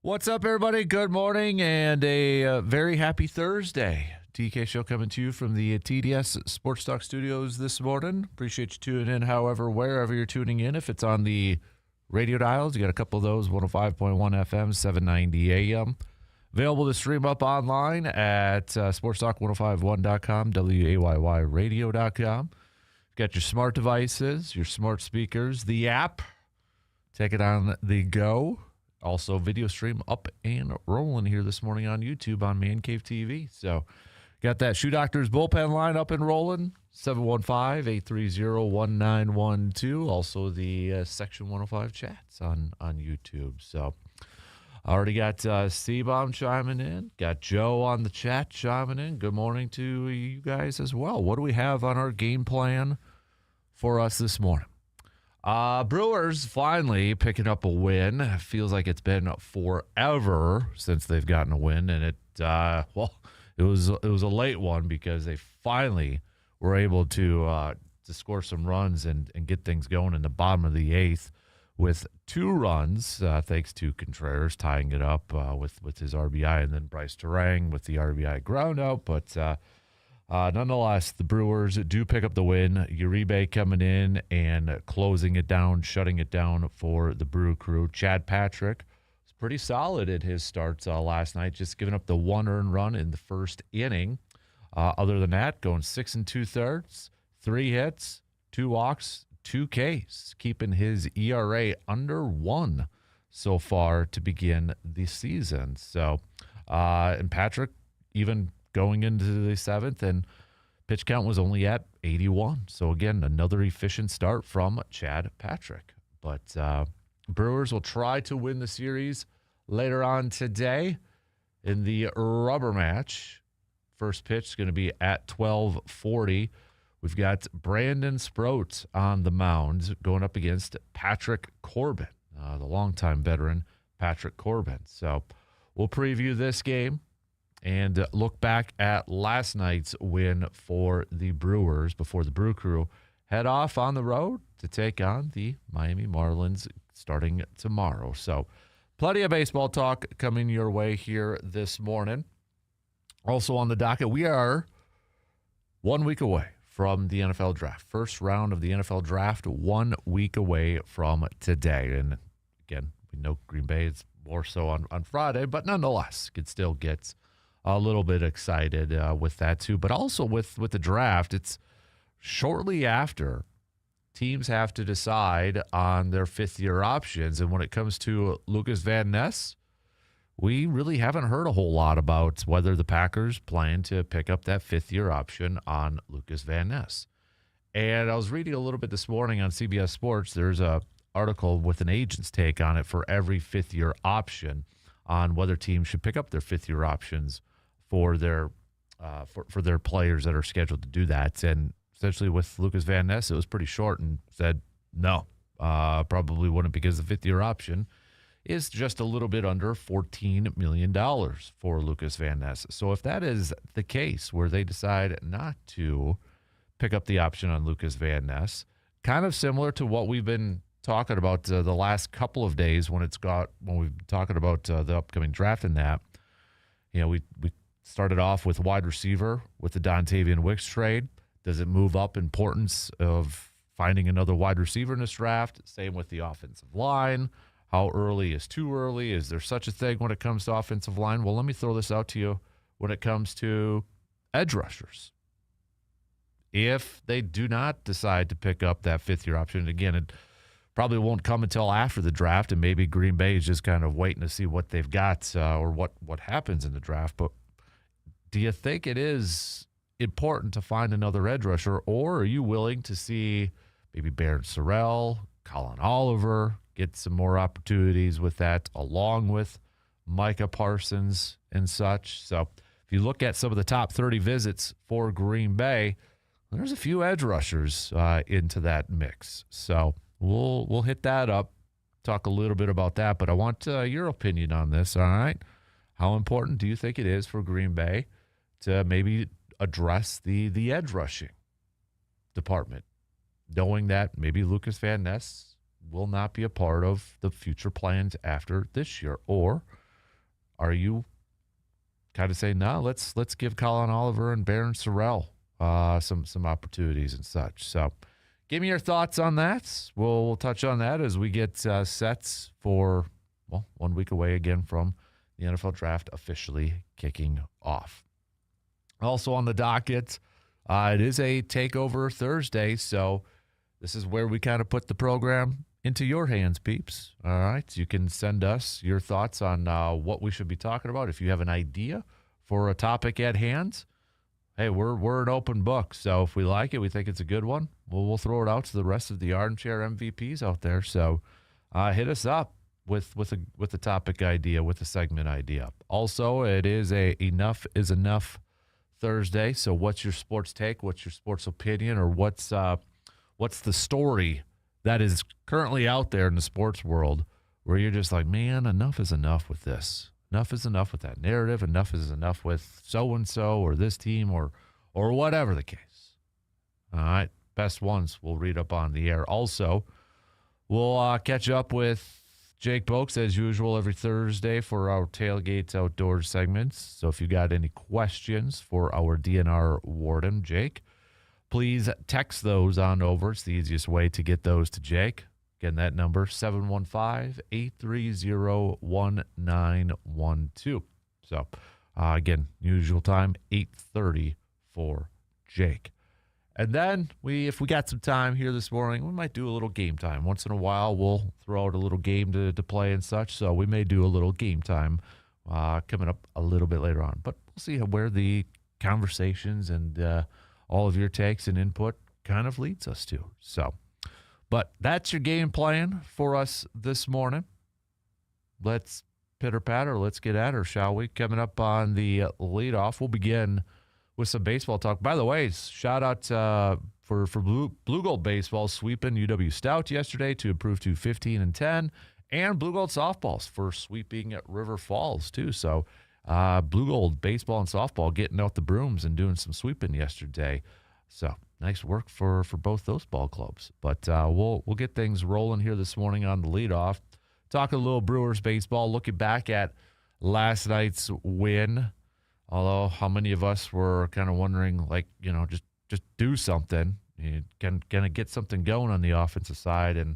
What's up, everybody? Good morning and a very happy Thursday. TK Show coming to you from the TDS Sports Talk Studios this morning. Appreciate you tuning in, however, wherever you're tuning in. If it's on the radio dials, you got a couple of those, 105.1 FM, 790 AM. Available to stream up online at sportstalk1051.com, WAYYradio.com. Got your smart devices, your smart speakers, the app. Take it on the go. Also, video stream up and rolling here this morning on YouTube on Man Cave TV. So, got that Shoe Doctors bullpen line up and rolling, 715-830-1912. Also, the Section 105 chats on YouTube. So, already got C-Bomb chiming in. Got Joe on the chat chiming in. Good morning to you guys as well. What do we have on our game plan for us this morning? Brewers finally picking up a win. It feels like it's been forever since they've gotten a win, and it was a late one because they finally were able to score some runs and get things going in the bottom of the eighth with 2 runs, thanks to Contreras tying it up with his RBI, and then Bryce Terang with the RBI ground out, but. Nonetheless, the Brewers do pick up the win. Uribe coming in and closing it down, shutting it down for the Brew Crew. Chad Patrick was pretty solid at his starts last night, just giving up the 1 earned run in the first inning. Other than that, going 6 2/3, 3 hits, 2 walks, 2 Ks, keeping his ERA under 1 so far to begin the season. So, and Patrick even going into the 7th, and pitch count was only at 81. So, again, another efficient start from Chad Patrick. But Brewers will try to win the series later on today in the rubber match. First pitch is going to be at 12:40. We've got Brandon Sproat on the mound going up against Patrick Corbin, the longtime veteran Patrick Corbin. So, we'll preview this game and look back at last night's win for the Brewers before the Brew Crew head off on the road to take on the Miami Marlins starting tomorrow. So plenty of baseball talk coming your way here this morning. Also on the docket, we are 1 week away from the NFL Draft. First round of the NFL Draft, 1 week away from today. And again, we know Green Bay is more so on Friday, but nonetheless, could still get a little bit excited with that too. But also with the draft, it's shortly after teams have to decide on their 5th-year options. And when it comes to Lucas Van Ness, we really haven't heard a whole lot about whether the Packers plan to pick up that 5th-year option on Lucas Van Ness. And I was reading a little bit this morning on CBS Sports. There's a article with an agent's take on it for every 5th-year option on whether teams should pick up their 5th-year options for their players that are scheduled to do that. And essentially with Lucas Van Ness, it was pretty short and said no, probably wouldn't, because the 5th-year option is just a little bit under $14 million for Lucas Van Ness. So if that is the case where they decide not to pick up the option on Lucas Van Ness, kind of similar to what we've been talking about the last couple of days when we've been talking about the upcoming draft and that, we started off with wide receiver with the Dontavian Wicks trade. Does it move up importance of finding another wide receiver in this draft? Same with the offensive line. How early is too early? Is there such a thing when it comes to offensive line? Well, let me throw this out to you when it comes to edge rushers. If they do not decide to pick up that 5th-year option, again, it probably won't come until after the draft, and maybe Green Bay is just kind of waiting to see what they've got or what happens in the draft. But do you think it is important to find another edge rusher, or are you willing to see maybe Barrett Sorrell, Colin Oliver get some more opportunities with that, along with Micah Parsons and such? So if you look at some of the top 30 visits for Green Bay, there's a few edge rushers into that mix. So we'll hit that up, talk a little bit about that, but I want your opinion on this, all right? How important do you think it is for Green Bay to maybe address the edge rushing department, knowing that maybe Lucas Van Ness will not be a part of the future plans after this year? Or are you kind of saying, no, let's give Colin Oliver and Baron Sorrell some opportunities and such. So give me your thoughts on that. We'll touch on that as we get sets for, 1 week away again from the NFL draft officially kicking off. Also on the docket, it is a Takeover Thursday, so this is where we kind of put the program into your hands, peeps. All right, you can send us your thoughts on what we should be talking about. If you have an idea for a topic at hand, hey, we're an open book. So if we like it, we think it's a good one, we'll throw it out to the rest of the armchair MVPs out there. So hit us up with a topic idea, with a segment idea. Also, it is a Enough is Enough Thursday. So what's your sports take? What's your sports opinion? Or what's the story that is currently out there in the sports world where you're just like, man, enough is enough with this. Enough is enough with that narrative. Enough is enough with so-and-so or this team or whatever the case. All right. Best ones we'll read up on the air. Also, we'll catch up with Jake Boakes, as usual, every Thursday for our Tailgate Outdoors segments. So if you got any questions for our DNR warden, Jake, please text those on over. It's the easiest way to get those to Jake. Again, that number, 715-830-1912. So, again, usual time, 8:30 for Jake. And then if we got some time here this morning, we might do a little game time. Once in a while, we'll throw out a little game to play and such. So we may do a little game time coming up a little bit later on. But we'll see where the conversations and all of your takes and input kind of leads us to. So, but that's your game plan for us this morning. Let's pitter-patter. Let's get at her, shall we? Coming up on the leadoff, we'll begin with some baseball talk. By the way, shout out for Blue Gold Baseball sweeping UW Stout yesterday to improve to 15-10, and Blue Gold Softballs for sweeping at River Falls, too. So Blue Gold Baseball and Softball getting out the brooms and doing some sweeping yesterday. So nice work for both those ball clubs. But we'll get things rolling here this morning on the leadoff. Talking a little Brewers baseball, looking back at last night's win. Although how many of us were kind of wondering, like, just do something. You can get something going on the offensive side. And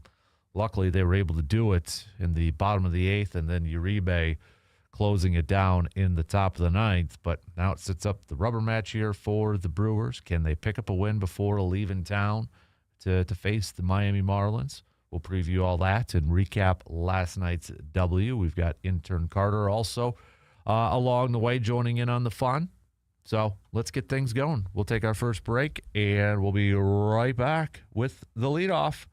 luckily they were able to do it in the bottom of the eighth, and then Uribe closing it down in the top of the ninth. But now it sets up the rubber match here for the Brewers. Can they pick up a win before leaving town to face the Miami Marlins? We'll preview all that and recap last night's W. We've got intern Carter also along the way joining in on the fun. So let's get things going. We'll take our first break, and we'll be right back with the leadoff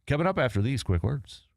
coming up after these quick words.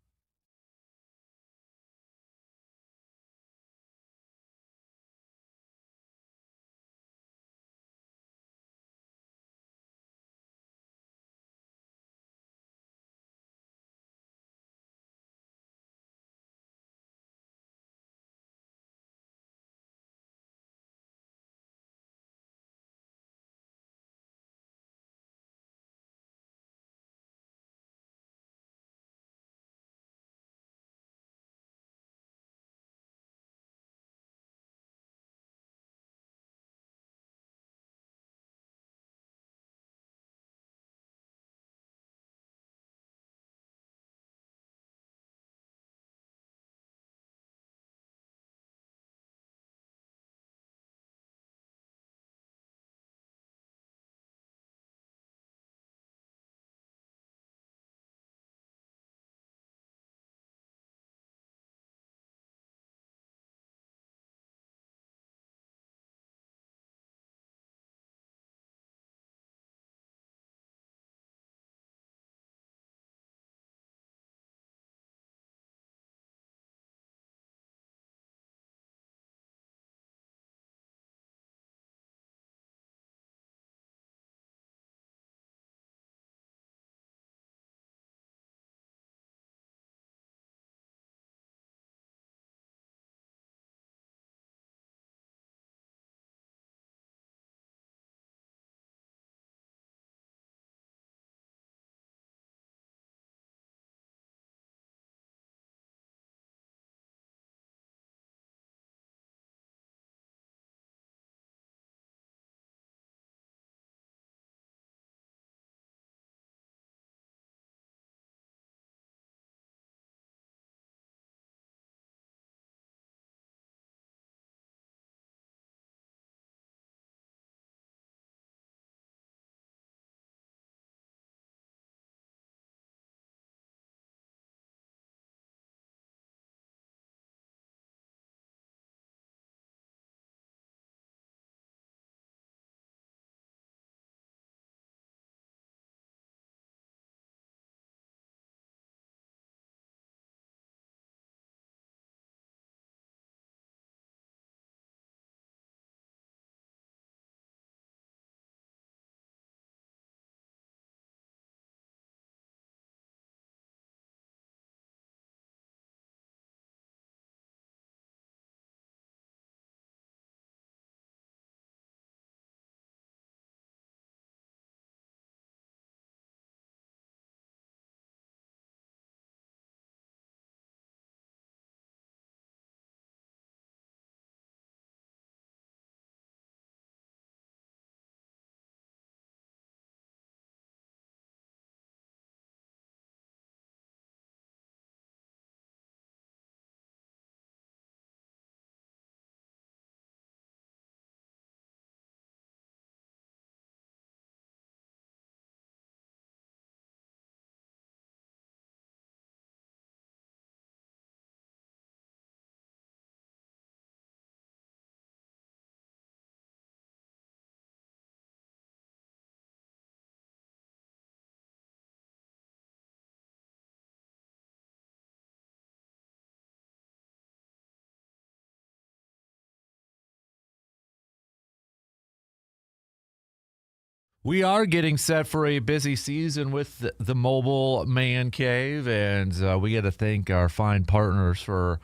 We are getting set for a busy season with the Mobile Man Cave, and we got to thank our fine partners for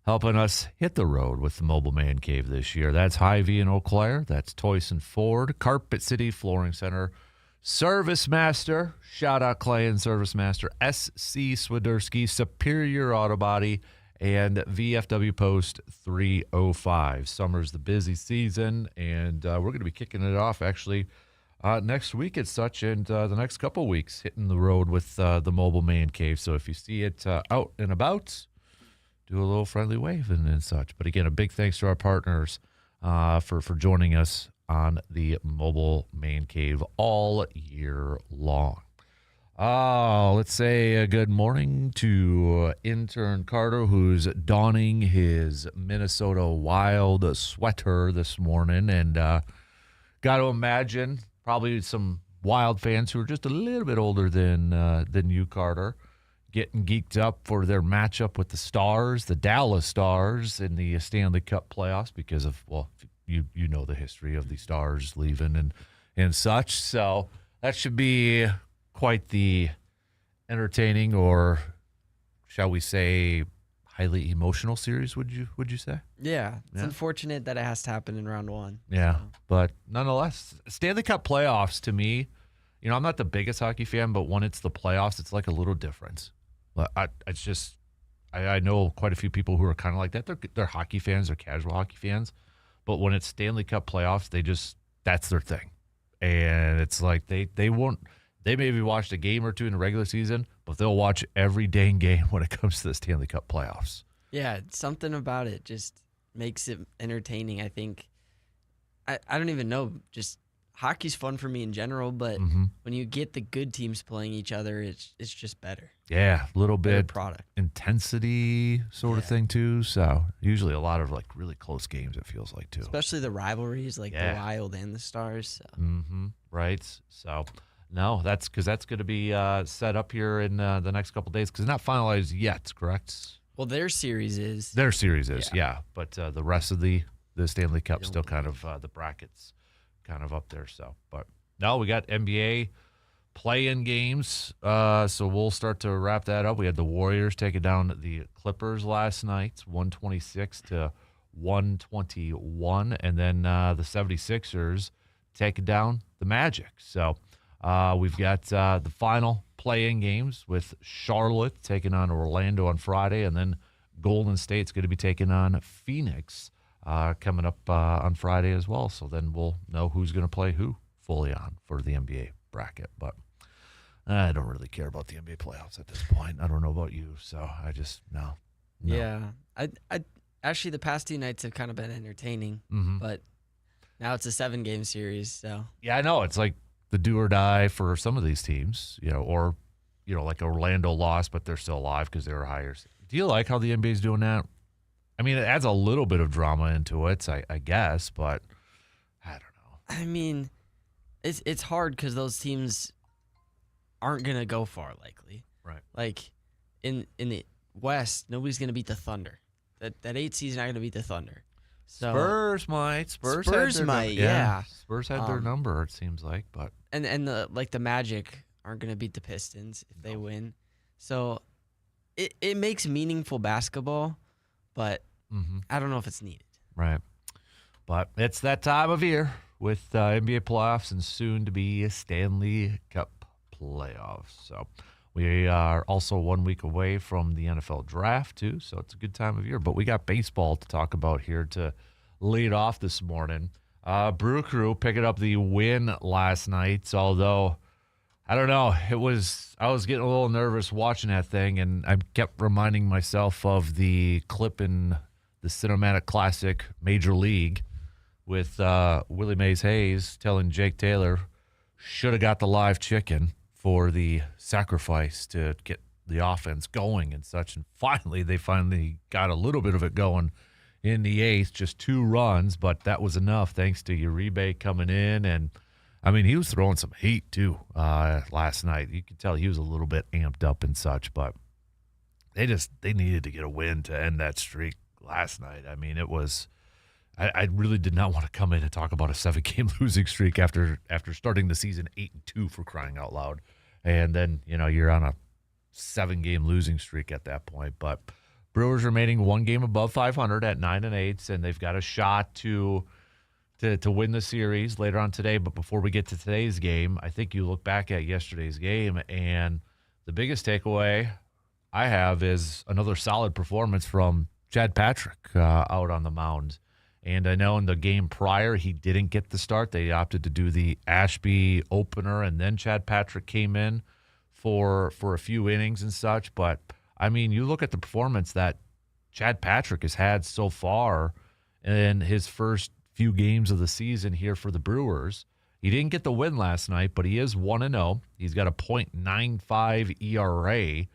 helping us hit the road with the Mobile Man Cave this year. That's Hy-Vee in Eau Claire. That's Toyson Ford, Carpet City Flooring Center, Service Master, shout out Clay and Service Master, SC Swiderski, Superior Auto Body, and VFW Post 305. Summer's the busy season, and we're going to be kicking it off actually next week as such, and the next couple of weeks hitting the road with the Mobile Man Cave. So if you see it out and about, do a little friendly wave and such. But again, a big thanks to our partners for joining us on the Mobile Man Cave all year long. Let's say a good morning to intern Carter, who's donning his Minnesota Wild sweater this morning. And got to imagine probably some Wild fans who are just a little bit older than you, Carter, getting geeked up for their matchup with the Stars, the Dallas Stars, in the Stanley Cup playoffs because of, well, you know the history of the Stars leaving and such. So that should be quite the entertaining, or shall we say highly emotional series, would you say? Yeah. It's unfortunate that it has to happen in round one. Yeah. So. But nonetheless, Stanley Cup playoffs to me, I'm not the biggest hockey fan, but when it's the playoffs, it's like a little different. I know quite a few people who are kind of like that. They're hockey fans, they're casual hockey fans, but when it's Stanley Cup playoffs, that's their thing. And it's like they maybe watched a game or two in the regular season, but they'll watch every dang game when it comes to the Stanley Cup playoffs. Yeah, something about it just makes it entertaining, I think. I don't even know, just hockey's fun for me in general, but when you get the good teams playing each other, it's just better. Yeah, a little bit product intensity sort of thing too. So usually a lot of like really close games, it feels like too. Especially the rivalries, like the Wild and the Stars. So. Right. So no, that's because that's going to be set up here in the next couple of days because it's not finalized yet, correct? Well, their series is. Yeah. But the rest of the Stanley Cup still kind of the brackets kind of up there. So, but no, we got NBA play-in games. So we'll start to wrap that up. We had the Warriors taking down the Clippers last night, 126 to 121. And then the 76ers taking down the Magic. So we've got the final play-in games with Charlotte taking on Orlando on Friday. And then Golden State's going to be taking on Phoenix coming up on Friday as well. So then we'll know who's going to play who fully on for the NBA bracket. But I don't really care about the NBA playoffs at this point. I don't know about you, so I just no. Yeah, I actually the past 2 nights have kind of been entertaining, but now it's a 7-game series. So yeah, I know it's like the do or die for some of these teams, or like Orlando lost, but they're still alive because they were higher. Do you like how the NBA's doing that? I mean, it adds a little bit of drama into it, I guess, but I don't know. I mean, it's hard because those teams aren't going to go far, likely. Right. Like, in the West, nobody's going to beat the Thunder. That 8 seed's not going to beat the Thunder. So, Spurs might. Spurs might, yeah. Spurs had their number, it seems like. But And the Magic aren't going to beat the Pistons if they win. So, it makes meaningful basketball, but I don't know if it's needed. Right. But it's that time of year with NBA playoffs and soon to be Stanley Cup playoffs. So we are also 1 week away from the NFL draft too. So it's a good time of year. But we got baseball to talk about here to lead off this morning. Brew Crew picking up the win last night. Although I don't know, I was getting a little nervous watching that thing, and I kept reminding myself of the clip in the Cinematic Classic Major League with Willie Mays Hayes telling Jake Taylor, should have got the live chicken for the sacrifice to get the offense going and such. And they finally got a little bit of it going in the 8th, just 2 runs, but that was enough thanks to Uribe coming in. And, I mean, he was throwing some heat, too, last night. You could tell he was a little bit amped up and such, but they needed to get a win to end that streak last night. I mean, it was I really did not want to come in and talk about a 7-game losing streak after starting the season 8-2 for crying out loud. And then, you're on a 7-game losing streak at that point. But Brewers remaining 1 game above 500 at 9-8, and they've got a shot to win the series later on today. But before we get to today's game, I think you look back at yesterday's game, and the biggest takeaway I have is another solid performance from Chad Patrick out on the mound. And I know in the game prior, he didn't get the start. They opted to do the Ashby opener, and then Chad Patrick came in for a few innings and such. But, I mean, you look at the performance that Chad Patrick has had so far in his first few games of the season here for the Brewers. He didn't get the win last night, but he is 1-0. He's got a .95 ERA.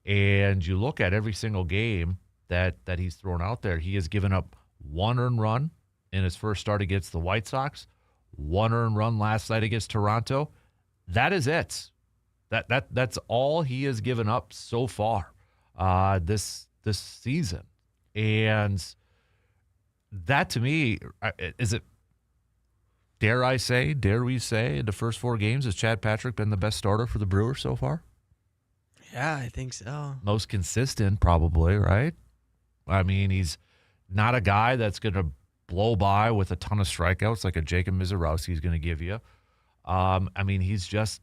And you look at every single game that he's thrown out there, he has given up 1 earned run in his first start against the White Sox, 1 earned run last night against Toronto. That is it. That's all he has given up so far this season. And that, to me, is it, dare we say, in the first 4 games, has Chad Patrick been the best starter for the Brewers so far? Yeah, I think so. Most consistent, probably, right? I mean, he's not a guy that's going to blow by with a ton of strikeouts like a Jacob Mizorowski is going to give you. I mean, he's just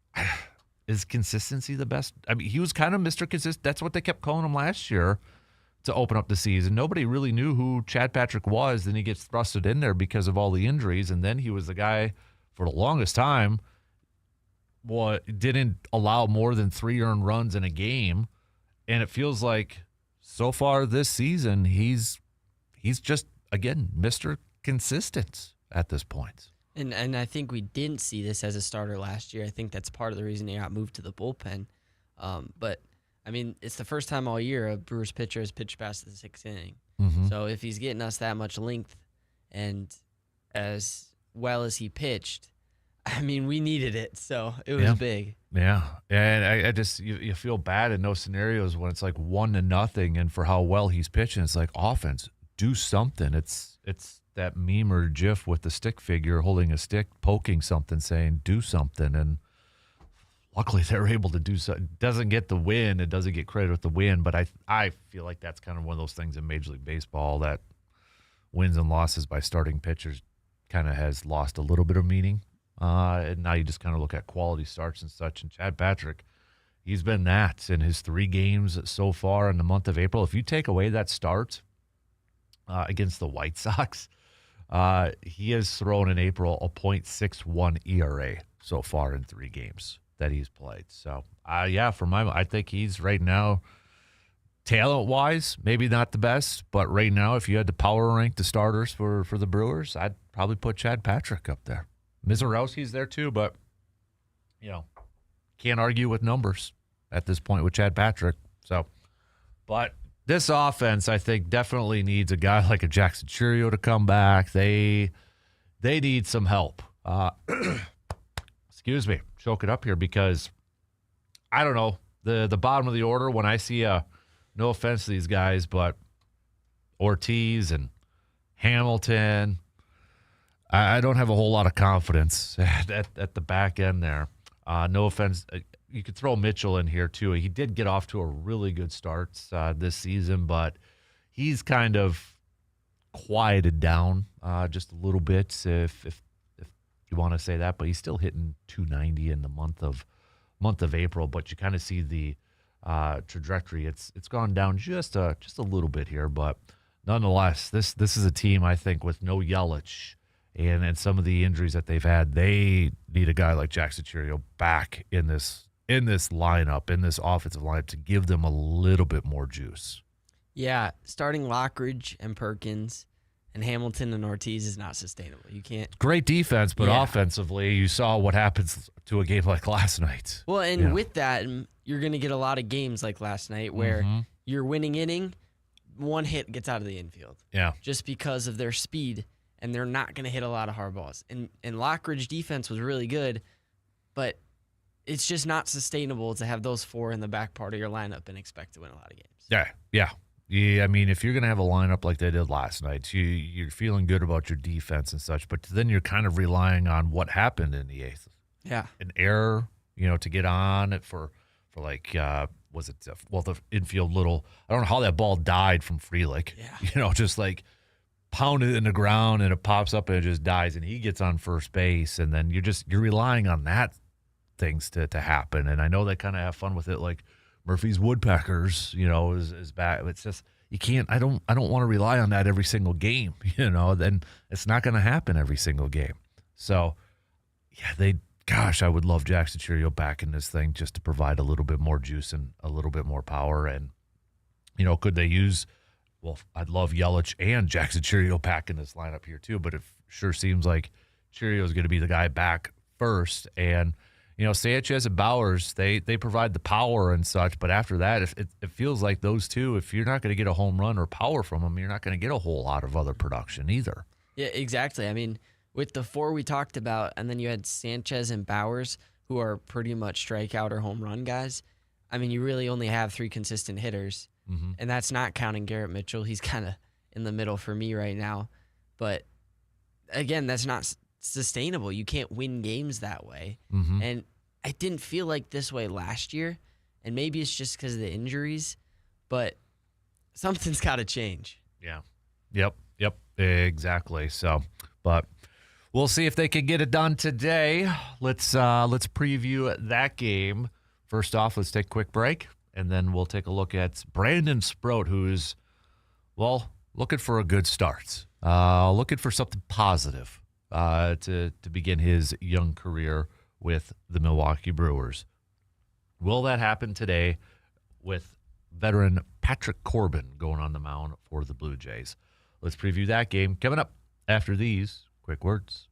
– is consistency the best? I mean, he was kind of Mr. Consistent. That's what they kept calling him last year to open up the season. Nobody really knew who Chad Patrick was. Then he gets thrusted in there because of all the injuries, and then he was the guy for the longest time didn't allow more than 3 earned runs in a game. And it feels like so far this season, he's just, again, Mr. Consistent at this point. And I think we didn't see this as a starter last year. I think that's part of the reason he got moved to the bullpen. But, I mean, it's the first time all year a Brewers pitcher has pitched past the 6th inning. Mm-hmm. So if he's getting us that much length and as well as he pitched, I mean, we needed it, so it was big. Yeah, and I just you feel bad in those scenarios when it's like 1-0, and for how well he's pitching, it's like, offense, do something. It's that meme or GIF with the stick figure holding a stick, poking something, saying do something, and luckily they're able to do so. It doesn't get the win, it doesn't get credit with the win, but I feel like that's kind of one of those things in Major League Baseball that wins and losses by starting pitchers kind of has lost a little bit of meaning. And now you just kind of look at quality starts and such. And Chad Patrick, he's been that in his 3 games so far in the month of April. If you take away that start against the White Sox, he has thrown in April a .61 ERA so far in 3 games that he's played. So, I think he's right now, talent-wise, maybe not the best, but right now, if you had to power rank the starters for the Brewers, I'd probably put Chad Patrick up there. Mizorowski's there too, but, can't argue with numbers at this point with Chad Patrick. So, but this offense, I think, definitely needs a guy like a Jackson Churio to come back. They need some help. Excuse me, choke it up here because, I don't know, the bottom of the order, when I see no offense to these guys, but Ortiz and Hamilton, I don't have a whole lot of confidence at the back end there. No offense. You could throw Mitchell in here, too. He did get off to a really good start this season, but he's kind of quieted down just a little bit, if you want to say that. But he's still hitting 290 in the month of April. But you kind of see the trajectory. It's gone down just a little bit here. But nonetheless, this is a team, I think, with no Yelich, and some of the injuries that they've had, they need a guy like Jackson Churio back in this lineup, in this offensive lineup, to give them a little bit more juice. Yeah, starting Lockridge and Perkins and Hamilton and Ortiz is not sustainable. You can't. Great defense, but offensively, you saw what happens to a game like last night. Well, and with that, you're going to get a lot of games like last night where your winning inning, one hit gets out of the infield. Yeah, just because of their speed. And they're not going to hit a lot of hard balls. And Lockridge defense was really good, but it's just not sustainable to have those 4 in the back part of your lineup and expect to win a lot of games. Yeah. Yeah, I mean, if you're going to have a lineup like they did last night, you're feeling good about your defense and such, but then you're kind of relying on what happened in the eighth. Yeah. An error, to get on it for like, was it, the infield little, I don't know how that ball died from Frelick. Yeah. Just like pounded in the ground and it pops up and it just dies and he gets on first base. And then you're relying on that things to happen. And I know they kind of have fun with it, like Murphy's Woodpeckers, is back. It's just you can't. I don't want to rely on that every single game. Then it's not going to happen every single game. So yeah, Gosh, I would love Jackson Cheerio back in this thing just to provide a little bit more juice and a little bit more power. And could they use? Well, I'd love Yelich and Jackson Cheerio back in this lineup here too. But it sure seems like Cheerio is going to be the guy back first. And Sanchez and Bowers, they provide the power and such, but after that, if it feels like those two, if you're not going to get a home run or power from them, you're not going to get a whole lot of other production either. Yeah, exactly. I mean, with the four we talked about, and then you had Sanchez and Bowers, who are pretty much strikeout or home run guys. I mean, you really only have three consistent hitters, and that's not counting Garrett Mitchell. He's kind of in the middle for me right now. But again, that's not sustainable. You can't win games that way. And I didn't feel like this way last year, and maybe it's just because of the injuries, but something's got to change. Yeah. Yep. Exactly. So, but we'll see if they can get it done today. Let's preview that game. First off, let's take a quick break, and then we'll take a look at Brandon Sproat, who's, looking for a good start, looking for something positive to begin his young career with the Milwaukee Brewers. Will that happen today with veteran Patrick Corbin going on the mound for the Blue Jays? Let's preview that game coming up after these quick words.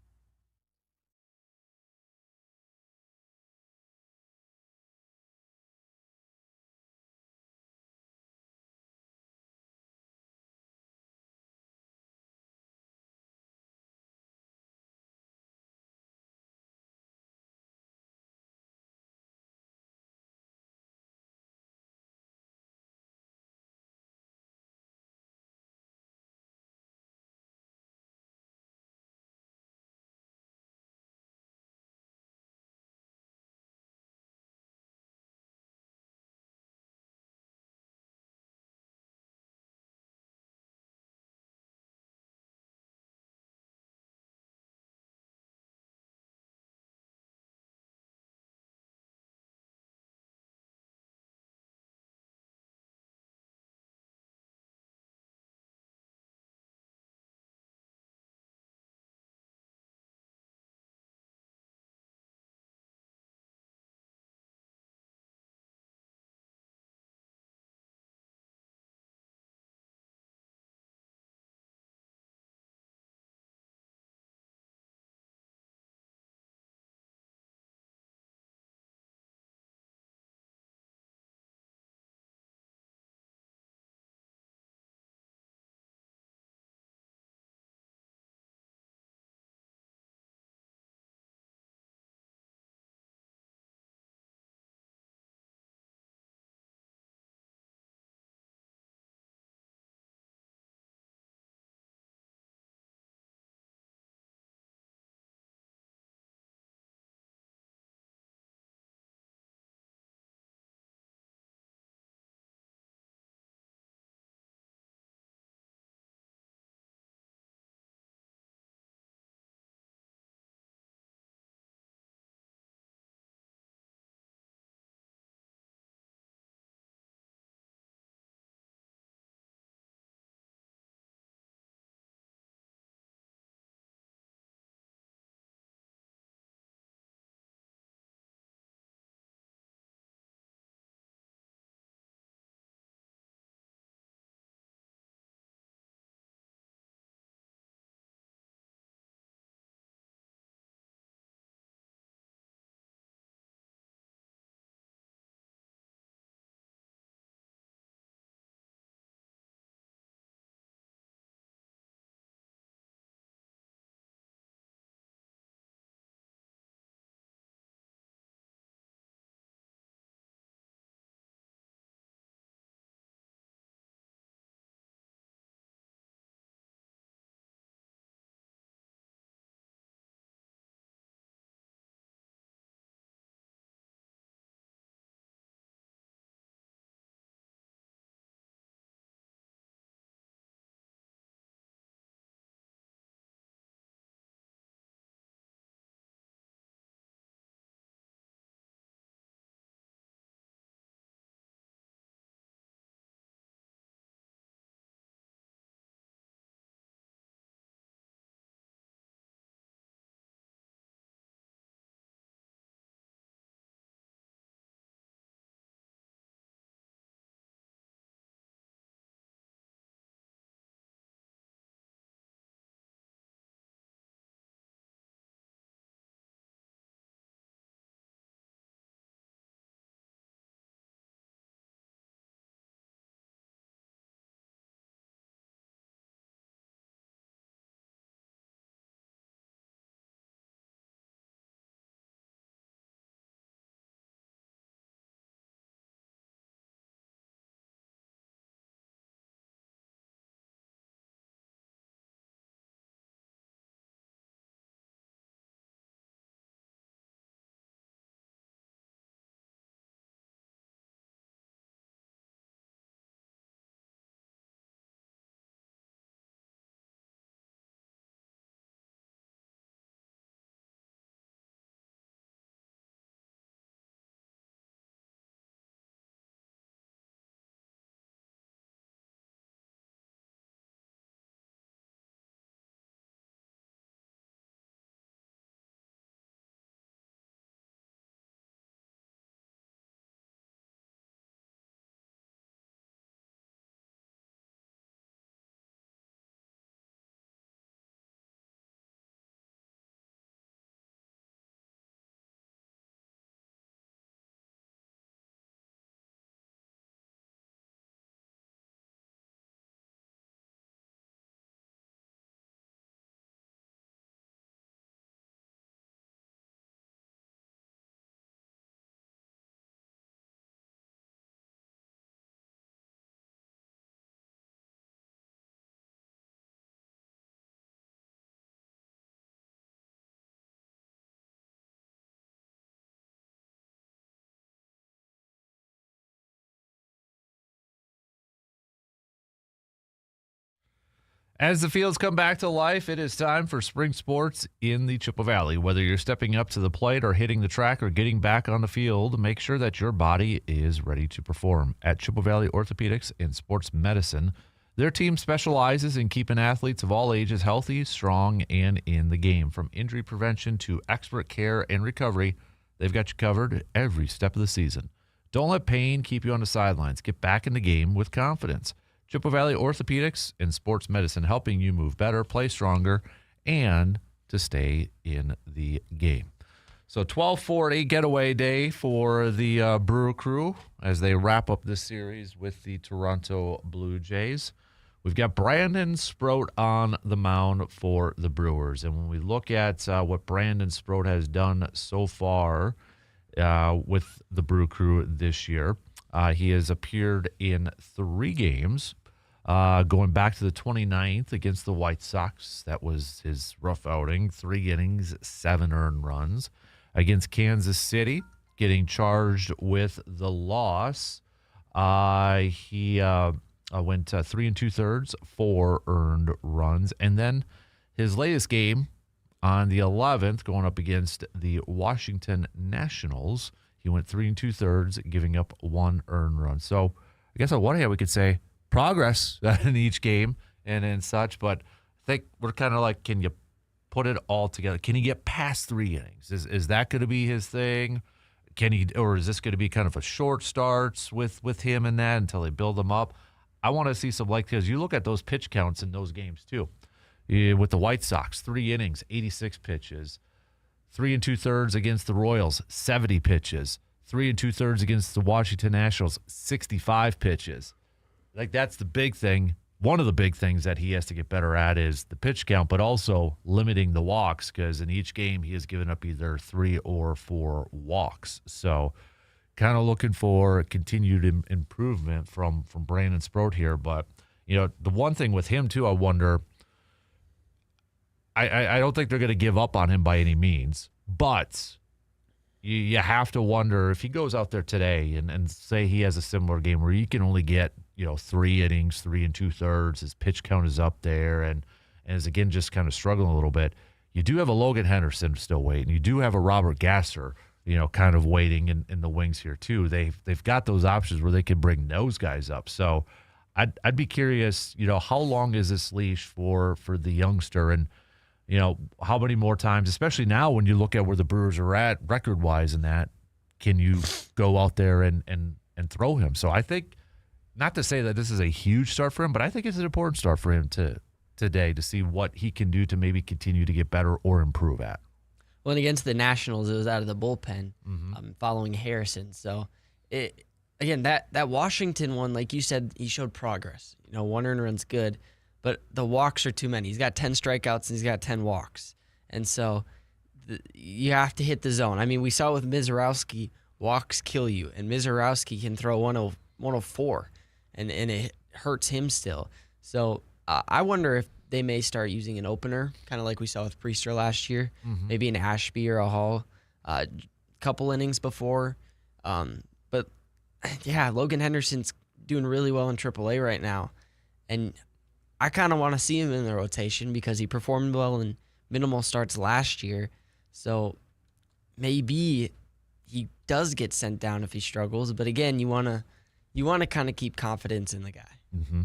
As the fields come back to life, it is time for spring sports in the Chippewa Valley. Whether you're stepping up to the plate or hitting the track or getting back on the field, make sure that your body is ready to perform. At Chippewa Valley Orthopedics and Sports Medicine, their team specializes in keeping athletes of all ages healthy, strong, and in the game. From injury prevention to expert care and recovery, they've got you covered every step of the season. Don't let pain keep you on the sidelines. Get back in the game with confidence. Chippewa Valley Orthopedics and Sports Medicine, helping you move better, play stronger, and to stay in the game. So 12:40 getaway day for the Brewer crew as they wrap up this series with the Toronto Blue Jays. We've got Brandon Sproat on the mound for the Brewers. And when we look at what Brandon Sproat has done so far with the Brew crew this year, he has appeared in 3 games. Going back to the 29th against the White Sox, that was his rough outing. 3 innings, 7 earned runs. Against Kansas City, getting charged with the loss. He went 3 2/3, 4 earned runs. And then his latest game on the 11th, going up against the Washington Nationals, he went 3 2/3, giving up 1 earned run. So I guess on one hand we could say progress in each game and such, but I think we're kind of like, can you put it all together? Can he get past 3 innings? Is that going to be his thing? Can he, or is this going to be kind of a short starts with him in that until they build him up? I want to see some, like, because you look at those pitch counts in those games too. With the White Sox, 3 innings, 86 pitches, 3 2/3 against the Royals, 70 pitches, 3 2/3 against the Washington Nationals, 65 pitches. Like, that's the big thing. One of the big things that he has to get better at is the pitch count, but also limiting the walks, because in each game he has given up either 3 or 4 walks. So kind of looking for continued improvement from Brandon Sproat here. But, you know, the one thing with him too, I wonder, I don't think they're going to give up on him by any means, but you have to wonder if he goes out there today and say he has a similar game where he can only get, 3 innings, 3 2/3, his pitch count is up there, and is again just kind of struggling a little bit. You do have a Logan Henderson still waiting. You do have a Robert Gasser, kind of waiting in the wings here too. They've got those options where they can bring those guys up. So I'd be curious, how long is this leash for the youngster, and how many more times, especially now when you look at where the Brewers are at record-wise in that, can you go out there and throw him? So I think, not to say that this is a huge start for him, but I think it's an important start for him today to see what he can do to maybe continue to get better or improve at. Well, and against the Nationals, it was out of the bullpen following Harrison. So, again, that Washington one, like you said, he showed progress. 1 earned run's good, but the walks are too many. He's got 10 strikeouts and he's got 10 walks. And so you have to hit the zone. I mean, we saw with Mizorowski, walks kill you, and Mizorowski can throw 104, and it hurts him still. So I wonder if they may start using an opener, kind of like we saw with Priester last year, maybe an Ashby or a Hall, couple innings before. But, yeah, Logan Henderson's doing really well in AAA right now, and I kind of want to see him in the rotation because he performed well in minimal starts last year. So maybe he does get sent down if he struggles. But again, you want to kind of keep confidence in the guy. Mm-hmm.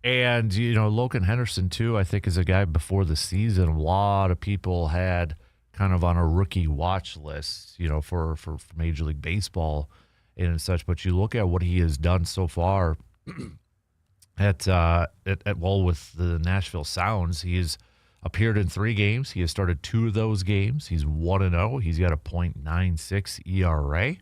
And, Logan Henderson, too, I think is a guy before the season a lot of people had kind of on a rookie watch list, for Major League Baseball and such. But you look at what he has done so far with the Nashville Sounds. He has appeared in 3 games. He has started 2 of those games. He's 1-0. He's got a .96 ERA,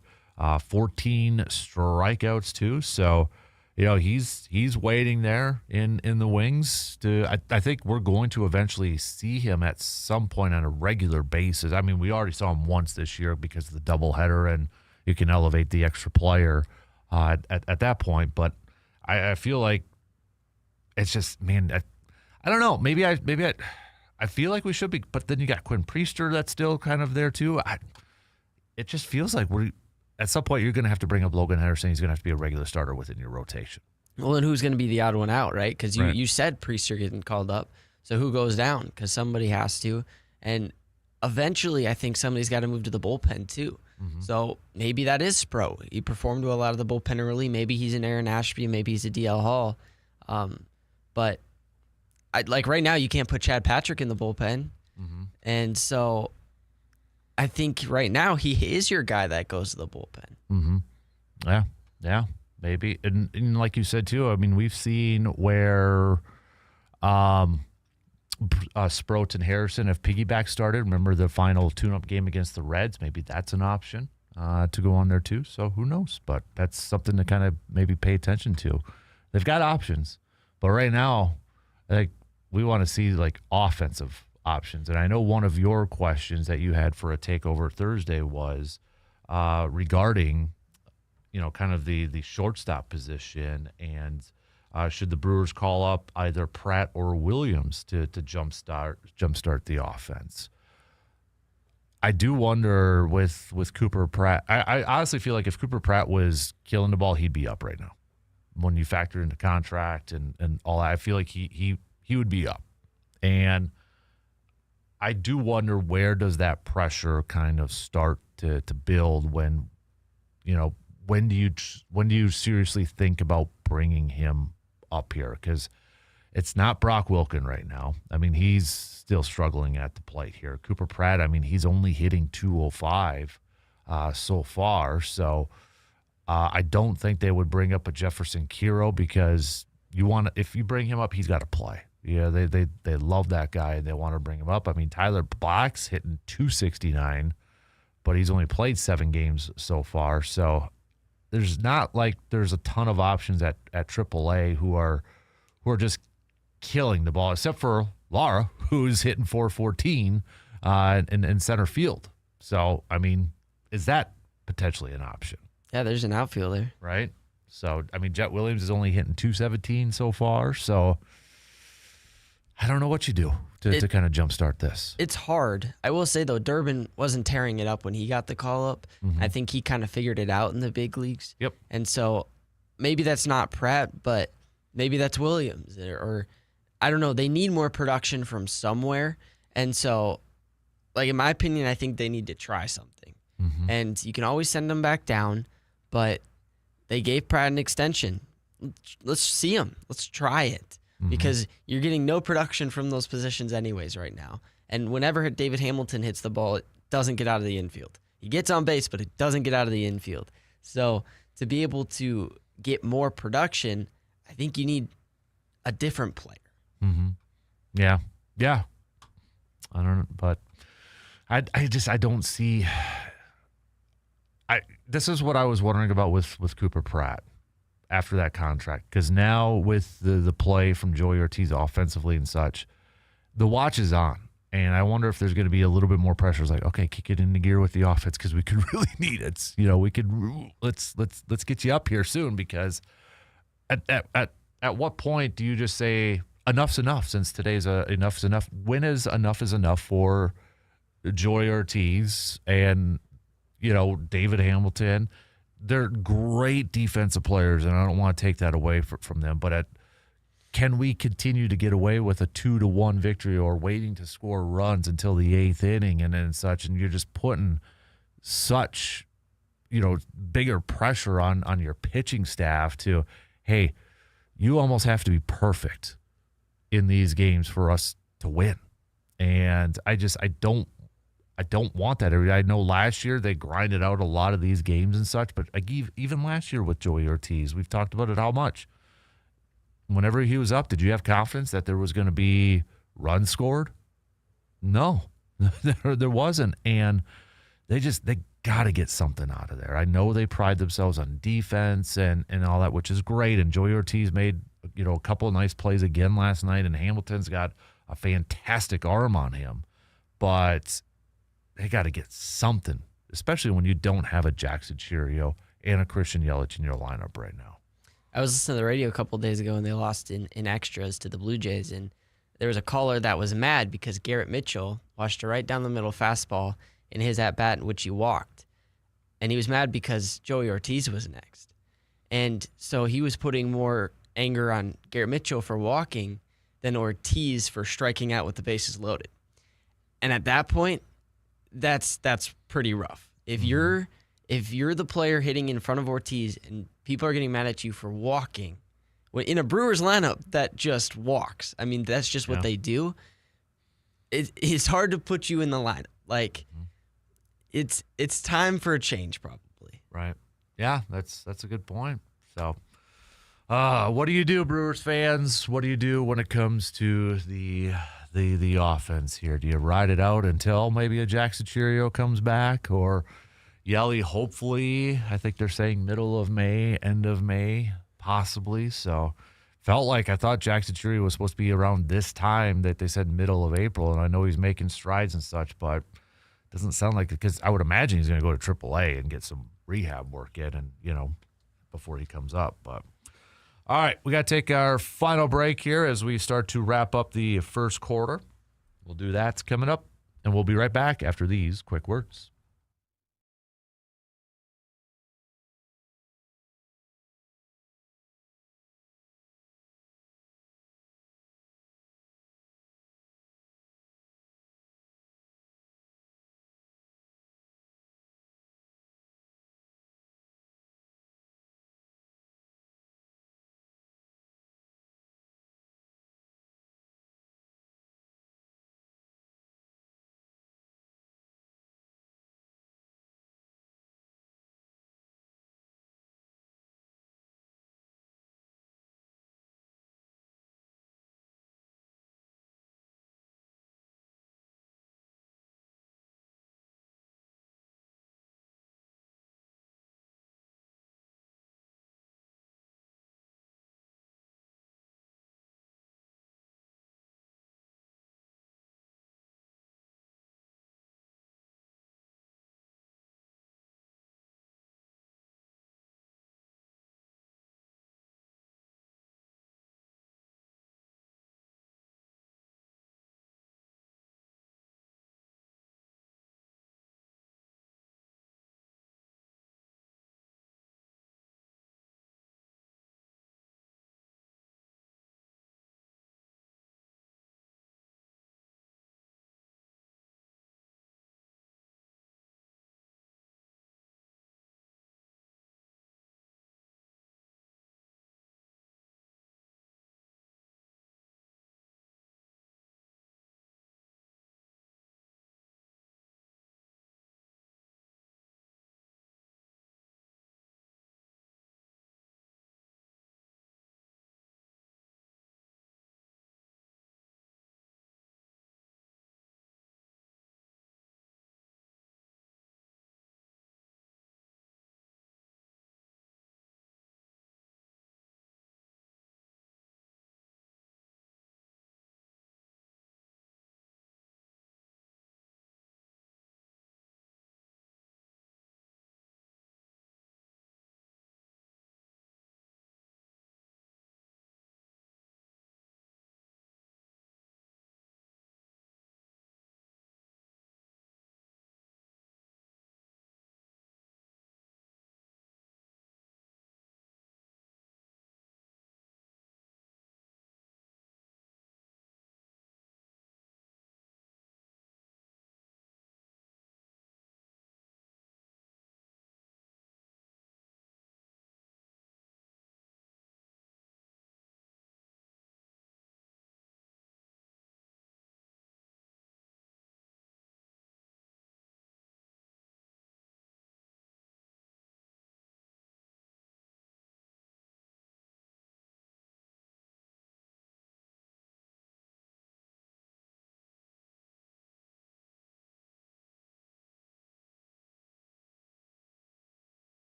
14 strikeouts too. So, he's waiting there in the wings. I think we're going to eventually see him at some point on a regular basis. I mean, we already saw him once this year because of the doubleheader, and you can elevate the extra player at that point. But I feel like it's just, man, I don't know. Maybe I feel like we should be, but then you got Quinn Priester that's still kind of there too. It just feels like at some point you're going to have to bring up Logan Henderson. He's going to have to be a regular starter within your rotation. Well, and who's going to be the odd one out, right? Because Right. you said Priester getting called up. So who goes down? Because somebody has to. And eventually, I think somebody's got to move to the bullpen, too. So maybe that is Spro. He performed well out of the bullpen early. Maybe he's an Aaron Ashby. Maybe he's a DL Hall. But like right now, you can't put Chad Patrick in the bullpen. And so I think right now he is your guy that goes to the bullpen. Yeah, maybe. And like you said, too, I mean, we've seen where Sproat and Harrison have piggyback started. Remember the final tune-up game against the Reds? Maybe that's an option to go on there, too. So who knows? But that's something to kind of maybe pay attention to. They've got options. But right now, like, we want to see, like, offensive options. And I know one of your questions that you had for a Takeover Thursday was regarding, kind of the shortstop position and should the Brewers call up either Pratt or Williams to jumpstart the offense. I do wonder with Cooper Pratt. I honestly feel like if Cooper Pratt was killing the ball, he'd be up right now. When you factor in the contract and all that, I feel like he would be up. And I do wonder where does that pressure kind of start to build when do you seriously think about bringing him up here? Because it's not Brock Wilken right now. I mean, he's still struggling at the plate here. Cooper Pratt, I mean, he's only hitting 205 so far. So I don't think they would bring up a Jefferson Kiro because if you bring him up, he's got to play. Yeah, they love that guy and they want to bring him up. I mean, Tyler Black's hitting 269, but he's only played 7 games so far. So there's not like there's a ton of options at AAA who are just killing the ball, except for Lara, who's hitting 414 in center field. So, I mean, is that potentially an option? Yeah, there's an outfielder. Right? So, I mean, Jet Williams is only hitting 217 so far. So, I don't know what you do to kind of jumpstart this. It's hard. I will say, though, Durbin wasn't tearing it up when he got the call up. I think he kind of figured it out in the big leagues. Yep. And so maybe that's not Pratt, but maybe that's Williams. Or I don't know. They need more production from somewhere. And so, like, in my opinion, I think they need to try something. And you can always send them back down, but they gave Pratt an extension. Let's see him. Let's try it. Because you're getting no production from those positions anyways right now. And whenever David Hamilton hits the ball, it doesn't get out of the infield. He gets on base, but it doesn't get out of the infield. So to be able to get more production, I think you need a different player. Yeah. I don't know, but I don't see. This is what I was wondering about with Cooper Pratt after that contract, because now with the play from Joey Ortiz offensively and such, the watch is on, and I wonder if there's going to be a little bit more pressure. It's like, okay, kick it into gear with the offense because we could really need it. We could let's get you up here soon, because at what point do you just say enough's enough? Since today's enough's enough. When is enough for Joey Ortiz and David Hamilton? They're great defensive players, and I don't want to take that away from them. But can we continue to get away with a 2-1 victory or waiting to score runs until the 8th inning and then such? And you're just putting such, bigger pressure on your pitching staff to, hey, you almost have to be perfect in these games for us to win. And I don't want that. I know last year they grinded out a lot of these games and such, but even last year with Joey Ortiz, we've talked about it how much. Whenever he was up, did you have confidence that there was going to be runs scored? No, there wasn't. And they got to get something out of there. I know they pride themselves on defense and all that, which is great. And Joey Ortiz made a couple of nice plays again last night, and Hamilton's got a fantastic arm on him. But they got to get something, especially when you don't have a Jackson Chirio and a Christian Yelich in your lineup right now. I was listening to the radio a couple of days ago, and they lost in extras to the Blue Jays, and there was a caller that was mad because Garrett Mitchell watched a right down the middle fastball in his at-bat in which he walked. And he was mad because Joey Ortiz was next. And so he was putting more anger on Garrett Mitchell for walking than Ortiz for striking out with the bases loaded. And at that point, that's pretty rough. If you're the player hitting in front of Ortiz and people are getting mad at you for walking, when in a Brewers lineup that just walks. I mean, that's just what they do. It's hard to put you in the lineup. Like, it's time for a change, probably. Right. Yeah, that's a good point. So, what do you do, Brewers fans? What do you do when it comes to the offense here? Do you ride it out until maybe a Jackson Cheerio comes back, or Yelly? Hopefully, I think they're saying middle of May, end of May, possibly. So, I thought Jackson Cheerio was supposed to be around this time that they said middle of April, and I know he's making strides and such, but it doesn't sound like it, because I would imagine he's going to go to AAA and get some rehab work in, and before he comes up. But all right, we got to take our final break here as we start to wrap up the first quarter. We'll do that coming up, and we'll be right back after these quick words.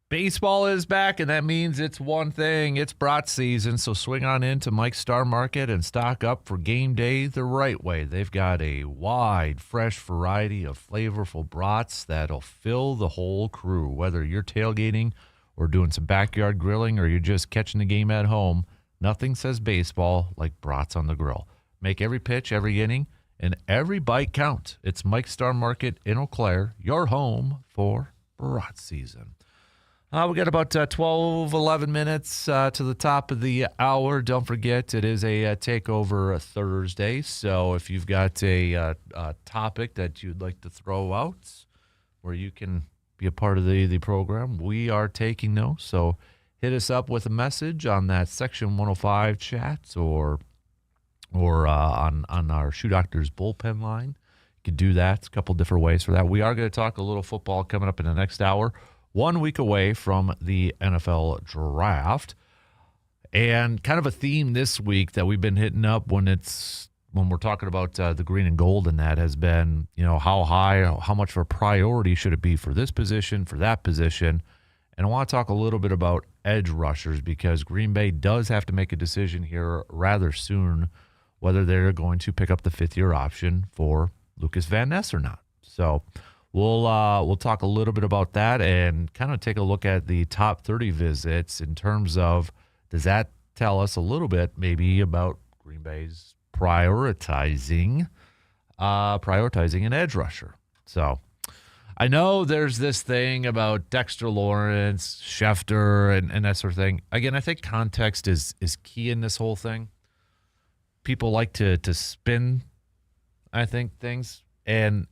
Baseball is back, and that means it's one thing. It's brat season, so swing on into Mike's Star Market and stock up for game day the right way. They've got a wide, fresh variety of flavorful brats that'll fill the whole crew. Whether you're tailgating or doing some backyard grilling or you're just catching the game at home, nothing says baseball like brats on the grill. Make every pitch, every inning, and every bite count. It's Mike's Star Market in Eau Claire, your home for brat season. We got about 12, 11 minutes to the top of the hour. Don't forget, it is a Takeover Thursday. So if you've got a topic that you'd like to throw out where you can be a part of the program, we are taking those. So hit us up with a message on that Section 105 chat or on our Shoe Doctors bullpen line. You can do that. It's a couple different ways for that. We are going to talk a little football coming up in the next hour. 1 week away from the NFL draft, and kind of a theme this week that we've been hitting up when we're talking about the green and gold, and that has been, how much of a priority should it be for this position, for that position. And I want to talk a little bit about edge rushers, because Green Bay does have to make a decision here rather soon whether they're going to pick up the fifth-year option for Lucas Van Ness or not. So we'll talk a little bit about that and kind of take a look at the top 30 visits in terms of, does that tell us a little bit maybe about Green Bay's prioritizing an edge rusher. So I know there's this thing about Dexter Lawrence, Schefter, and that sort of thing. Again, I think context is key in this whole thing. People like to spin, I think, things, and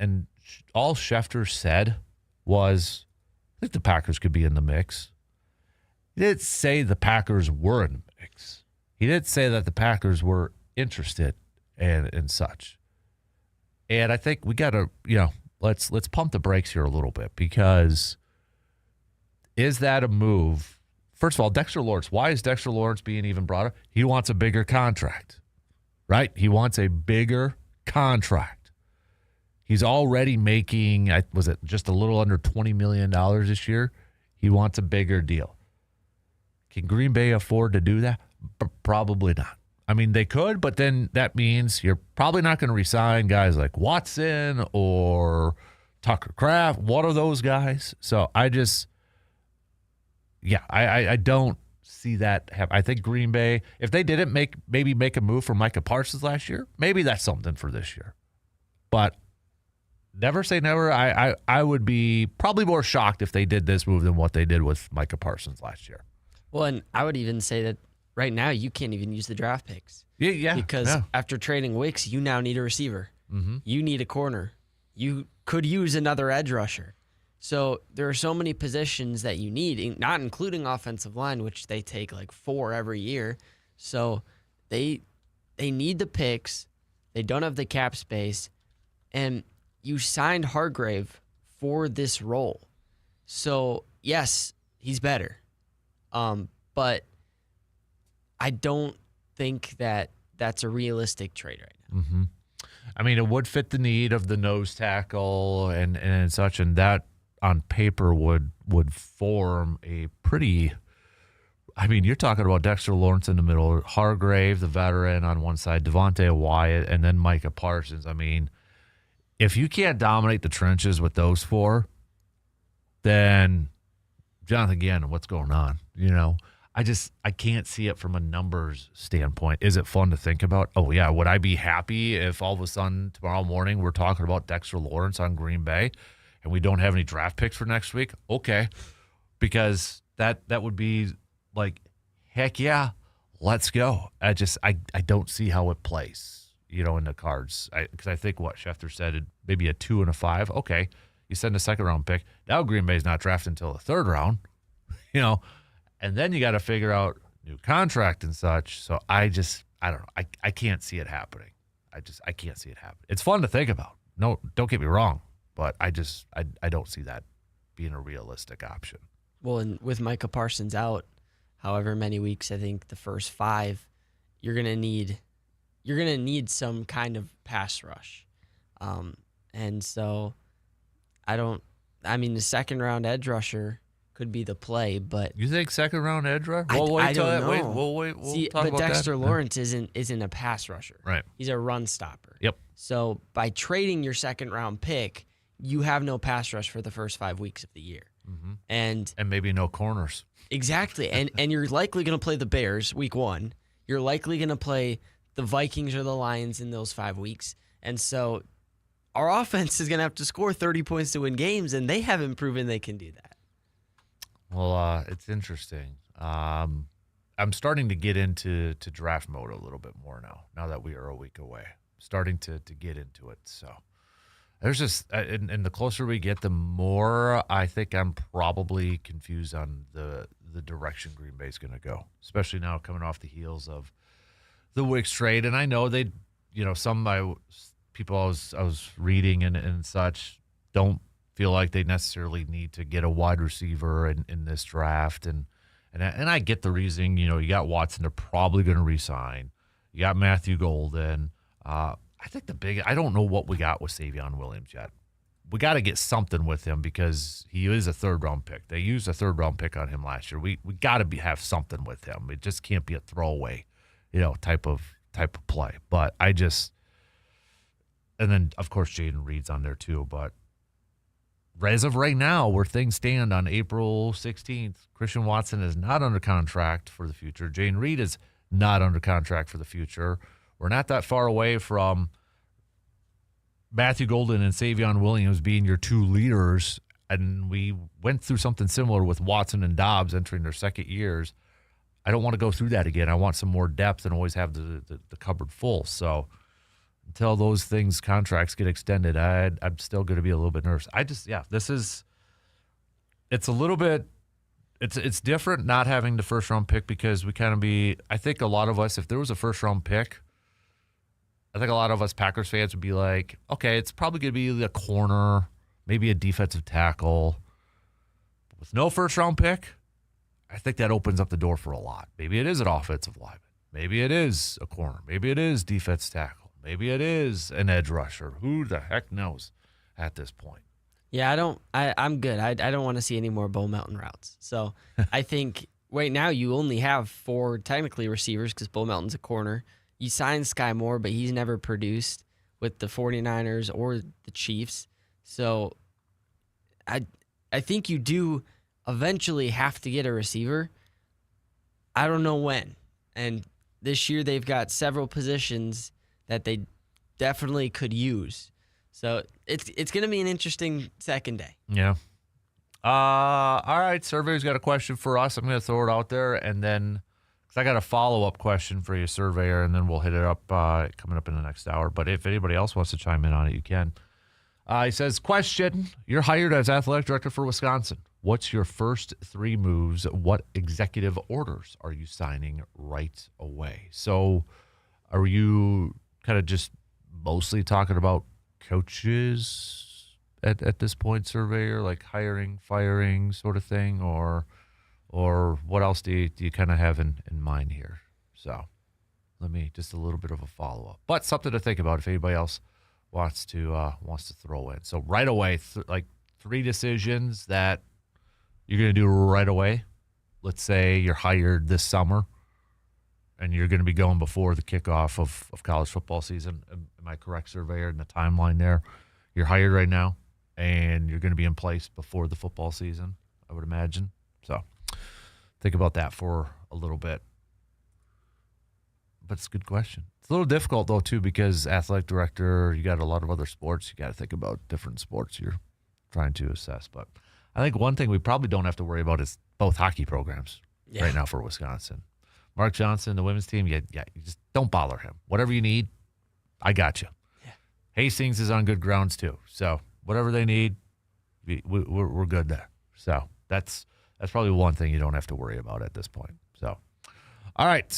all Schefter said was, I think the Packers could be in the mix. He didn't say the Packers were in the mix. He didn't say that the Packers were interested and such. And I think we got to, let's pump the brakes here a little bit, because is that a move? First of all, Dexter Lawrence, why is Dexter Lawrence being even brought up? He wants a bigger contract, right? He wants a bigger contract. He's already making, was it just a little under $20 million this year? He wants a bigger deal. Can Green Bay afford to do that? Probably not. I mean, they could, but then that means you're probably not going to re-sign guys like Watson or Tucker Kraft. What are those guys? So I don't see that happen. I think Green Bay, if they didn't maybe make a move for Micah Parsons last year, maybe that's something for this year. But never say never. I would be probably more shocked if they did this move than what they did with Micah Parsons last year. Well, and I would even say that right now you can't even use the draft picks. Yeah. Because after trading Wicks, you now need a receiver. Mm-hmm. You need a corner. You could use another edge rusher. So there are so many positions that you need, not including offensive line, which they take like 4 every year. So they need the picks. They don't have the cap space. And you signed Hargrave for this role. So, yes, he's better. But I don't think that that's a realistic trade right now. Mm-hmm. I mean, it would fit the need of the nose tackle and such, and that on paper would form a pretty, I mean, you're talking about Dexter Lawrence in the middle, Hargrave, the veteran, on one side, Devontae Wyatt, and then Micah Parsons. I mean, if you can't dominate the trenches with those 4, then Jonathan Gannon, what's going on? I can't see it from a numbers standpoint. Is it fun to think about? Oh, yeah. Would I be happy if all of a sudden tomorrow morning we're talking about Dexter Lawrence on Green Bay and we don't have any draft picks for next week? Okay. Because that would be like, heck yeah, let's go. I don't see how it plays, in the cards. Because I think what Schefter said, maybe a 2 and a 5. Okay. You send a second-round pick. Now Green Bay's not drafting until the 3rd round, and then you got to figure out new contract and such. So I don't know. I can't see it happening. I can't see it happening. It's fun to think about. No, don't get me wrong, but I don't see that being a realistic option. Well, and with Micah Parsons out, however many weeks, I think the first 5, you're gonna need some kind of pass rush, and so the second round edge rusher could be the play. But you think second round edge rusher? I don't know. We'll See, talk but about Dexter that. Lawrence isn't a pass rusher. Right. He's a run stopper. Yep. So by trading your second round pick, you have no pass rush for the first 5 weeks of the year. Mm-hmm. And maybe no corners. Exactly. And you're likely going to play the Bears week 1. You're likely going to play the Vikings or the Lions in those 5 weeks. And so our offense is going to have to score 30 points to win games, and they haven't proven they can do that. Well, it's interesting. I'm starting to get into draft mode a little bit more now that we are a week away. Starting to get into it. So there's just, and the closer we get, the more I think I'm probably confused on the direction Green Bay's going to go, especially now coming off the heels of the Wicks trade. And I know they, some people I was reading and such don't feel like they necessarily need to get a wide receiver in this draft. And I get the reasoning. You got Watson, they're probably going to re-sign. You got Matthew Golden. I think I don't know what we got with Savion Williams yet. We got to get something with him because he is a third-round pick. They used a third-round pick on him last year. We got to have something with him. It just can't be a throwaway, type of play. But and then of course Jaden Reed's on there too. But as of right now, where things stand on April 16th, Christian Watson is not under contract for the future. Jaden Reed is not under contract for the future. We're not that far away from Matthew Golden and Savion Williams being your two leaders, and we went through something similar with Watson and Dobbs entering their second years. I don't want to go through that again. I want some more depth and always have the cupboard full. So until those contracts get extended, I'm still going to be a little bit nervous. It's a little bit, it's different not having the first round pick because I think a lot of us, if there was a first round pick, I think a lot of us Packers fans would be like, okay, it's probably going to be a corner, maybe a defensive tackle. With no first-round pick, I think that opens up the door for a lot. Maybe it is an offensive lineman. Maybe it is a corner. Maybe it is defensive tackle. Maybe it is an edge rusher. Who the heck knows at this point? Yeah, I'm good. I don't want to see any more Bull Mountain routes. So I think right now you only have 4 technically receivers because Bull Mountain's a corner. You signed Sky Moore, but he's never produced with the 49ers or the Chiefs. So I think you do eventually have to get a receiver. I don't know when. And this year they've got several positions that they definitely could use. So it's going to be an interesting second day. Yeah. All right, Survey's got a question for us. I'm going to throw it out there, and then I got a follow-up question for you, Surveyor, and then we'll hit it up coming up in the next hour. But if anybody else wants to chime in on it, you can. He says, question, you're hired as athletic director for Wisconsin. What's your first 3 moves? What executive orders are you signing right away? So are you kind of just mostly talking about coaches at this point, Surveyor, like hiring, firing sort of thing, or what else do you kind of have in mind here? So let me just a little bit of a follow-up, but something to think about if anybody else wants to throw in. So right away, 3 decisions that you're going to do right away. Let's say you're hired this summer and you're going to be going before the kickoff of college football season. Am I correct, Surveyor, in the timeline there? You're hired right now and you're going to be in place before the football season, I would imagine. So think about that for a little bit. But it's a good question. It's a little difficult, though, too, because athletic director, you got a lot of other sports. You got to think about different sports you're trying to assess. But I think one thing we probably don't have to worry about is both hockey programs right now for Wisconsin. Mark Johnson, the women's team, you just don't bother him. Whatever you need, I got you. Yeah. Hastings is on good grounds, too. So whatever they need, we're good there. So that's probably one thing you don't have to worry about at this point. So, all right,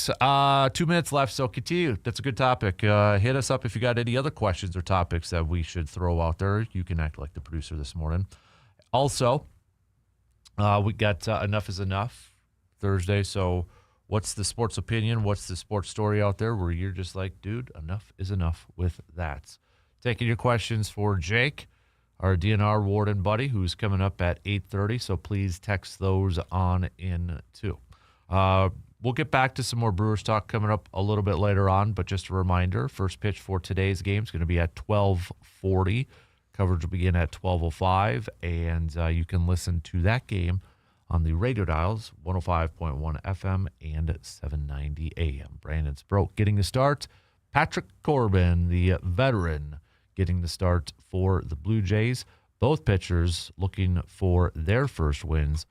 2 minutes left, so continue. That's a good topic. Hit us up if you got any other questions or topics that we should throw out there. You can act like the producer this morning. Also, we got Enough is Enough Thursday, so what's the sports opinion? What's the sports story out there where you're just like, dude, enough is enough with that? Taking your questions for Jake. our DNR warden buddy, who's coming up at 8:30. So please text those on in too. We'll get back to some more Brewers talk coming up a little bit later on, but just a reminder, first pitch for today's game is going to be at 12:40. Coverage will begin at 12:05, and you can listen to that game on the radio dials, 105.1 FM and 790 AM. Brandon Sproat getting the start. Patrick Corbin, the veteran, getting the start for the Blue Jays. Both pitchers looking for their first wins.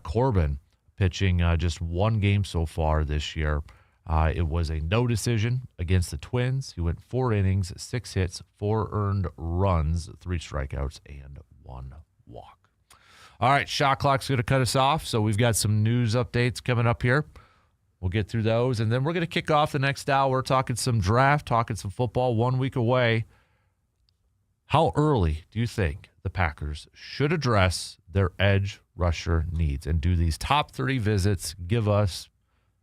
Corbin pitching just one game so far this year. It was a no decision against the Twins. He went 4 innings, 6 hits, 4 earned runs, 3 strikeouts, and 1 walk. All right, shot clock's going to cut us off, so we've got some news updates coming up here. We'll get through those, and then we're going to kick off the next hour talking some draft, talking some football 1 week away. How early do you think the Packers should address their edge rusher needs? And do these top 30 visits give us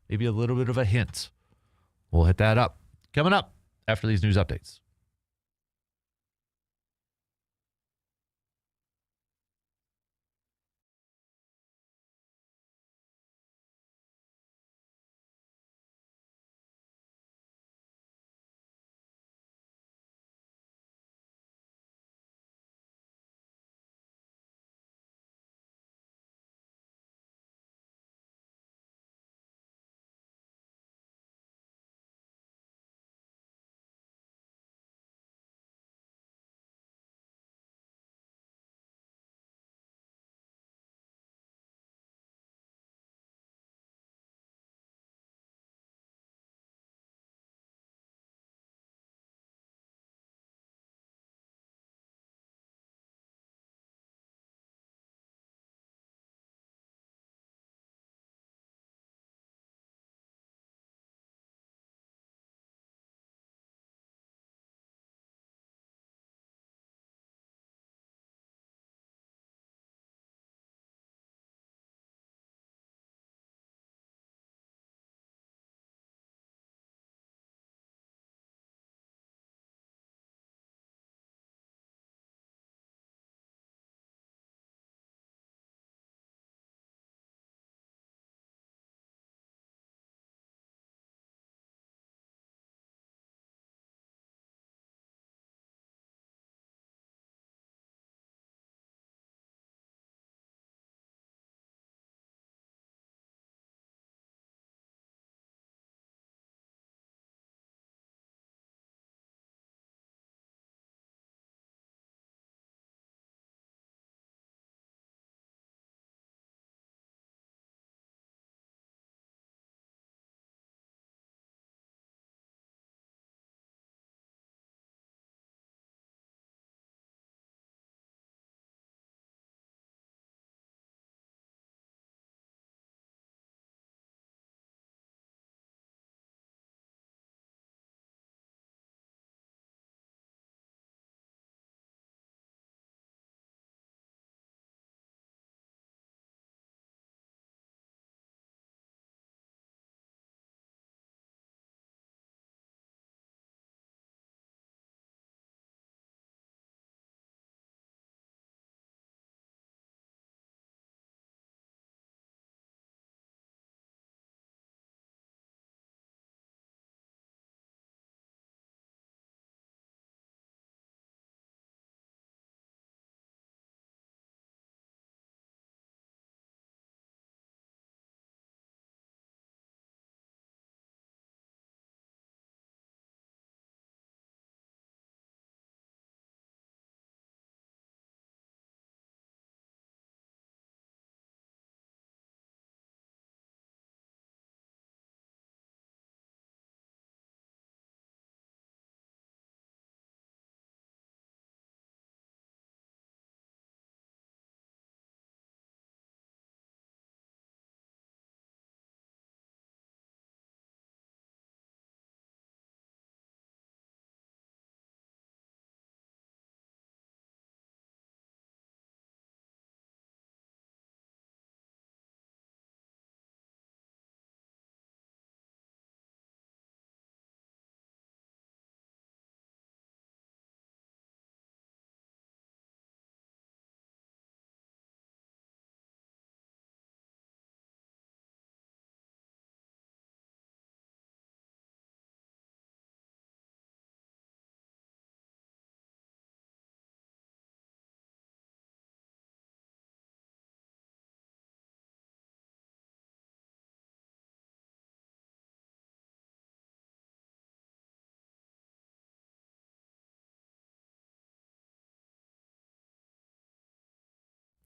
maybe a little bit of a hint? We'll hit that up. Coming up after these news updates.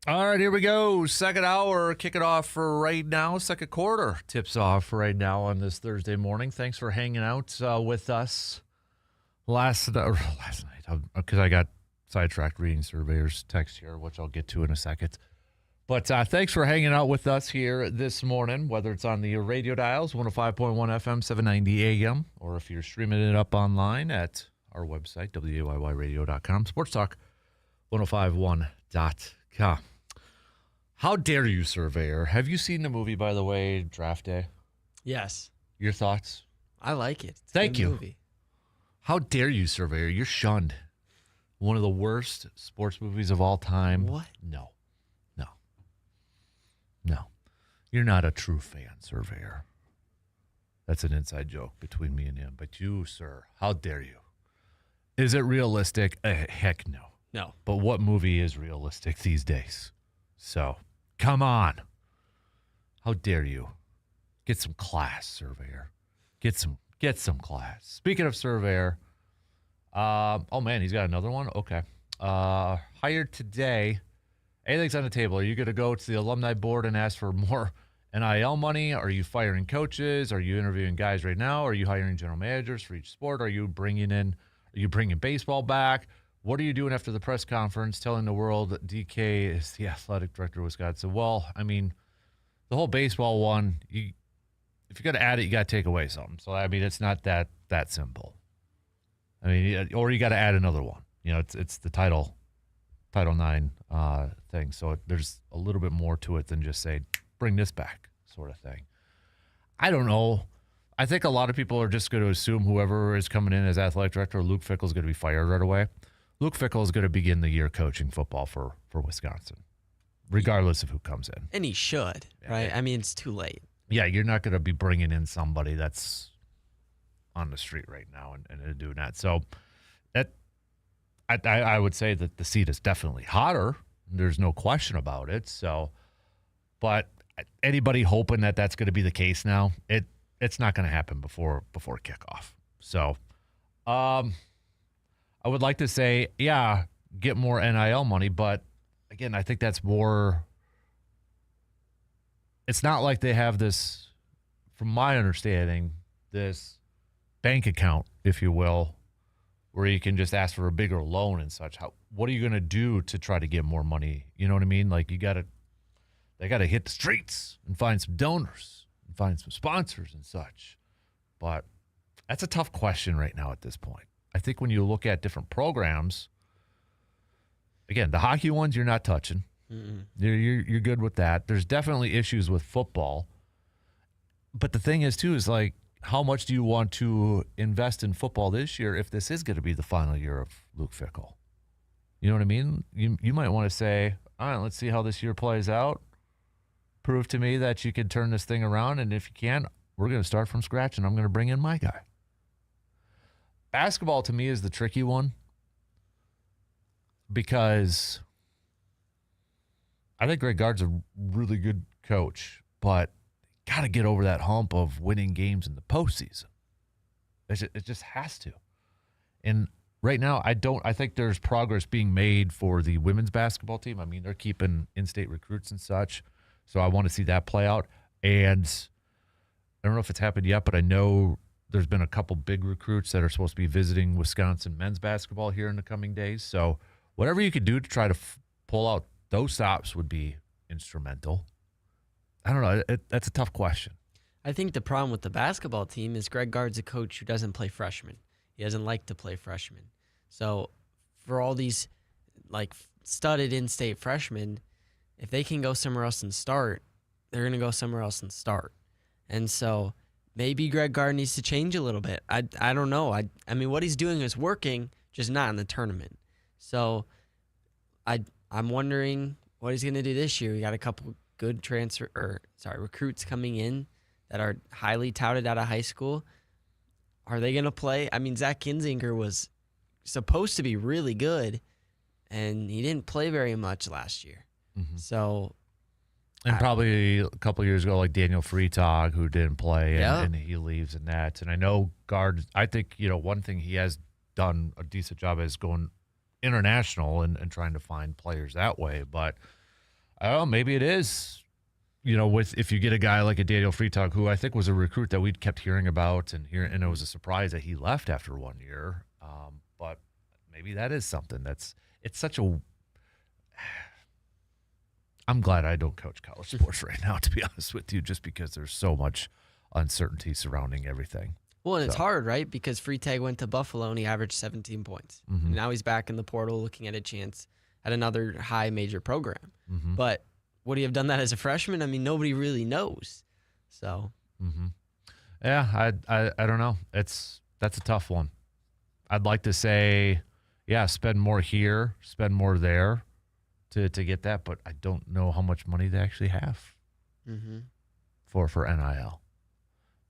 All right, here we go. Second hour, kick it off for right now. Second quarter tips off for right now on this Thursday morning. Thanks for hanging out with us last night, because I got sidetracked reading Surveyor's text here, which I'll get to in a second. But thanks for hanging out with us here this morning, whether it's on the radio dials, 105.1 FM, 790 AM, or if you're streaming it up online at our website, WAYYradio.com, Sports Talk 1051.com. How dare you, Surveyor? Have you seen the movie, by the way, Draft Day? Yes. Your thoughts? I like it. It's a Thank good you. movie. How dare you, Surveyor? You're shunned. One of the worst sports movies of all time. What? No. You're not a true fan, Surveyor. That's an inside joke between me and him. But you, sir, how dare you? Is it realistic? Heck no. No. But what movie is realistic these days? So, come on. How dare you? Get some class, Surveyor. Get some class. Speaking of Surveyor, oh man, he's got another one? Okay. Hired today. Anything's on the table. Are you going to go to the alumni board and ask for more NIL money? Are you firing coaches? Are you interviewing guys right now? Are you hiring general managers for each sport? Are you bringing baseball back? What are you doing after the press conference telling the world that DK is the athletic director of Wisconsin? Well, I mean, the whole baseball one, if you got to add it, you got to take away something. So, I mean, it's not that simple. I mean, or you got to add another one. You know, it's the Title IX thing. So there's a little bit more to it than just say, bring this back sort of thing. I don't know. I think a lot of people are just going to assume whoever is coming in as athletic director, Luke Fickell, is going to be fired right away. Luke Fickell is going to begin the year coaching football for Wisconsin, regardless of who comes in. And he should, right? I mean, it's too late. Yeah, you're not going to be bringing in somebody that's on the street right now and doing that. So I would say that the seat is definitely hotter. There's no question about it. So, but anybody hoping that that's going to be the case now, it's not going to happen before kickoff. So, I would like to say, yeah, get more NIL money, but again, I think that's more. It's not like they have this, from my understanding, this bank account, if you will, where you can just ask for a bigger loan and such. What are you going to do to try to get more money? You know what I mean? Like they got to hit the streets and find some donors and find some sponsors and such. But that's a tough question right now at this point. I think when you look at different programs, again, the hockey ones you're not touching. Mm-mm. You're good with that. There's definitely issues with football. But the thing is, too, is like, how much do you want to invest in football this year if this is going to be the final year of Luke Fickell? You know what I mean? You might want to say, all right, let's see how this year plays out. Prove to me that you can turn this thing around, and if you can, we're going to start from scratch, and I'm going to bring in my guy. Basketball, to me, is the tricky one because I think Greg Gard's a really good coach, but got to get over that hump of winning games in the postseason. It just has to. And right now, I think there's progress being made for the women's basketball team. I mean, they're keeping in-state recruits and such, so I want to see that play out. And I don't know if it's happened yet, but I know there's been a couple big recruits that are supposed to be visiting Wisconsin men's basketball here in the coming days. So whatever you could do to try to pull out those stops would be instrumental. I don't know. That's a tough question. I think the problem with the basketball team is Greg Gard's a coach who doesn't play freshmen. He doesn't like to play freshmen. So for all these like studded in-state freshmen, if they can go somewhere else and start, they're going to go somewhere else and start. And so maybe Greg Gard needs to change a little bit. I don't know. I mean, what he's doing is working, just not in the tournament. So I'm wondering what he's going to do this year. We got a couple good recruits coming in that are highly touted out of high school. Are they going to play? I mean, Zach Kinzinger was supposed to be really good, and he didn't play very much last year. Mm-hmm. So, and probably a couple of years ago, like Daniel Freitag, who didn't play, and he leaves in that. And I know Gard, I think, one thing he has done a decent job is going international and trying to find players that way. But I don't know, maybe it is, with if you get a guy like a Daniel Freitag, who I think was a recruit that we'd kept hearing about and it was a surprise that he left after 1 year. But maybe that is something it's such a. I'm glad I don't coach college sports right now, to be honest with you, just because there's so much uncertainty surrounding everything. Well, and it's hard, right? Because Freitag went to Buffalo and he averaged 17 points. Mm-hmm. Now he's back in the portal looking at a chance at another high major program. Mm-hmm. But would he have done that as a freshman? I mean, nobody really knows. So, yeah, I don't know. That's a tough one. I'd like to say, yeah, spend more here, spend more there to get that, but I don't know how much money they actually have for NIL.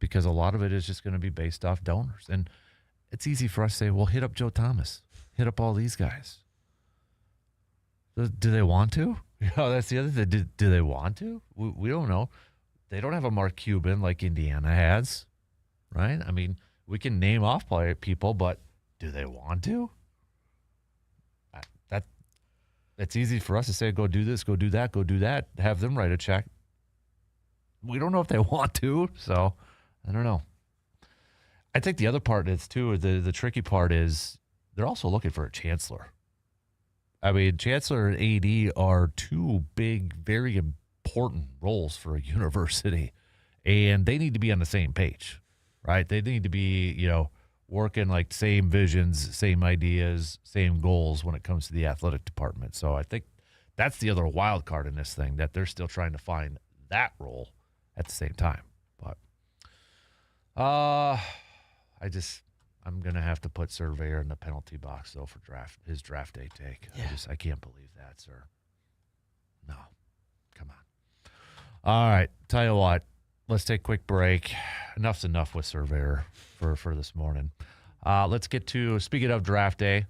Because a lot of it is just going to be based off donors. And it's easy for us to say, well, hit up Joe Thomas. Hit up all these guys. Do they want to? That's the other thing. Do they want to? We don't know. They don't have a Mark Cuban like Indiana has, right? I mean, we can name off people, but do they want to? It's easy for us to say, go do this, go do that, have them write a check. We don't know if they want to, so I don't know. I think the other part is, too, the tricky part is they're also looking for a chancellor. I mean, chancellor and AD are two big, very important roles for a university, and they need to be on the same page, right? They need to be, working like same visions, same ideas, same goals when it comes to the athletic department. So I think that's the other wild card in this thing, that they're still trying to find that role at the same time. But I'm going to have to put Surveyor in the penalty box, though, for his draft day take. Yeah. I can't believe that, sir. No. Come on. All right. Tell you what. Let's take a quick break. Enough's enough with Surveyor for this morning. Let's get to, speaking of draft day,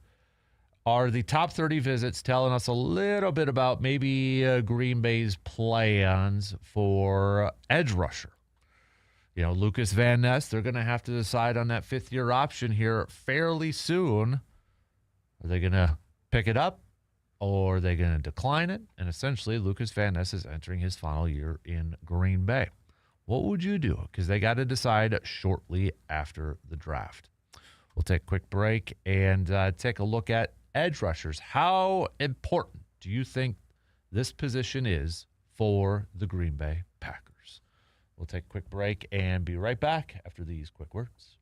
are the top 30 visits telling us a little bit about maybe Green Bay's plans for edge rusher? Lucas Van Ness, they're going to have to decide on that fifth-year option here fairly soon. Are they going to pick it up, or are they going to decline it? And essentially, Lucas Van Ness is entering his final year in Green Bay. What would you do? Because they got to decide shortly after the draft. We'll take a quick break and take a look at edge rushers. How important do you think this position is for the Green Bay Packers? We'll take a quick break and be right back after these quick words.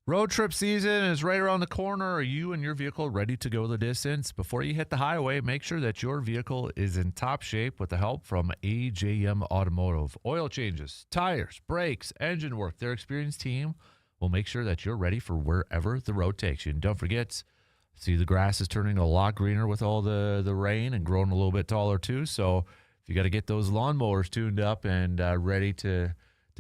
Road trip season is right around the corner. Are you and your vehicle ready to go the distance? Before you hit the highway, make sure that your vehicle is in top shape with the help from AJM Automotive. Oil changes, tires, brakes, engine work. Their experienced team will make sure that you're ready for wherever the road takes you. And don't forget, see, the grass is turning a lot greener with all the rain and growing a little bit taller too. So if you got to get those lawnmowers tuned up and ready to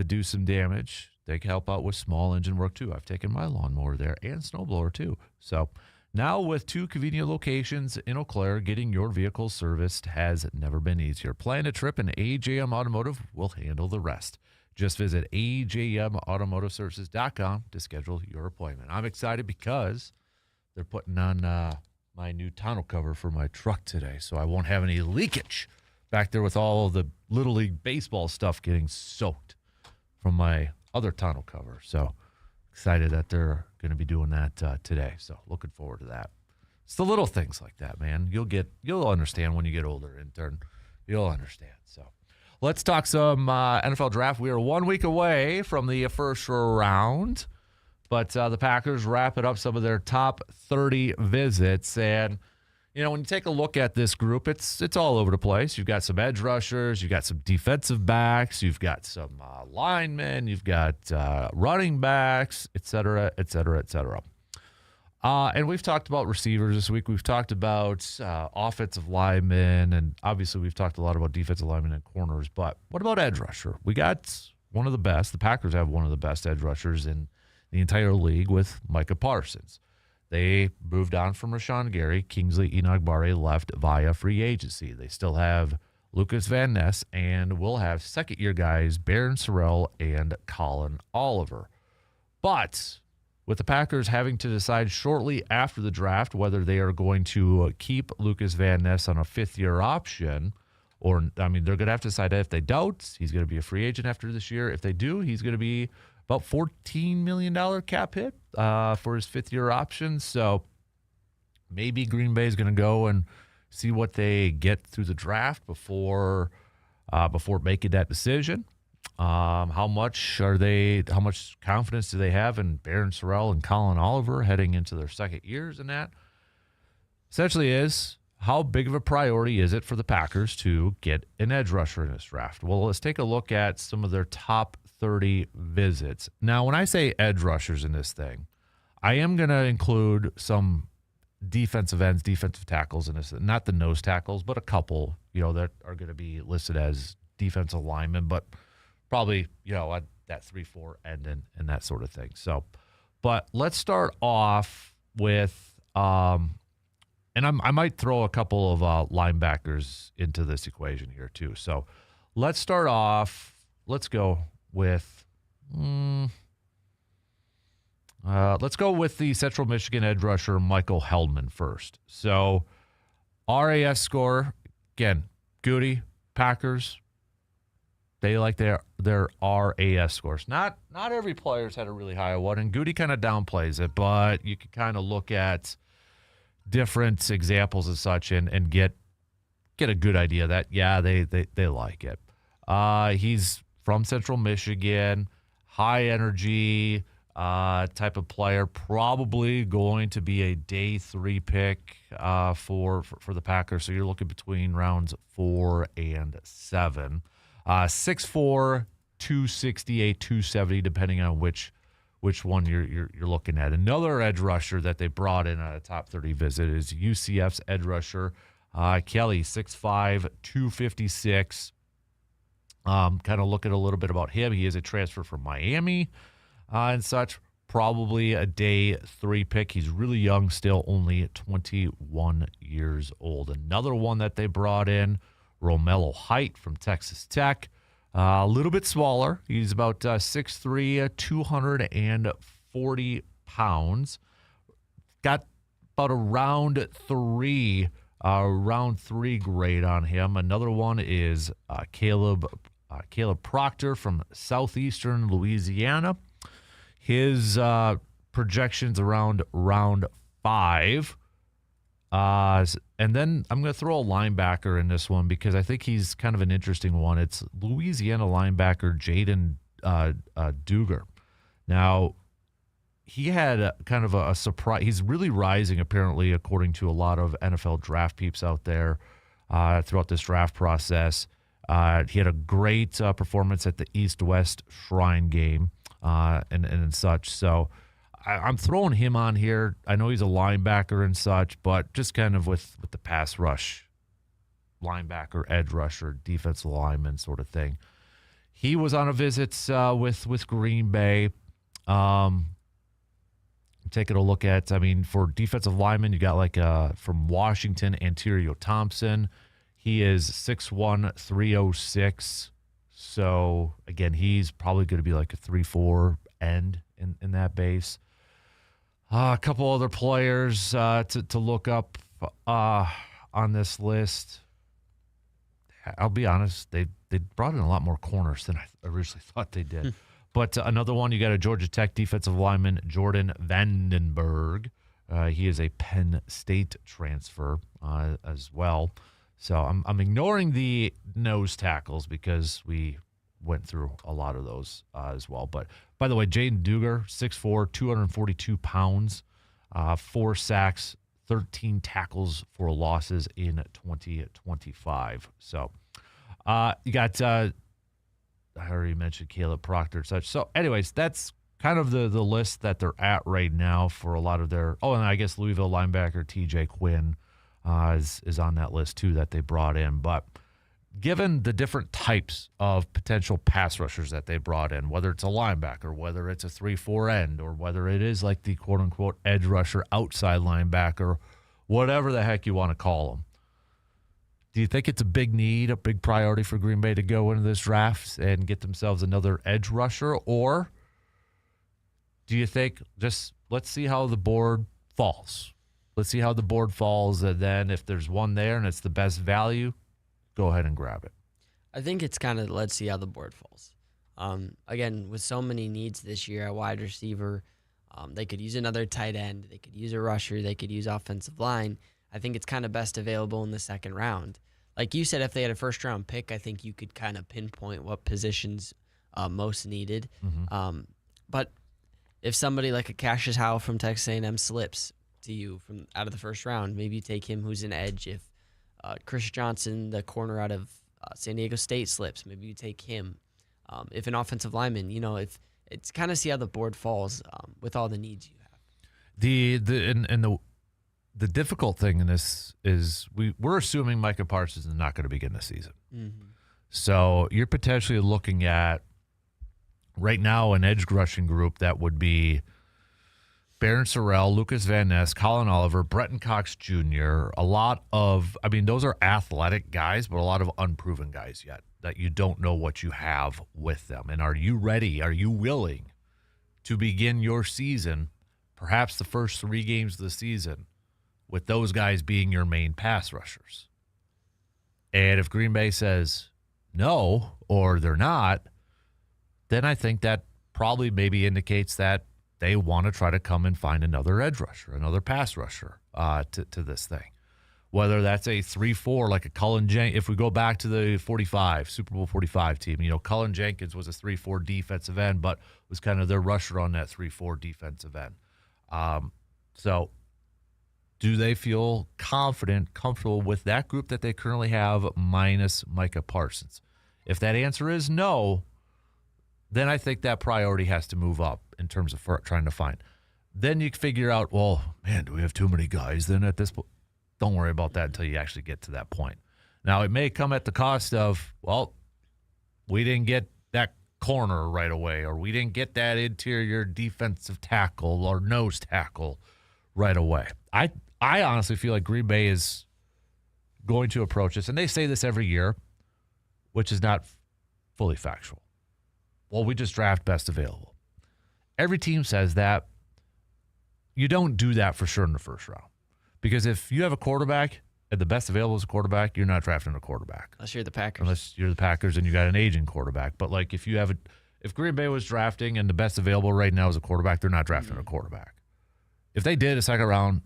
do some damage, they can help out with small engine work too. I've taken my lawnmower there and snowblower too. So now with 2 convenient locations in Eau Claire, getting your vehicle serviced has never been easier. Plan a trip and AJM Automotive will handle the rest. Just visit ajmautomotiveservices.com to schedule your appointment. I'm excited because they're putting on my new tonneau cover for my truck today, so I won't have any leakage back there with all the Little League baseball stuff getting soaked from my other tonneau cover. So excited that they're going to be doing that today. So looking forward to that. It's the little things like that, man. You'll understand when you get older, intern. You'll understand. So let's talk some NFL draft. We are 1 week away from the first round, but the Packers wrapping up some of their top 30 visits. And you know, when you take a look at this group, it's all over the place. You've got some edge rushers, you've got some defensive backs, you've got some linemen, you've got running backs, et cetera, et cetera, et cetera. And we've talked about receivers this week. We've talked about offensive linemen, and obviously we've talked a lot about defensive linemen and corners. But what about edge rusher? We got one of the best. The Packers have one of the best edge rushers in the entire league with Micah Parsons. They moved on from Rashawn Gary. Kingsley Enagbare left via free agency. They still have Lucas Van Ness and will have second-year guys Barron Sorrell and Colin Oliver. But with the Packers having to decide shortly after the draft whether they are going to keep Lucas Van Ness on a fifth-year option, or, I mean, they're going to have to decide if they don't, he's going to be a free agent after this year. If they do, he's going to be about $14 million cap hit for his fifth-year option. So maybe Green Bay is going to go and see what they get through the draft before making that decision. How much confidence do they have in Barron Sorrell and Colin Oliver heading into their second years in that? Essentially is, how big of a priority is it for the Packers to get an edge rusher in this draft? Well, let's take a look at some of their top 30 visits. Now, when I say edge rushers in this thing, I am going to include some defensive ends, defensive tackles in this, not the nose tackles, but a couple, that are going to be listed as defensive linemen, but probably, at that 3-4 end and that sort of thing. So, but let's start off with, and I might throw a couple of linebackers into this equation here too. So let's start off, let's go with the Central Michigan edge rusher Michael Heldman first. So RAS score, again, Goody, Packers, they like their RAS scores. Not every player's had a really high one, and Goody kind of downplays it, but you can kind of look at different examples and such and get a good idea that, yeah, they like it. He's from Central Michigan, high energy type of player, probably going to be a day 3 pick for the Packers. So you're looking between rounds 4 and 7. 6'4", 268, 270, depending on which one you're looking at. Another edge rusher that they brought in at a top 30 visit is UCF's edge rusher Kelly, 6'5", 256. Kind of looking a little bit about him. He is a transfer from Miami and such. Probably a day 3 pick. He's really young still, only 21 years old. Another one that they brought in, Romello Height from Texas Tech. A little bit smaller. He's about 6'3", 240 pounds. Got about a round 3 grade on him. Another one is Caleb Proctor from southeastern Louisiana. His projections around round 5. And then I'm going to throw a linebacker in this one because I think he's kind of an interesting one. It's Louisiana linebacker Jaden Duger. Now, he had kind of a surprise. He's really rising, apparently, according to a lot of NFL draft peeps out there throughout this draft process. He had a great performance at the East-West Shrine game and such. So I'm throwing him on here. I know he's a linebacker and such, but just kind of with the pass rush, linebacker, edge rusher, defensive lineman sort of thing. He was on a visit with Green Bay. Taking a look at, for defensive linemen, you got from Washington, Antonio Thompson. He is 6'1", 306. So, again, he's probably going to be like a 3-4 end in that base. A couple other players to look up on this list. I'll be honest, they brought in a lot more corners than I originally thought they did. But another one, you got a Georgia Tech defensive lineman, Jordan Vandenberg. He is a Penn State transfer as well. So I'm ignoring the nose tackles because we went through a lot of those as well. But by the way, Jaden Duger, 6'4", 242 pounds, 4 sacks, 13 tackles for losses in 2025. So you got, I already mentioned Caleb Proctor and such. So anyways, that's kind of the list that they're at right now for a lot of their, and I guess Louisville linebacker TJ Quinn is on that list too that they brought in. But given the different types of potential pass rushers that they brought in, whether it's a linebacker, whether it's a 3-4 end, or whether it is like the quote-unquote edge rusher, outside linebacker, whatever the heck you want to call them, do you think it's a big need, a big priority for Green Bay to go into this draft and get themselves another edge rusher? Or do you think just let's see how the board falls? Let's see how the board falls, and then if there's one there and it's the best value, go ahead and grab it. I think it's kind of let's see how the board falls. Again, with so many needs this year at wide receiver, they could use another tight end, they could use a rusher, they could use offensive line. I think it's kind of best available in the second round. Like you said, if they had a first-round pick, I think you could kind of pinpoint what positions most needed. Mm-hmm. But if somebody like a Cassius Howell from Texas A&M slips to you from out of the first round, maybe you take him who's an edge. If Chris Johnson, the corner out of San Diego State, slips, maybe you take him. If an offensive lineman, if it's kind of see how the board falls with all the needs you have. The difficult thing in this is we're assuming Micah Parsons is not going to begin the season. Mm-hmm. So you're potentially looking at right now an edge rushing group that would be Barron Sorrell, Lucas Van Ness, Colin Oliver, Bretton Cox Jr., a lot of, those are athletic guys, but a lot of unproven guys yet that you don't know what you have with them. And are you ready? Are you willing to begin your season, perhaps the first 3 games of the season, with those guys being your main pass rushers? And if Green Bay says no, or they're not, then I think that probably maybe indicates that they want to try to come and find another edge rusher, another pass rusher to this thing. Whether that's a 3-4 like a Cullen Jenkins. If we go back to the Super Bowl 45 team, Cullen Jenkins was a 3-4 defensive end, but was kind of their rusher on that 3-4 defensive end. So do they feel comfortable with that group that they currently have minus Micah Parsons? If that answer is no, then I think that priority has to move up in terms of trying to find. Then you figure out, well, man, do we have too many guys then at this point? Don't worry about that until you actually get to that point. Now, it may come at the cost of, well, we didn't get that corner right away, or we didn't get that interior defensive tackle or nose tackle right away. I honestly feel like Green Bay is going to approach this, and they say this every year, which is not fully factual. Well, we just draft best available. Every team says that. You don't do that for sure in the first round. Because if you have a quarterback and the best available is a quarterback, you're not drafting a quarterback. Unless you're the Packers. Unless you're the Packers and you got an aging quarterback. But like if Green Bay was drafting and the best available right now is a quarterback, they're not drafting a quarterback. If they did a second round,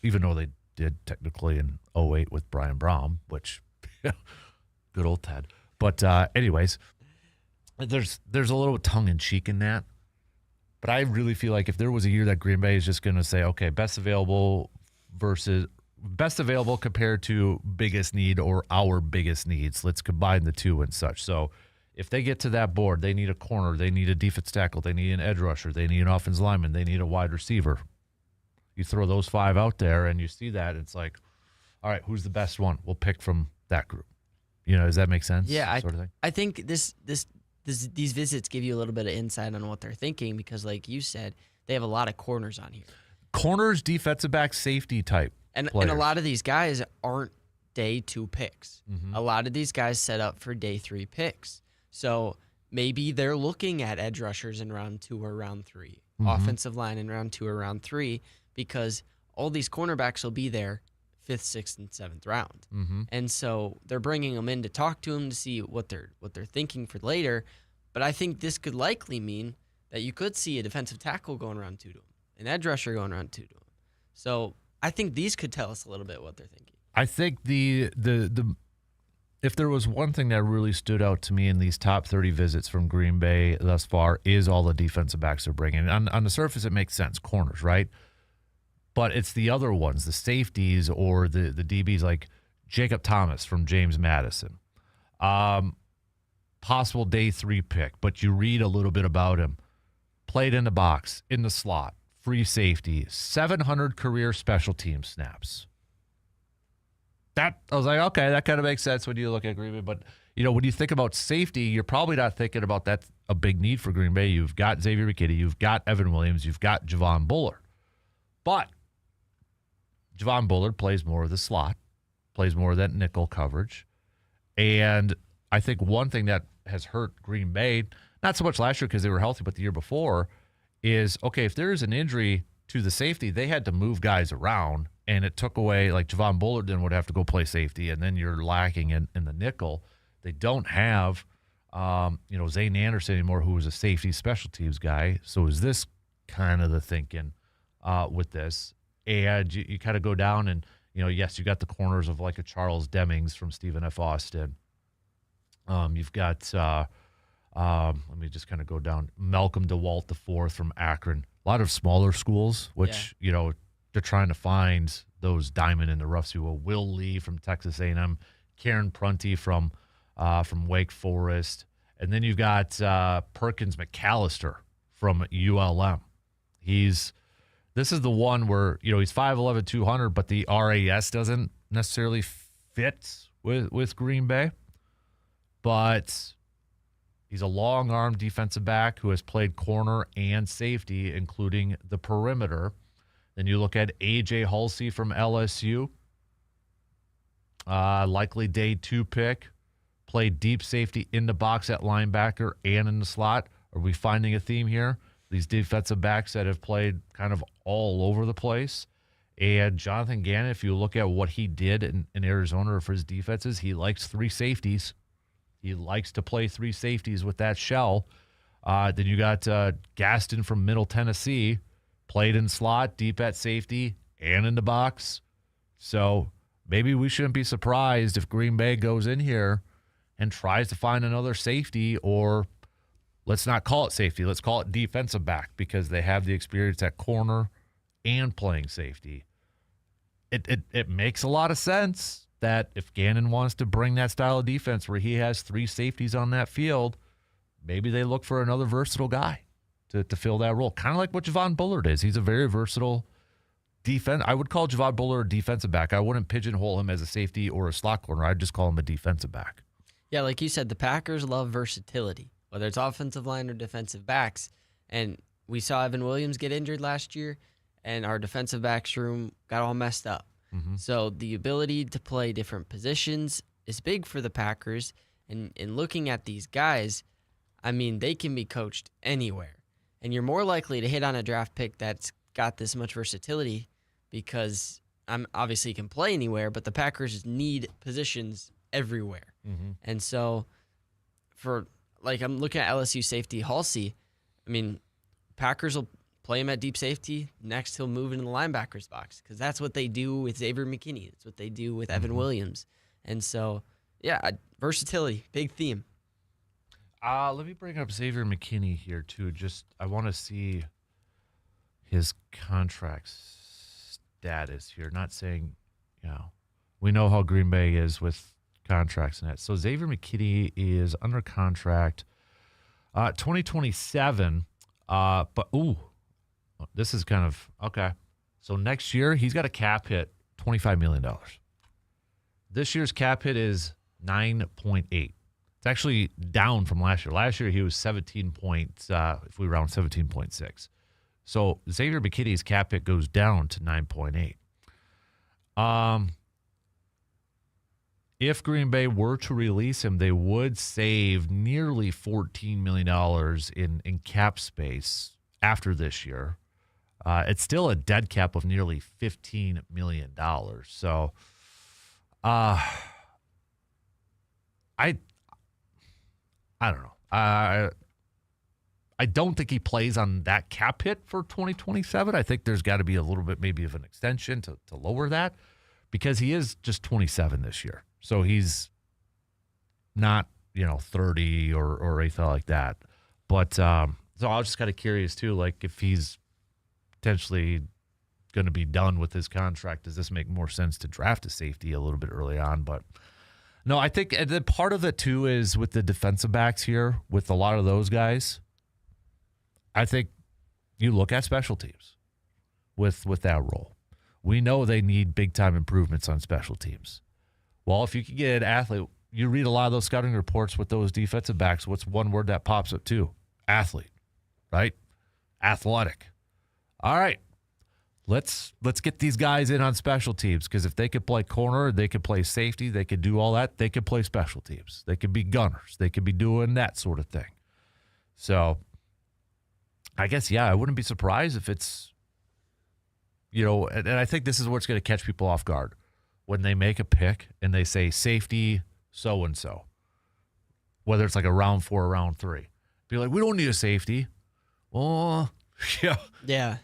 even though they did technically in 2008 with Brian Brown, which good old Ted. But anyways, there's a little tongue in cheek in that. But I really feel like if there was a year that Green Bay is just going to say, okay, best available compared to biggest need or our biggest needs, let's combine the two and such. So if they get to that board, they need a corner, they need a defense tackle, they need an edge rusher, they need an offensive lineman, they need a wide receiver. You throw those 5 out there and you see that, it's like, all right, who's the best one? We'll pick from that group. Does that make sense? Yeah, sort of thing? I think these visits give you a little bit of insight on what they're thinking because, like you said, they have a lot of corners on here. Corners, defensive back, safety type and players. And a lot of these guys aren't day 2 picks. Mm-hmm. A lot of these guys set up for day 3 picks. So maybe they're looking at edge rushers in round 2 or round 3, offensive line in round 2 or round 3, because all these cornerbacks will be there 5th, 6th, and 7th round. Mm-hmm. And so they're bringing them in to talk to them to see what they're thinking for later. But I think this could likely mean that you could see a defensive tackle going around 2 to him, an edge rusher going around 2 to him. So I think these could tell us a little bit what they're thinking. I think the if there was one thing that really stood out to me in these top 30 visits from Green Bay thus far is all the defensive backs they're bringing. On the surface, it makes sense, corners, right? But it's the other ones, the safeties or the DBs like Jacob Thomas from James Madison. Possible day 3 pick, but you read a little bit about him. Played in the box, in the slot, free safety, 700 career special team snaps. I was like, okay, that kind of makes sense when you look at Green Bay. But, when you think about safety, you're probably not thinking about that's a big need for Green Bay. You've got Xavier McKinney, you've got Evan Williams, you've got Javon Bullard. But Javon Bullard plays more of the slot, plays more of that nickel coverage. And I think one thing that has hurt Green Bay, not so much last year because they were healthy, but the year before, is, okay, if there is an injury to the safety, they had to move guys around, and it took away, like Javon Bullard then would have to go play safety, and then you're lacking in the nickel. They don't have, Zane Anderson anymore, who was a safety special teams guy. So is this kind of the thinking with this? And you kind of go down and, yes, you got the corners of like a Charles Demings from Stephen F. Austin. You've got, let me just kind of go down, Malcolm DeWalt IV from Akron. A lot of smaller schools, which, they're trying to find those diamond in the rough. So Will Lee from Texas A&M, Karen Prunty from Wake Forest. And then you've got Perkins McAllister from ULM. This is the one where, he's 5'11", 200, but the RAS doesn't necessarily fit with Green Bay. But he's a long-arm defensive back who has played corner and safety, including the perimeter. Then you look at A.J. Halsey from LSU. Likely day 2 pick. Played deep safety in the box at linebacker and in the slot. Are we finding a theme here? These defensive backs that have played kind of all over the place. And Jonathan Gannon, if you look at what he did in Arizona for his defenses, he likes 3 safeties. He likes to play 3 safeties with that shell. Then you got Gaston from Middle Tennessee, played in slot, deep at safety, and in the box. So maybe we shouldn't be surprised if Green Bay goes in here and tries to find another safety, or let's not call it safety. Let's call it defensive back, because they have the experience at corner and playing safety. It makes a lot of sense that if Gannon wants to bring that style of defense where he has 3 safeties on that field, maybe they look for another versatile guy to fill that role. Kind of like what Javon Bullard is. He's a very versatile defense. I would call Javon Bullard a defensive back. I wouldn't pigeonhole him as a safety or a slot corner. I'd just call him a defensive back. Yeah, like you said, the Packers love versatility, whether it's offensive line or defensive backs. And we saw Evan Williams get injured last year, and our defensive backs room got all messed up. Mm-hmm. So the ability to play different positions is big for the Packers. And in looking at these guys, I mean, they can be coached anywhere. And you're more likely to hit on a draft pick that's got this much versatility, because obviously can play anywhere, but the Packers need positions everywhere. Mm-hmm. And so I'm looking at LSU safety Halsey. I mean, Packers will play him at deep safety. Next, he'll move into the linebacker's box, because that's what they do with Xavier McKinney. That's what they do with Evan Williams. And so, yeah, versatility, big theme. Let me bring up Xavier McKinney here, too. I want to see his contract status here. Not saying, we know how Green Bay is with contracts and that. So Xavier McKinney is under contract 2027. This is kind of, okay. So next year, he's got a cap hit, $25 million. This year's cap hit is 9.8. It's actually down from last year. Last year, he was 17 points, if we round 17.6. So Xavier McKinney's cap hit goes down to 9.8. If Green Bay were to release him, they would save nearly $14 million in cap space after this year. It's still a dead cap of nearly $15 million. So I don't know. I don't think he plays on that cap hit for 2027. I think there's got to be a little bit maybe of an extension to lower that because he is just 27 this year. So he's not, 30 or anything like that. But so I was just kind of curious too, like if he's potentially going to be done with his contract, does this make more sense to draft a safety a little bit early on? But no, I think the part of it too is with the defensive backs here, with a lot of those guys, I think you look at special teams with that role. We know they need big-time improvements on special teams. Well, if you can get an athlete, you read a lot of those scouting reports with those defensive backs, what's one word that pops up too? Athlete, right? Athletic. All right. Let's get these guys in on special teams because if they could play corner, they could play safety, they could do all that, they could play special teams. They could be gunners. They could be doing that sort of thing. So I guess, I wouldn't be surprised if it's, and I think this is what's going to catch people off guard. When they make a pick and they say safety so-and-so, whether it's like a round 4 or round 3, be like, we don't need a safety. Oh, yeah.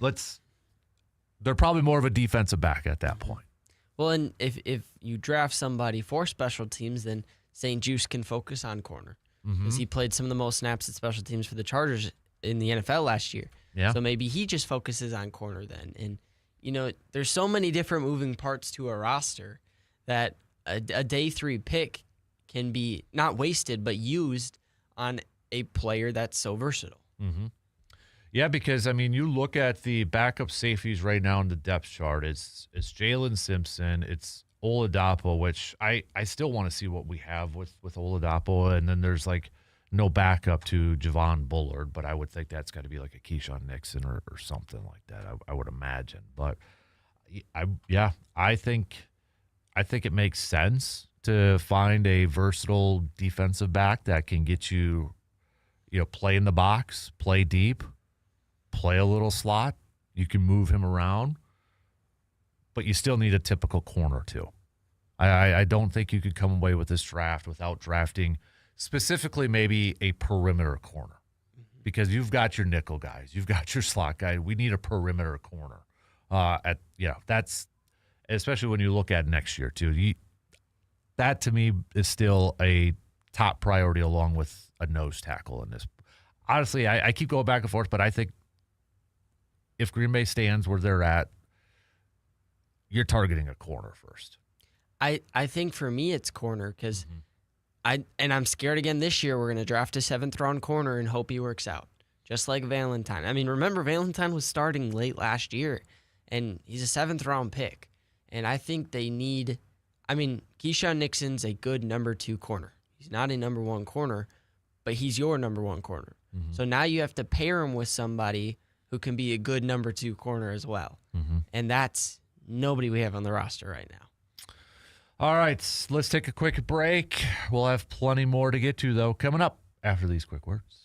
They're probably more of a defensive back at that point. Well, and if you draft somebody for special teams, then St. Juice can focus on corner because he played some of the most snaps at special teams for the Chargers in the NFL last year. Yeah. So maybe he just focuses on corner then. And, there's so many different moving parts to a roster that a day 3 pick can be not wasted but used on a player that's so versatile. Mm-hmm. Yeah, because, you look at the backup safeties right now in the depth chart. It's Jalen Simpson. It's Oladapo, which I still want to see what we have with Oladapo. And then there's, no backup to Javon Bullard, but I would think that's got to be like a Keyshawn Nixon or something like that, I would imagine. But, I think it makes sense to find a versatile defensive back that can get you, play in the box, play deep, play a little slot. You can move him around, but you still need a typical corner too. I don't think you could come away with this draft without drafting specifically maybe a perimeter corner because you've got your nickel guys. You've got your slot guy. We need a perimeter corner. That's especially when you look at next year too. That to me is still a top priority along with a nose tackle in this. Honestly, I keep going back and forth, but I think if Green Bay stands where they're at, you're targeting a corner first. I think for me it's corner because I'm scared again this year we're going to draft a 7th round corner and hope he works out. Just like Valentine. Remember Valentine was starting late last year and he's a 7th round pick. And I think they need Keyshawn Nixon's a good number 2 corner. He's not a number 1 corner, but he's your number 1 corner. Mm-hmm. So now you have to pair him with somebody who can be a good number 2 corner as well. Mm-hmm. And that's nobody we have on the roster right now. All right, let's take a quick break. We'll have plenty more to get to, though, coming up after these quick words.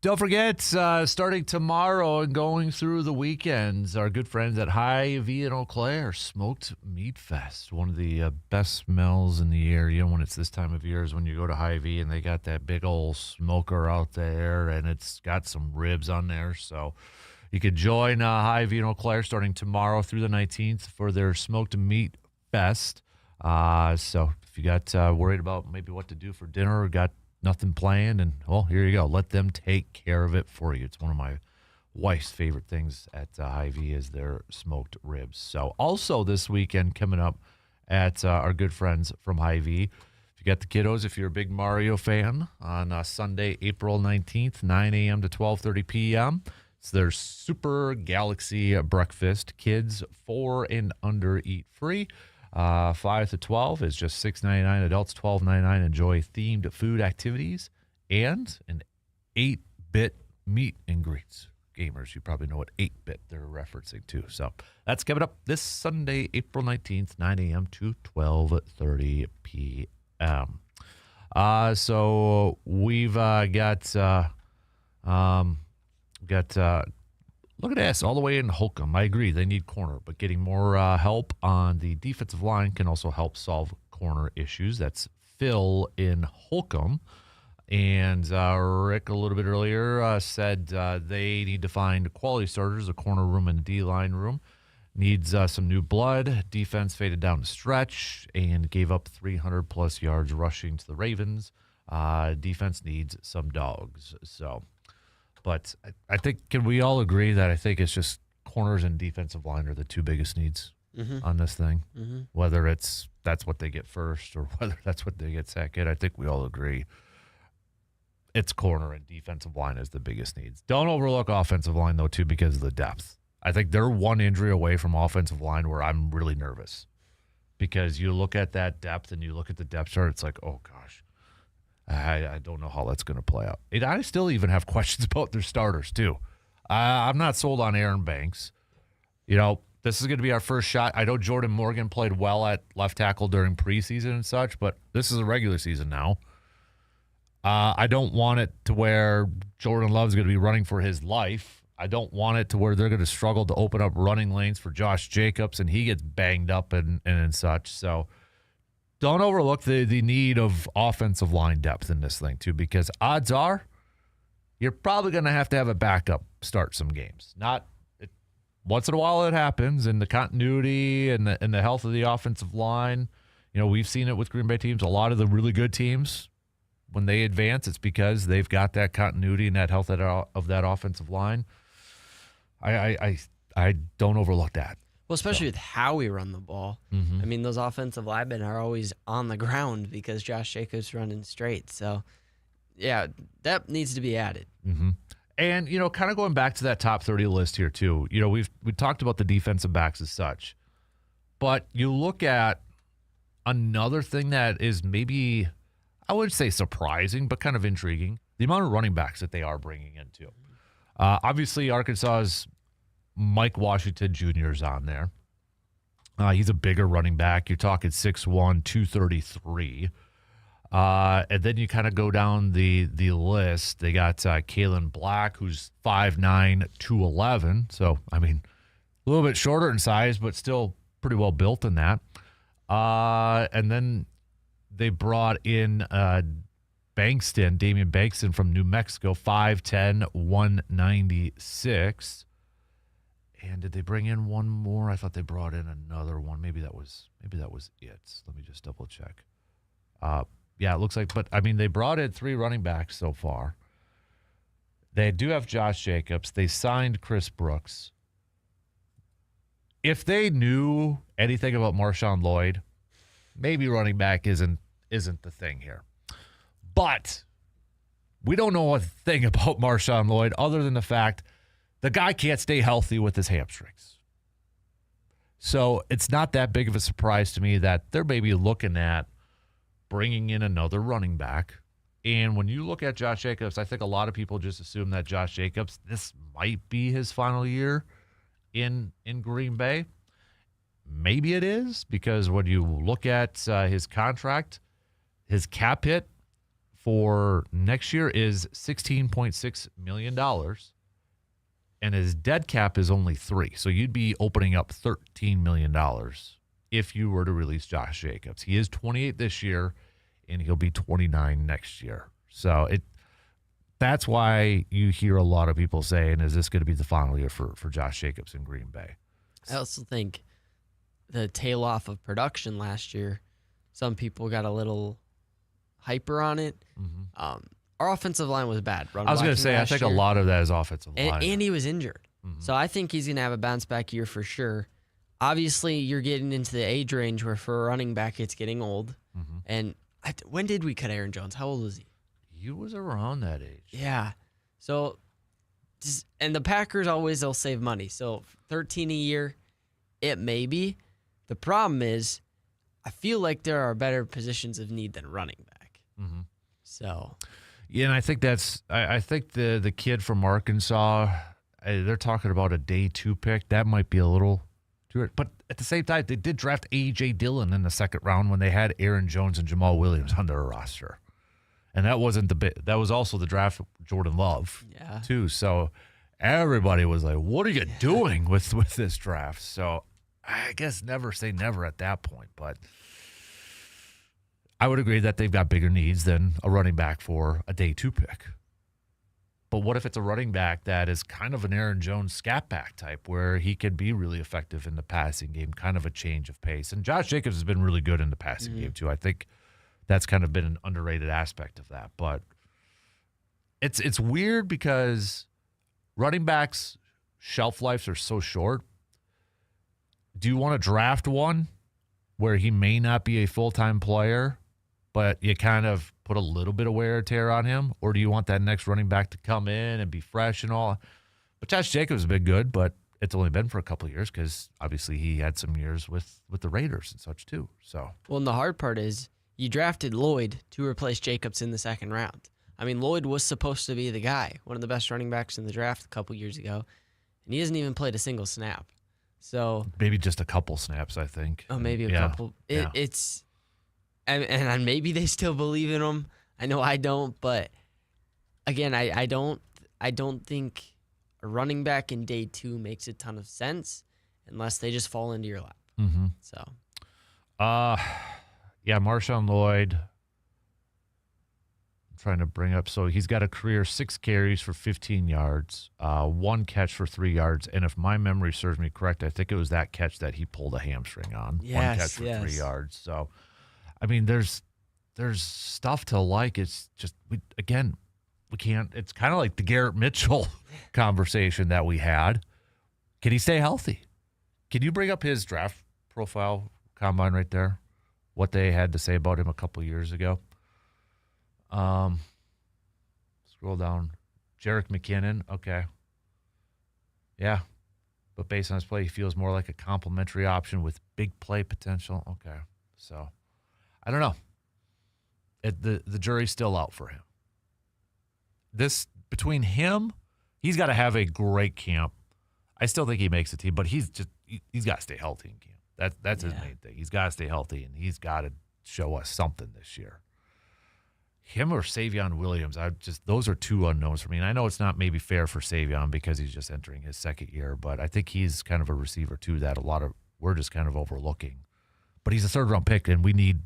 Don't forget, starting tomorrow and going through the weekends, our good friends at Hy-Vee in Eau Claire, Smoked Meat Fest. One of the best smells in the area when it's this time of year is when you go to Hy-Vee and they got that big old smoker out there and it's got some ribs on there. So you could join Hy-Vee in Eau Claire starting tomorrow through the 19th for their Smoked Meat Fest. So if you got worried about maybe what to do for dinner or got nothing planned, and well, here you go. Let them take care of it for you. It's one of my wife's favorite things at Hy-Vee is their smoked ribs. So also this weekend coming up at our good friends from Hy-Vee. If you got the kiddos, if you're a big Mario fan, on Sunday, April 19th, 9 a.m. to 12:30 p.m., it's their Super Galaxy Breakfast. Kids 4 and under eat free. 5 to 12 is just $6.99. Adults $12.99. Enjoy themed food activities and an 8-bit meet and greets. Gamers, you probably know what 8-bit they're referencing to. So that's coming up this Sunday, April 19th, 9 a.m. to 12:30 p.m. So we've got look at this, all the way in Holcomb. I agree, they need corner, but getting more help on the defensive line can also help solve corner issues. That's Phil in Holcomb. And Rick, a little bit earlier, said they need to find quality starters, a corner room and a D-line room. Needs some new blood. Defense faded down the stretch and gave up 300-plus yards rushing to the Ravens. Defense needs some dogs, so... But I think, can we all agree that I think it's just corners and defensive line are the two biggest needs on this thing? Mm-hmm. Whether that's what they get first or whether that's what they get second, I think we all agree it's corner and defensive line is the biggest needs. Don't overlook offensive line, though, too, because of the depth. I think they're one injury away from offensive line where I'm really nervous. Because you look at that depth and you look at the depth chart, it's like, oh, gosh. I don't know how that's going to play out. And I still even have questions about their starters, too. I'm not sold on Aaron Banks. You know, this is going to be our first shot. I know Jordan Morgan played well at left tackle during preseason and such, but this is a regular season now. I don't want it to where Jordan Love's going to be running for his life. I don't want it to where they're going to struggle to open up running lanes for Josh Jacobs and he gets banged up and such. So don't overlook the need of offensive line depth in this thing, too, because odds are you're probably going to have a backup start some games. Once in a while it happens, and the continuity and the health of the offensive line. You know, we've seen it with Green Bay teams. A lot of the really good teams, when they advance, it's because they've got that continuity and that health of that offensive line. I don't overlook that. Well, especially with how we run the ball. Mm-hmm. I mean, those offensive linemen are always on the ground because Josh Jacobs running straight. So, yeah, that needs to be added. Mm-hmm. And, you know, kind of going back to that top 30 list here, too, you know, we talked about the defensive backs as such. But you look at another thing that is maybe, I would say surprising, but kind of intriguing, the amount of running backs that they are bringing in, too. Obviously, Arkansas's Mike Washington Jr. is on there. He's a bigger running back. You're talking 6'1", 233. And then you kind of go down the list. They got Kalen Black, who's 5'9", 211. So, I mean, a little bit shorter in size, but still pretty well built in that. And then they brought in Damian Bankston from New Mexico, 5'10", 196. And did they bring in one more? I thought they brought in another one. Maybe that was it. Let me just double check. Yeah, it looks like. But I mean, they brought in 3 running backs so far. They do have Josh Jacobs. They signed Chris Brooks. If they knew anything about Marshawn Lloyd, maybe running back isn't the thing here. But we don't know a thing about Marshawn Lloyd other than the fact the guy can't stay healthy with his hamstrings. So it's not that big of a surprise to me that they're maybe looking at bringing in another running back. And when you look at Josh Jacobs, I think a lot of people just assume that Josh Jacobs, this might be his final year in Green Bay. Maybe it is, because when you look at his contract, his cap hit for next year is $16.6 million, and his dead cap is only $3 million. So you'd be opening up $13 million if you were to release Josh Jacobs. He is 28 this year, and he'll be 29 next year. So that's why you hear a lot of people saying, is this going to be the final year for Josh Jacobs in Green Bay? I also think the tail off of production last year, some people got a little hyper on it. Mm-hmm. Our offensive line was bad. I was going to say, I think a lot of that is offensive line. And he was injured. Mm-hmm. So I think he's going to have a bounce-back year for sure. Obviously, you're getting into the age range where for a running back, it's getting old. Mm-hmm. And when did we cut Aaron Jones? How old was he? He was around that age. Yeah. So, and the Packers they'll save money. So 13 a year, it may be. The problem is, I feel like there are better positions of need than running back. Mm-hmm. So, yeah, and I think I think the kid from Arkansas, they're talking about a day 2 pick. That might be a little too. But at the same time, they did draft A.J. Dillon in the second round when they had Aaron Jones and Jamal Williams on their roster. And that wasn't that was also the draft of Jordan Love, too. So everybody was like, what are you doing with this draft? So I guess never say never at that point. But I would agree that they've got bigger needs than a running back for a day 2 pick. But what if it's a running back that is kind of an Aaron Jones scat back type where he could be really effective in the passing game, kind of a change of pace? And Josh Jacobs has been really good in the passing game, too. I think that's kind of been an underrated aspect of that. But it's weird because running backs' shelf lives are so short. Do you want to draft one where he may not be a full-time player, but you kind of put a little bit of wear or tear on him? Or do you want that next running back to come in and be fresh and all? But Josh Jacobs has been good, but it's only been for a couple of years because obviously he had some years with the Raiders and such too. So, well, and the hard part is you drafted Lloyd to replace Jacobs in the second round. I mean, Lloyd was supposed to be the guy, one of the best running backs in the draft a couple years ago, and he hasn't even played a single snap. So maybe just a couple snaps, I think. Oh, maybe a couple. It's and maybe they still believe in him. I know I don't, but again, I don't think a running back in day 2 makes a ton of sense unless they just fall into your lap. Mm-hmm. So, yeah, Marshawn Lloyd. I'm trying to bring up. So he's got a career 6 carries for 15 yards, 1 catch for 3 yards, and if my memory serves me correct, I think it was that catch that he pulled a hamstring on. Yes, 1 catch for 3 yards. So, I mean, there's stuff to like. It's just we can't. It's kind of like the Garrett Mitchell conversation that we had. Can he stay healthy? Can you bring up his draft profile combine right there? What they had to say about him a couple years ago. Scroll down. Jerick McKinnon. Okay. Yeah. But based on his play, he feels more like a complimentary option with big play potential. Okay. So, I don't know. The jury's still out for him. Between him, he's got to have a great camp. I still think he makes the team, but he's got to stay healthy in camp. That's his main thing. He's got to stay healthy, and he's got to show us something this year. Him or Savion Williams, those are 2 unknowns for me. And I know it's not maybe fair for Savion because he's just entering his second year, but I think he's kind of a receiver too that we're just kind of overlooking. But he's a 3rd-round pick, and we need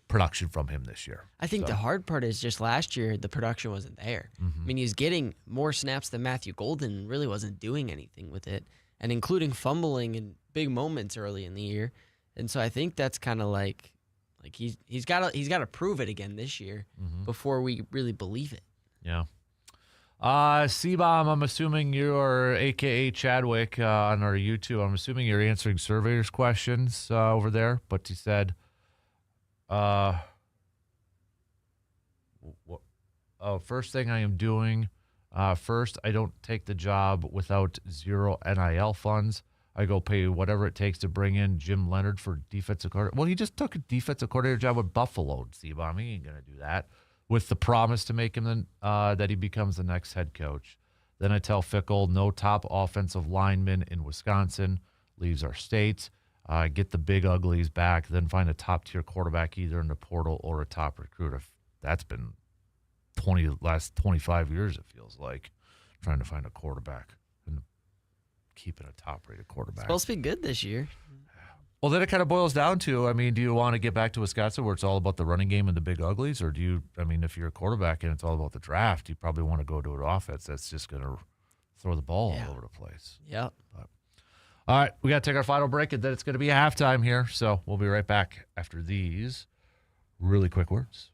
production from him this year. I think the hard part is just last year the production wasn't there. Mm-hmm. I mean, he was getting more snaps than Matthew Golden and really wasn't doing anything with it, and including fumbling in big moments early in the year. And so I think that's kind of like he's got to prove it again this year before we really believe it. Yeah. C-Bomb, I'm assuming you're AKA Chadwick on our YouTube. I'm assuming you're answering surveyors' questions over there, but you said first thing I am doing, first, I don't take the job without 0 NIL funds. I go pay whatever it takes to bring in Jim Leonard for defensive coordinator. Well, he just took a defensive coordinator job with Buffalo, C-Bomb. He ain't going to do that with the promise to make him that he becomes the next head coach. Then I tell Fickle, no top offensive lineman in Wisconsin, leaves our state. Get the big uglies back, then find a top-tier quarterback either in the portal or a top recruiter. That's been last 25 years, it feels like, trying to find a quarterback and keeping a top-rated quarterback. It's supposed to be good this year. Well, then it kind of boils down to, I mean, do you want to get back to Wisconsin where it's all about the running game and the big uglies, or do you, I mean, if you're a quarterback and it's all about the draft, you probably want to go to an offense that's just going to throw the ball all over the place. Yep. All right, we got to take our final break, and then it's going to be halftime here, so we'll be right back after these really quick words.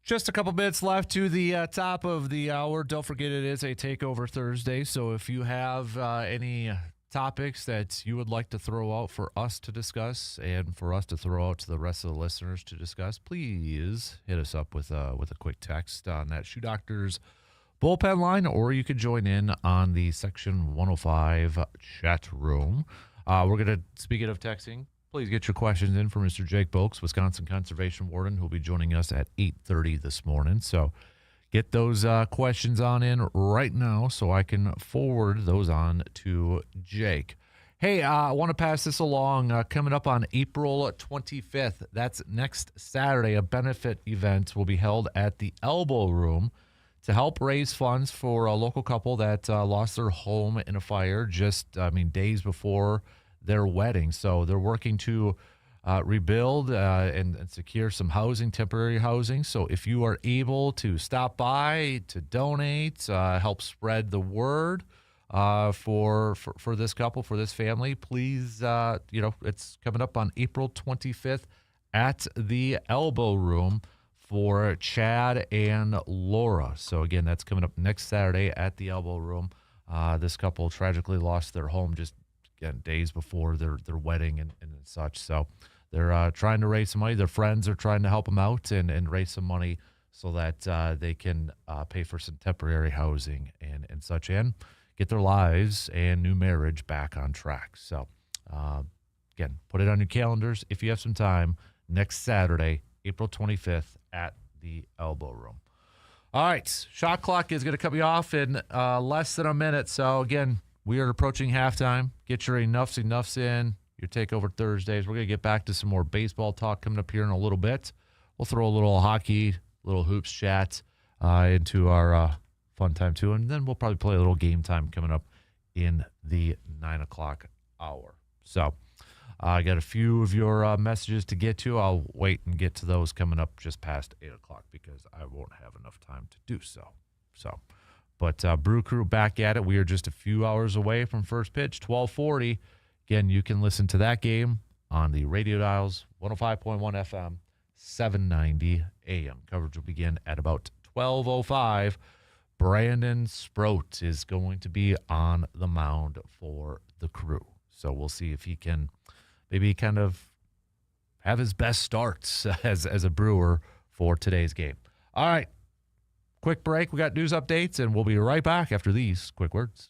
Just a couple minutes left to the top of the hour. Don't forget it is a Takeover Thursday, so if you have any topics that you would like to throw out for us to discuss and for us to throw out to the rest of the listeners to discuss, please hit us up with a quick text on that Shoe Doctors bullpen line, or you could join in on the Section 105 chat room. We're going to, speaking of texting, please get your questions in for Mr. Jake Bolks, Wisconsin Conservation Warden, who will be joining us at 8:30 this morning. So get those questions on in right now so I can forward those on to Jake. Hey, I want to pass this along. Coming up on April 25th, that's next Saturday, a benefit event will be held at the Elbow Room to help raise funds for a local couple that lost their home in a fire days before their wedding. So they're working to rebuild and secure some housing, temporary housing. So if you are able to stop by to donate, help spread the word for this couple, for this family, please, it's coming up on April 25th at the Elbow Room for Chad and Laura. So again, that's coming up next Saturday at the Elbow Room. This couple tragically lost their home just days before their wedding and such. So they're trying to raise some money. Their friends are trying to help them out and raise some money so that they can pay for some temporary housing and such, and get their lives and new marriage back on track. So again, put it on your calendars if you have some time. Next Saturday, April 25th at the Elbow Room. All right, shot clock is going to cut me off in less than a minute. So again, we are approaching halftime. Get your enoughs in, your Takeover Thursdays. We're going to get back to some more baseball talk coming up here in a little bit. We'll throw a little hockey, little hoops chat into our fun time too, and then we'll probably play a little game time coming up in the 9 o'clock hour. So I got a few of your messages to get to. I'll wait and get to those coming up just past 8 o'clock because I won't have enough time to do so. But Brew Crew back at it. We are just a few hours away from first pitch, 12:40. Again, you can listen to that game on the radio dials, 105.1 FM, 790 AM. Coverage will begin at about 12:05. Brandon Sproat is going to be on the mound for the Crew. So we'll see if he can maybe kind of have his best starts as a Brewer for today's game. All right. Quick break. We got news updates, and we'll be right back after these quick words.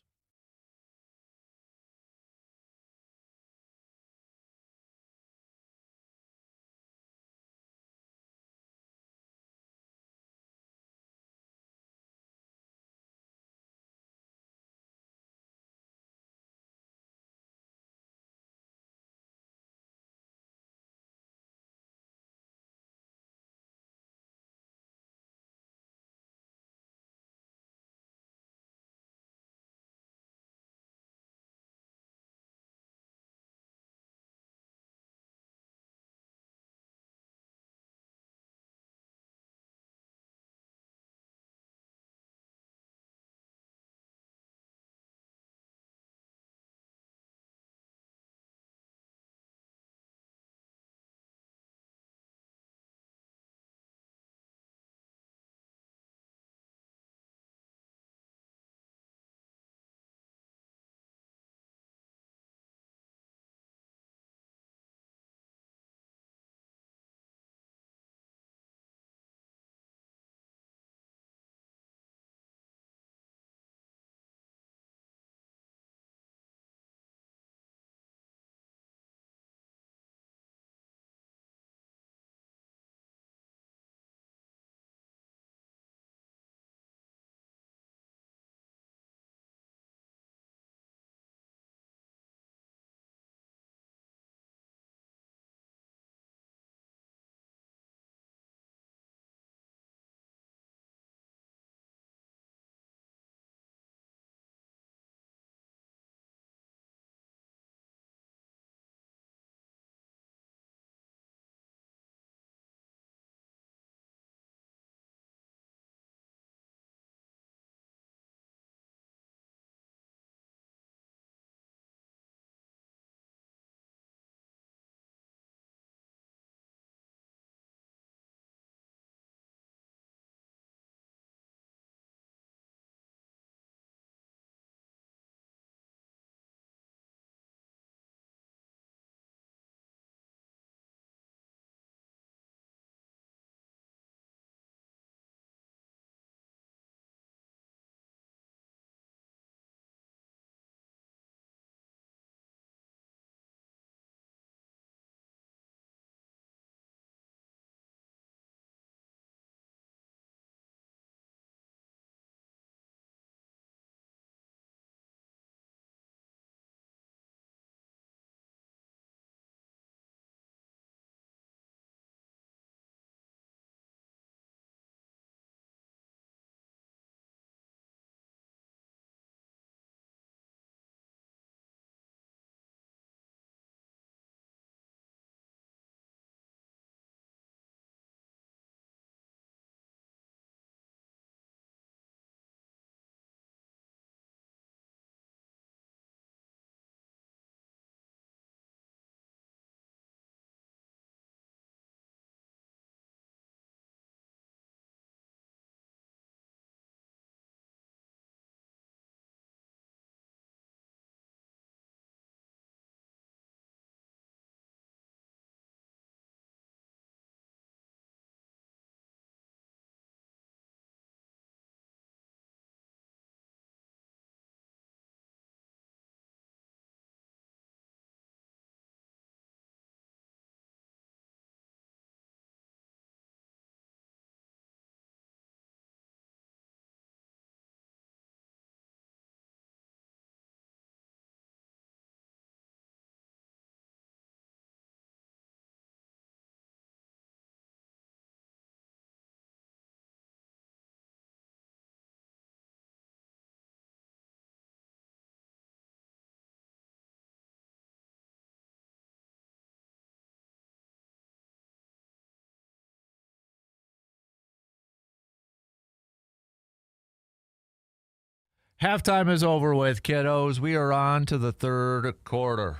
Halftime is over with, kiddos. We are on to the third quarter.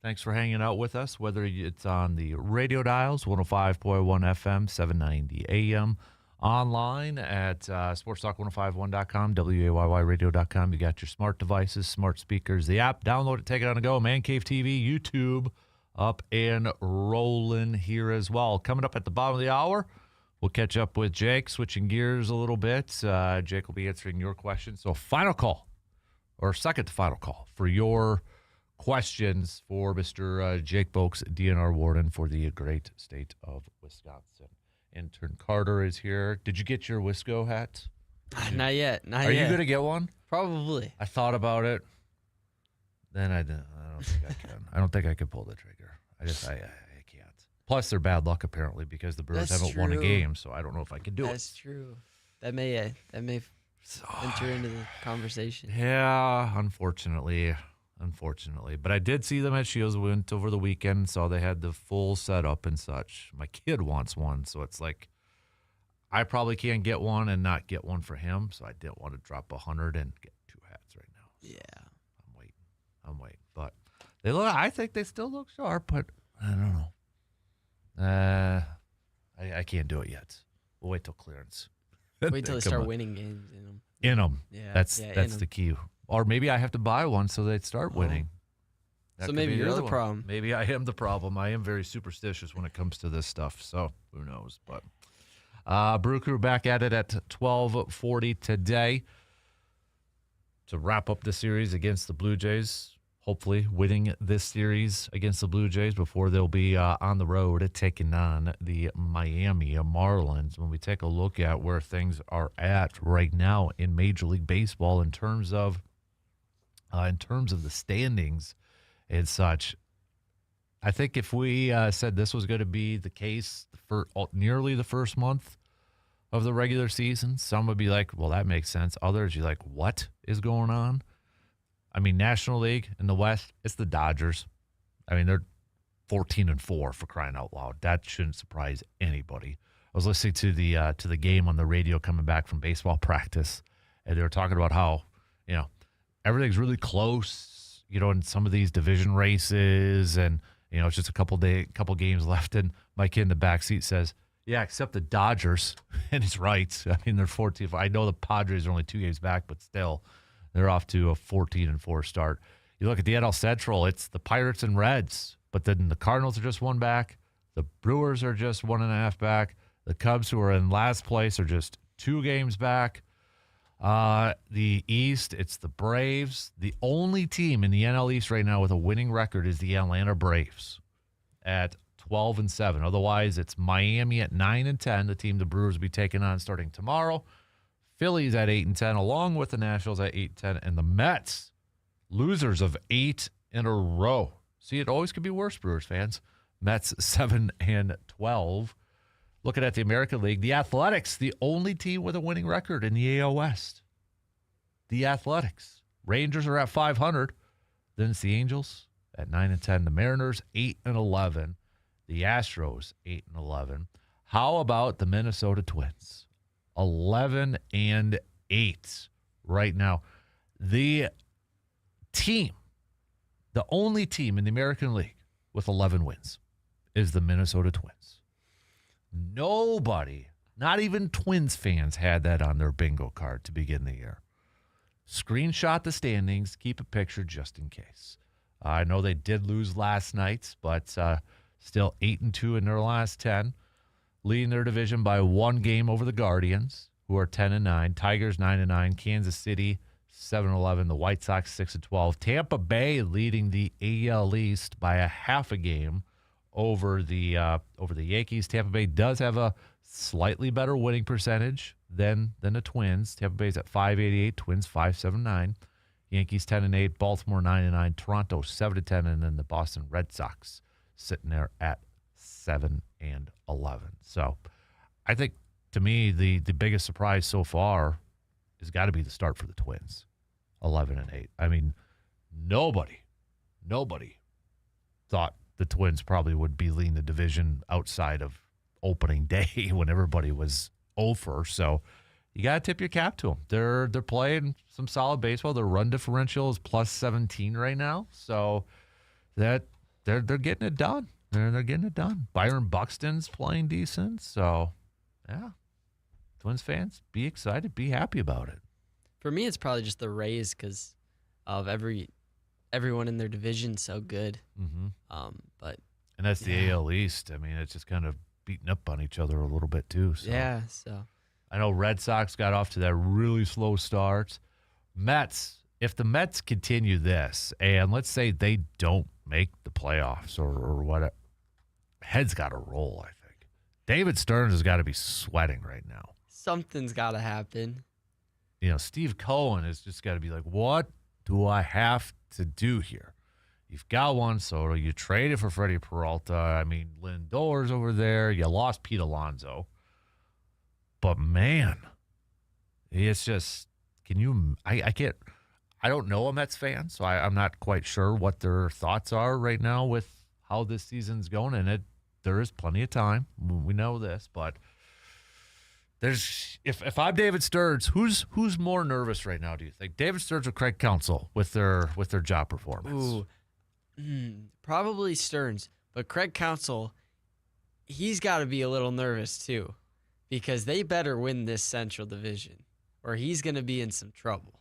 Thanks for hanging out with us, whether it's on the radio dials, 105.1 FM, 790 AM, online at sportstalk1051.com, WAYYradio.com. You got your smart devices, smart speakers, the app. Download it, take it on the go. Man Cave TV, YouTube, up and rolling here as well. Coming up at the bottom of the hour, we'll catch up with Jake, switching gears a little bit. Jake will be answering your questions. So final call, or second to final call, for your questions for Mr. Jake Boakes, DNR Warden for the great state of Wisconsin. Intern Carter is here. Did you get your Wisco hat? Not yet. Are you going to get one? Probably. I thought about it. Then I didn't. I don't think I can. I don't think I can pull the trigger. I can't. Plus, they're bad luck apparently because the Brewers haven't won a game, so I don't know if I can do it. That's true. That may enter into the conversation. Yeah, unfortunately. But I did see them at Shields. We went over the weekend, saw they had the full setup and such. My kid wants one, so it's like I probably can't get one and not get one for him, so I didn't want to drop 100 and get two hats right now. So yeah. I'm waiting. But I think they still look sharp, but I don't know. I can't do it yet. We'll wait till clearance. Wait till they start winning games in them. In them. Yeah. That's the key. Or maybe I have to buy one so they'd start winning. So maybe you're the problem. Maybe I am the problem. I am very superstitious when it comes to this stuff. So who knows? But Brew Crew back at it at 12:40 today to wrap up the series against the Blue Jays. Hopefully winning this series against the Blue Jays before they'll be on the road taking on the Miami Marlins. When we take a look at where things are at right now in Major League Baseball in terms of the standings and such, I think if we said this was going to be the case for nearly the first month of the regular season, some would be like, well, that makes sense. Others, you're like, what is going on? I mean, National League in the West, it's the Dodgers. I mean, they're 14-4 for crying out loud. That shouldn't surprise anybody. I was listening to the game on the radio coming back from baseball practice, and they were talking about how, everything's really close, in some of these division races, and, it's just a couple games left, and my kid in the back seat says, yeah, except the Dodgers, and he's right. I mean, they're 14. I know the Padres are only 2 games back, but still, they're off to a 14-4 start. You look at the NL Central, it's the Pirates and Reds, but then the Cardinals are just one back. The Brewers are just 1.5 back. The Cubs, who are in last place, are just 2 games back. The East, it's the Braves. The only team in the NL East right now with a winning record is the Atlanta Braves at 12-7. Otherwise, it's Miami at 9-10, the team the Brewers will be taking on starting tomorrow. Phillies at 8-10, along with the Nationals at 8-10, and the Mets, losers of 8 in a row. See, it always could be worse, Brewers fans. Mets 7-12. Looking at the American League, the Athletics, the only team with a winning record in the AL West. The Athletics. Rangers are at 500. Then it's the Angels at 9-10. The Mariners 8-11. The Astros 8-11. How about the Minnesota Twins? 11-8 right now. The only team in the American League with 11 wins is the Minnesota Twins. Nobody, not even Twins fans, had that on their bingo card to begin the year. Screenshot the standings, keep a picture just in case. I know they did lose last night, but still 8-2 in their last 10, leading their division by 1 game over the Guardians, who are 10-9. Tigers 9-9. Kansas City 7-11. The White Sox 6-12. Tampa Bay leading the AL East by a half a game over the Yankees. Tampa Bay does have a slightly better winning percentage than the Twins. Tampa Bay's at 588, Twins 579. Yankees 10-8, Baltimore 9-9, Toronto 7-10, and then the Boston Red Sox sitting there at 7-11. So I think, to me, the biggest surprise so far has got to be the start for the Twins, 11-8. I mean, nobody thought the Twins probably would be leading the division outside of opening day when everybody was over. So you got to tip your cap to them. They're playing some solid baseball. Their run differential is plus 17 right now, so that they're getting it done. They're getting it done. Byron Buxton's playing decent, so yeah. Twins fans, be excited, be happy about it. For me, it's probably just the Rays because of everyone in their division so good. Mm-hmm. And that's the AL East. I mean, it's just kind of beating up on each other a little bit too. So. Yeah, so I know Red Sox got off to that really slow start. Mets, if the Mets continue this, and let's say they don't make the playoffs or whatever, head's got to roll, I think. David Stearns has got to be sweating right now. Something's got to happen. Steve Cohen has just got to be like, what do I have to do here? You've got Juan Soto. You traded for Freddie Peralta. I mean, Lindor's over there. You lost Pete Alonso. But, man, it's just, I don't know a Mets fan, so I'm not quite sure what their thoughts are right now with how this season's going. And there is plenty of time. We know this, but if I'm David Stearns, who's more nervous right now, do you think? David Stearns or Craig Counsell with their job performance? Probably Stearns, but Craig Counsell, he's got to be a little nervous too, because they better win this Central Division, or he's going to be in some trouble.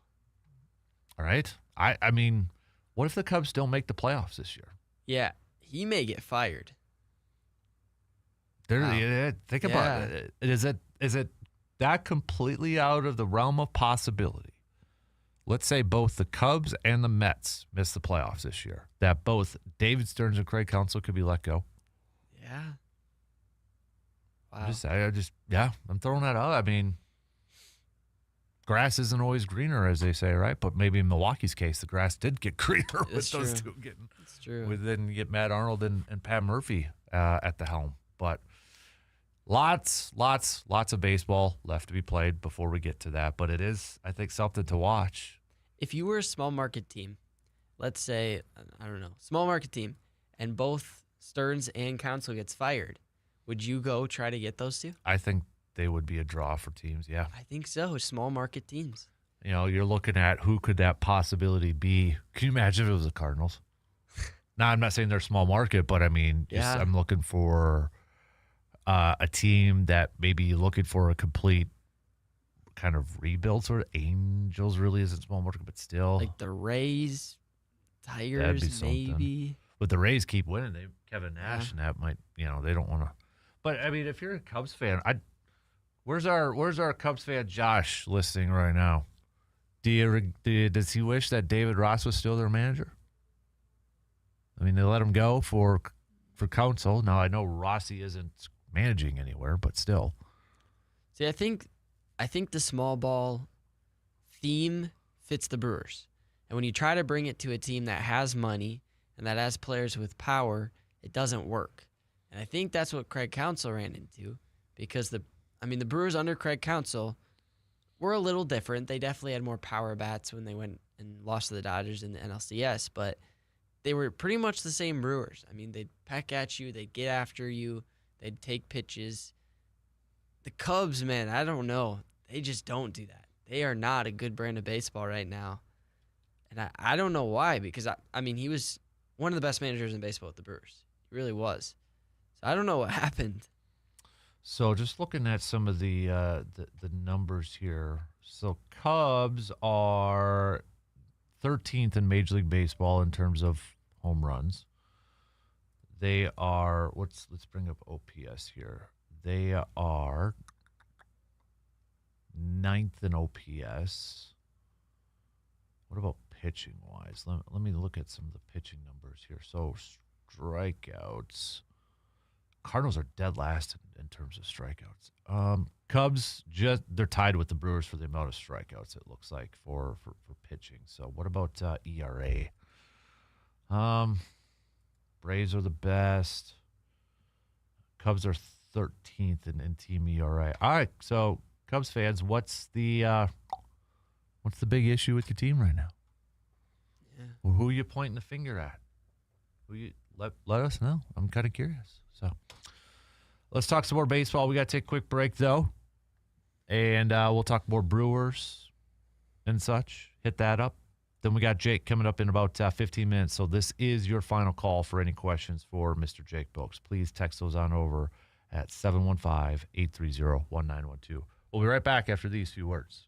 All right. I mean, what if the Cubs don't make the playoffs this year? Yeah, he may get fired. Think about it. Is it that completely out of the realm of possibility? Let's say both the Cubs and the Mets miss the playoffs this year, that both David Stearns and Craig Counsell could be let go. Yeah. Wow. I'm throwing that out. I mean, grass isn't always greener, as they say, right? But maybe in Milwaukee's case, the grass did get greener with those two getting. It's true. Then you get Matt Arnold and Pat Murphy at the helm. But lots of baseball left to be played before we get to that. But it is, I think, something to watch. If you were a small market team, let's say, small market team, and both Stearns and Counsell gets fired, would you go try to get those two? I think they would be a draw for teams, yeah. I think so, small market teams. You're looking at who could that possibility be. Can you imagine if it was the Cardinals? Now, I'm not saying they're small market, but I mean, I'm looking for a team that maybe you're looking for a complete kind of rebuild sort of. Angels really isn't small market, but still. Like the Rays, Tigers, maybe. But the Rays keep winning. Kevin Nash, and that might, they don't want to. But, I mean, if you're a Cubs fan, where's our Cubs fan Josh listening right now? Does he wish that David Ross was still their manager? I mean, they let him go for Counsell. Now, I know Rossi isn't managing anywhere, but still. See, I think the small ball theme fits the Brewers. And when you try to bring it to a team that has money and that has players with power, it doesn't work. And I think that's what Craig Counsell ran into, because the Brewers under Craig Counsell were a little different. They definitely had more power bats when they went and lost to the Dodgers in the NLCS, but they were pretty much the same Brewers. I mean, they'd peck at you, they'd get after you, they'd take pitches. The Cubs, man, I don't know. They just don't do that. They are not a good brand of baseball right now. And I don't know why, because, he was one of the best managers in baseball with the Brewers. He really was. So I don't know what happened. So just looking at some of the numbers here. So Cubs are 13th in Major League Baseball in terms of home runs. They are, let's bring up OPS here. They are 9th in OPS. What about pitching wise? Let me look at some of the pitching numbers here. So strikeouts. Cardinals are dead last in terms of strikeouts. Cubs, they're tied with the Brewers for the amount of strikeouts, it looks like, for pitching. So what about ERA? Braves are the best. Cubs are 13th in team ERA. All right, so Cubs fans, what's the big issue with your team right now? Yeah. Well, who are you pointing the finger at? Let us know. I'm kind of curious. So let's talk some more baseball. We got to take a quick break, though. And we'll talk more Brewers and such. Hit that up. Then we got Jake coming up in about 15 minutes. So this is your final call for any questions for Mr. Jake Boaks. Please text those on over at 715-830-1912. We'll be right back after these few words.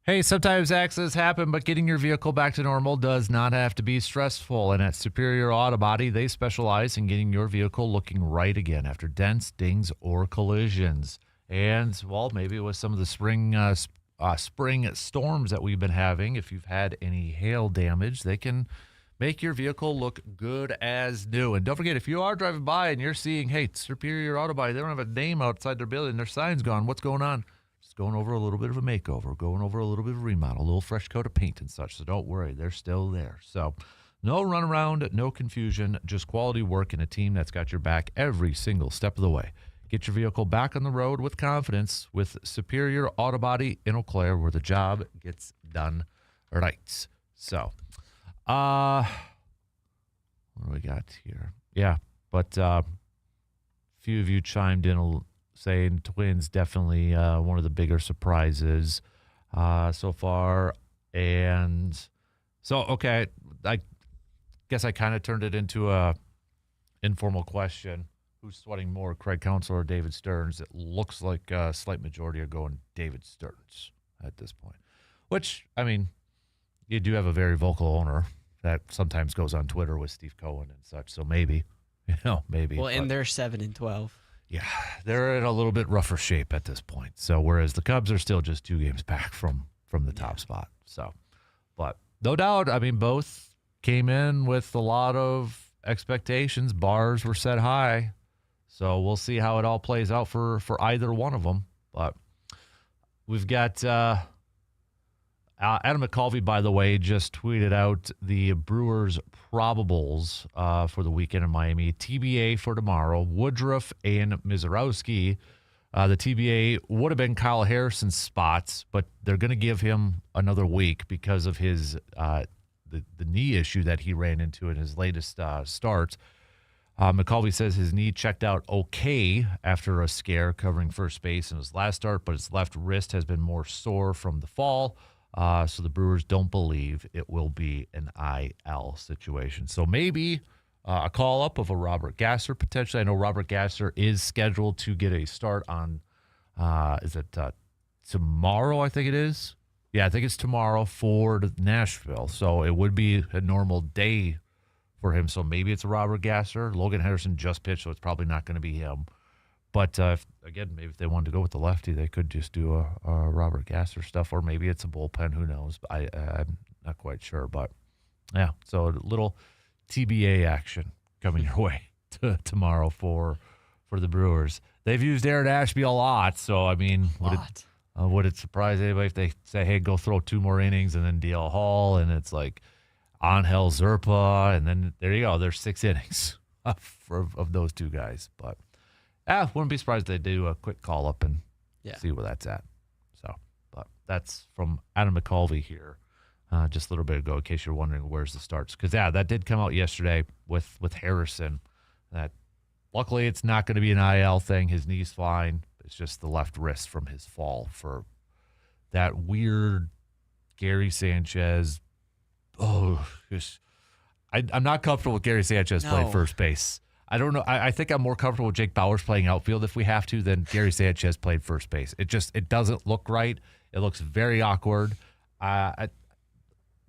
Hey, sometimes accidents happen, but getting your vehicle back to normal does not have to be stressful. And at Superior Auto Body, they specialize in getting your vehicle looking right again after dents, dings, or collisions. And, well, maybe with some of the spring storms that we've been having, if you've had any hail damage, they can make your vehicle look good as new. And don't forget, if you are driving by and you're seeing, hey, Superior Auto Body, they don't have a name outside their building, their sign's gone, what's going on? Going over a little bit of a makeover, going over a little bit of a remodel, a little fresh coat of paint and such. So don't worry, they're still there. So no runaround, no confusion, just quality work and a team that's got your back every single step of the way. Get your vehicle back on the road with confidence with Superior Auto Body in Eau Claire, where the job gets done right. So, what do we got here? Yeah, but a few of you chimed in saying Twins definitely one of the bigger surprises so far. And so, okay, I guess I kind of turned it into a informal question. Who's sweating more, Craig Counsell or David Stearns? It looks like a slight majority are going David Stearns at this point. Which, I mean, you do have a very vocal owner that sometimes goes on Twitter with Steve Cohen and such. So maybe, maybe. Well, and they're 7-12. Yeah, they're in a little bit rougher shape at this point. So whereas the Cubs are still just 2 games back from the top spot. So, but no doubt, I mean, both came in with a lot of expectations. Bars were set high. So we'll see how it all plays out for either one of them. But we've got Adam McCulvey, by the way, just tweeted out the Brewers probables for the weekend in Miami. TBA for tomorrow, Woodruff and Mizorowski. The TBA would have been Kyle Harrison's spots, but they're going to give him another week because of his the knee issue that he ran into in his latest start. McCulvey says his knee checked out okay after a scare covering first base in his last start, but his left wrist has been more sore from the fall. So the Brewers don't believe it will be an IL situation. So maybe a call-up of a Robert Gasser potentially. I know Robert Gasser is scheduled to get a start on, is it tomorrow, I think it is? Yeah, I think it's tomorrow for Nashville. So it would be a normal day for him. So maybe it's a Robert Gasser. Logan Henderson just pitched, so it's probably not going to be him. But, again, maybe if they wanted to go with the lefty, they could just do a Robert Gasser stuff, or maybe it's a bullpen. Who knows? I'm not quite sure. But, yeah, so a little TBA action coming your way tomorrow for the Brewers. They've used Aaron Ashby a lot, so, I mean, would it surprise anybody if they say, hey, go throw 2 more innings and then DL Hall, and it's like Angel Zerpa, and then there you go. There's 6 innings of those 2 guys. But wouldn't be surprised if they do a quick call up and see where that's at. So, but that's from Adam McCulvey here, just a little bit ago, in case you're wondering where's the starts. Because that did come out yesterday with Harrison. That luckily it's not going to be an IL thing. His knee's fine. It's just the left wrist from his fall for that weird Gary Sanchez. Oh, I'm not comfortable with Gary Sanchez playing first base. I don't know. I think I'm more comfortable with Jake Bauers playing outfield if we have to than Gary Sanchez playing first base. It doesn't look right. It looks very awkward. The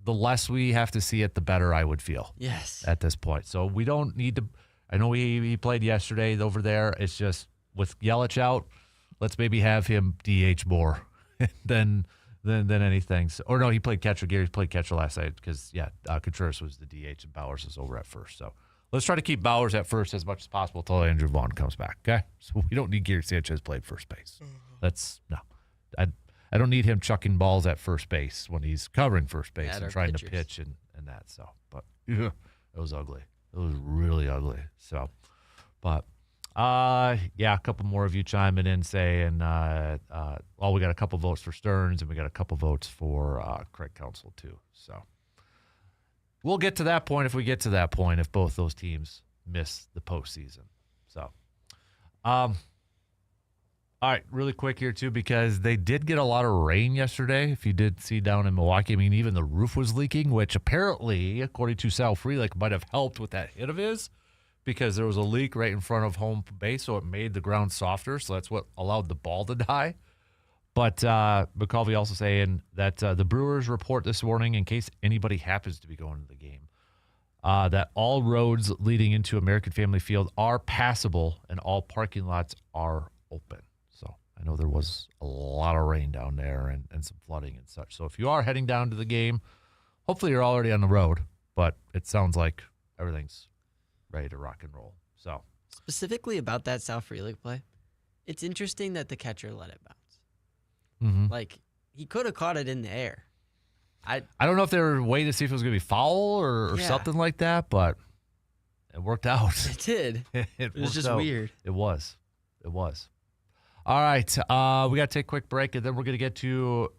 less we have to see it, the better I would feel. Yes. At this point. So we don't need to. I know he played yesterday over there. It's just with Yelich out, let's maybe have him DH more than anything. So, or no, he played catcher. Gary played catcher last night because Contreras was the DH and Bauers was over at first. So let's try to keep Bauers at first as much as possible until Andrew Vaughn comes back. Okay, so we don't need Gary Sanchez playing first base. I don't need him chucking balls at first base when he's covering first base and trying to pitch and that. So, but it was ugly. It was really ugly. So, but a couple more of you chiming in saying, we got a couple votes for Stearns and we got a couple votes for Craig Counsell too. So we'll get to that point if we get to that point, if both those teams miss the postseason. So, all right, really quick here too, because they did get a lot of rain yesterday. If you did see down in Milwaukee, I mean, even the roof was leaking, which apparently, according to Sal Frelick, might have helped with that hit of his, because there was a leak right in front of home base, so it made the ground softer. So that's what allowed the ball to die. But McCulvey also saying that the Brewers report this morning, in case anybody happens to be going to the game, that all roads leading into American Family Field are passable and all parking lots are open. So I know there was a lot of rain down there and some flooding and such. So if you are heading down to the game, hopefully you're already on the road, but it sounds like everything's ready to rock and roll. So specifically about that Sal Frelick play, it's interesting that the catcher let it bounce. Like, he could have caught it in the air. I don't know if they were waiting to see if it was going to be foul or something like that, but it worked out. It did. It was just weird. It was. All right. We got to take a quick break, and then we're going to get to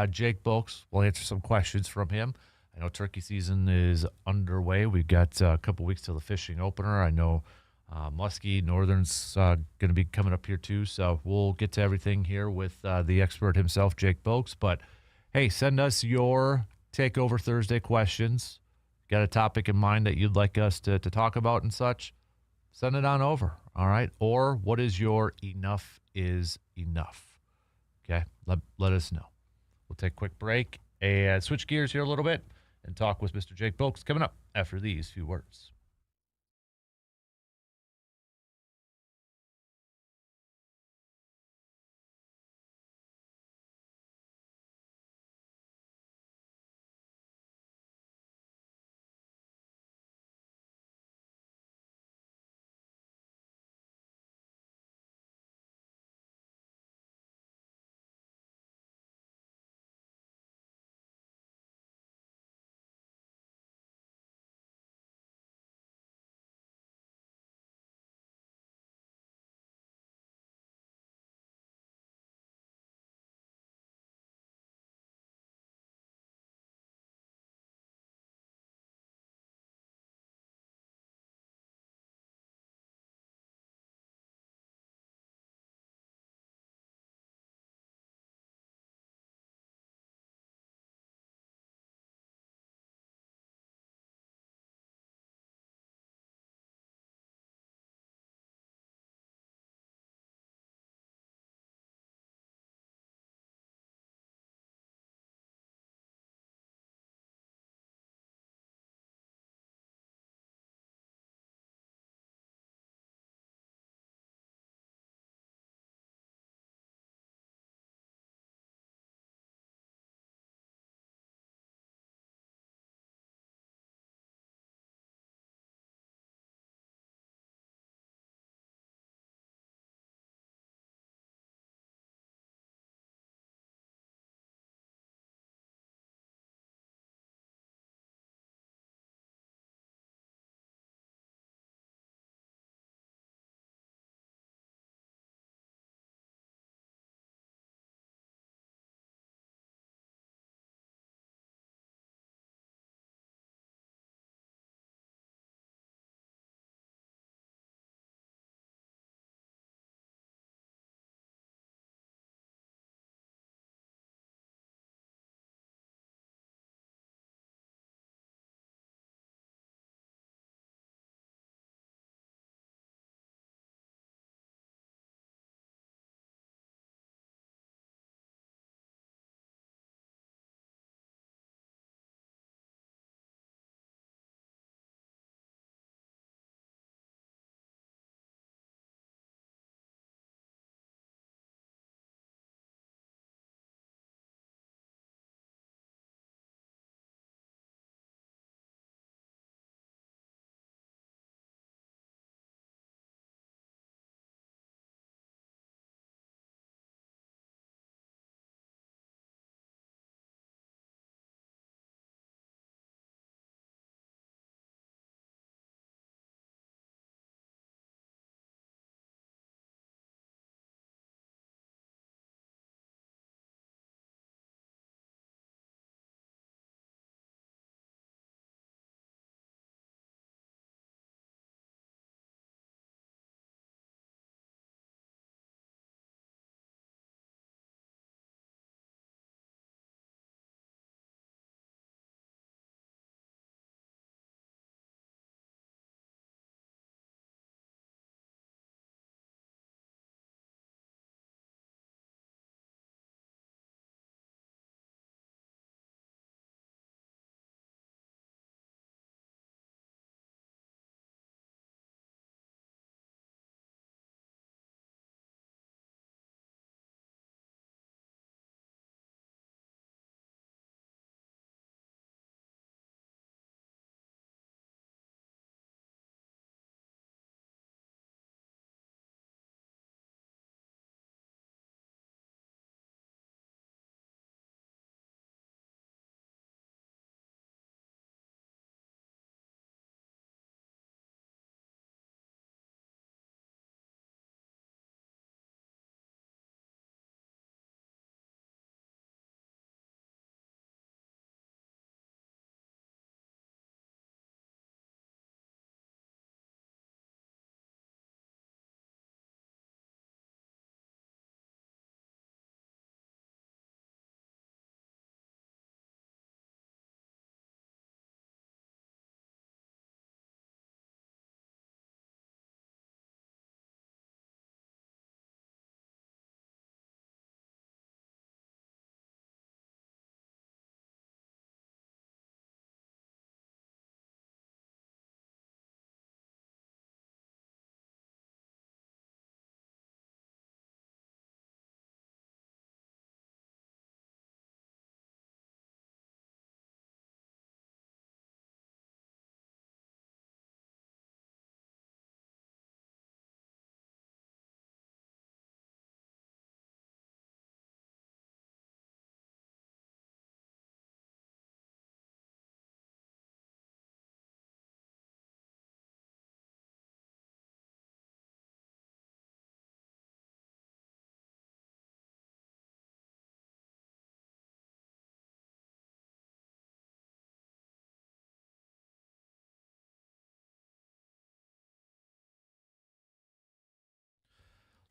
Jake Bolks. We'll answer some questions from him. I know turkey season is underway. We've got a couple weeks till the fishing opener. I know Muskie Northern's going to be coming up here too, so we'll get to everything here with the expert himself, Jake Bolks. But hey, send us your Takeover Thursday questions. Got a topic in mind that you'd like us to talk about and such? Send it on over, all right? Or what is your enough is enough? Okay, let us know. We'll take a quick break and switch gears here a little bit and talk with Mr. Jake Bolks coming up after these few words.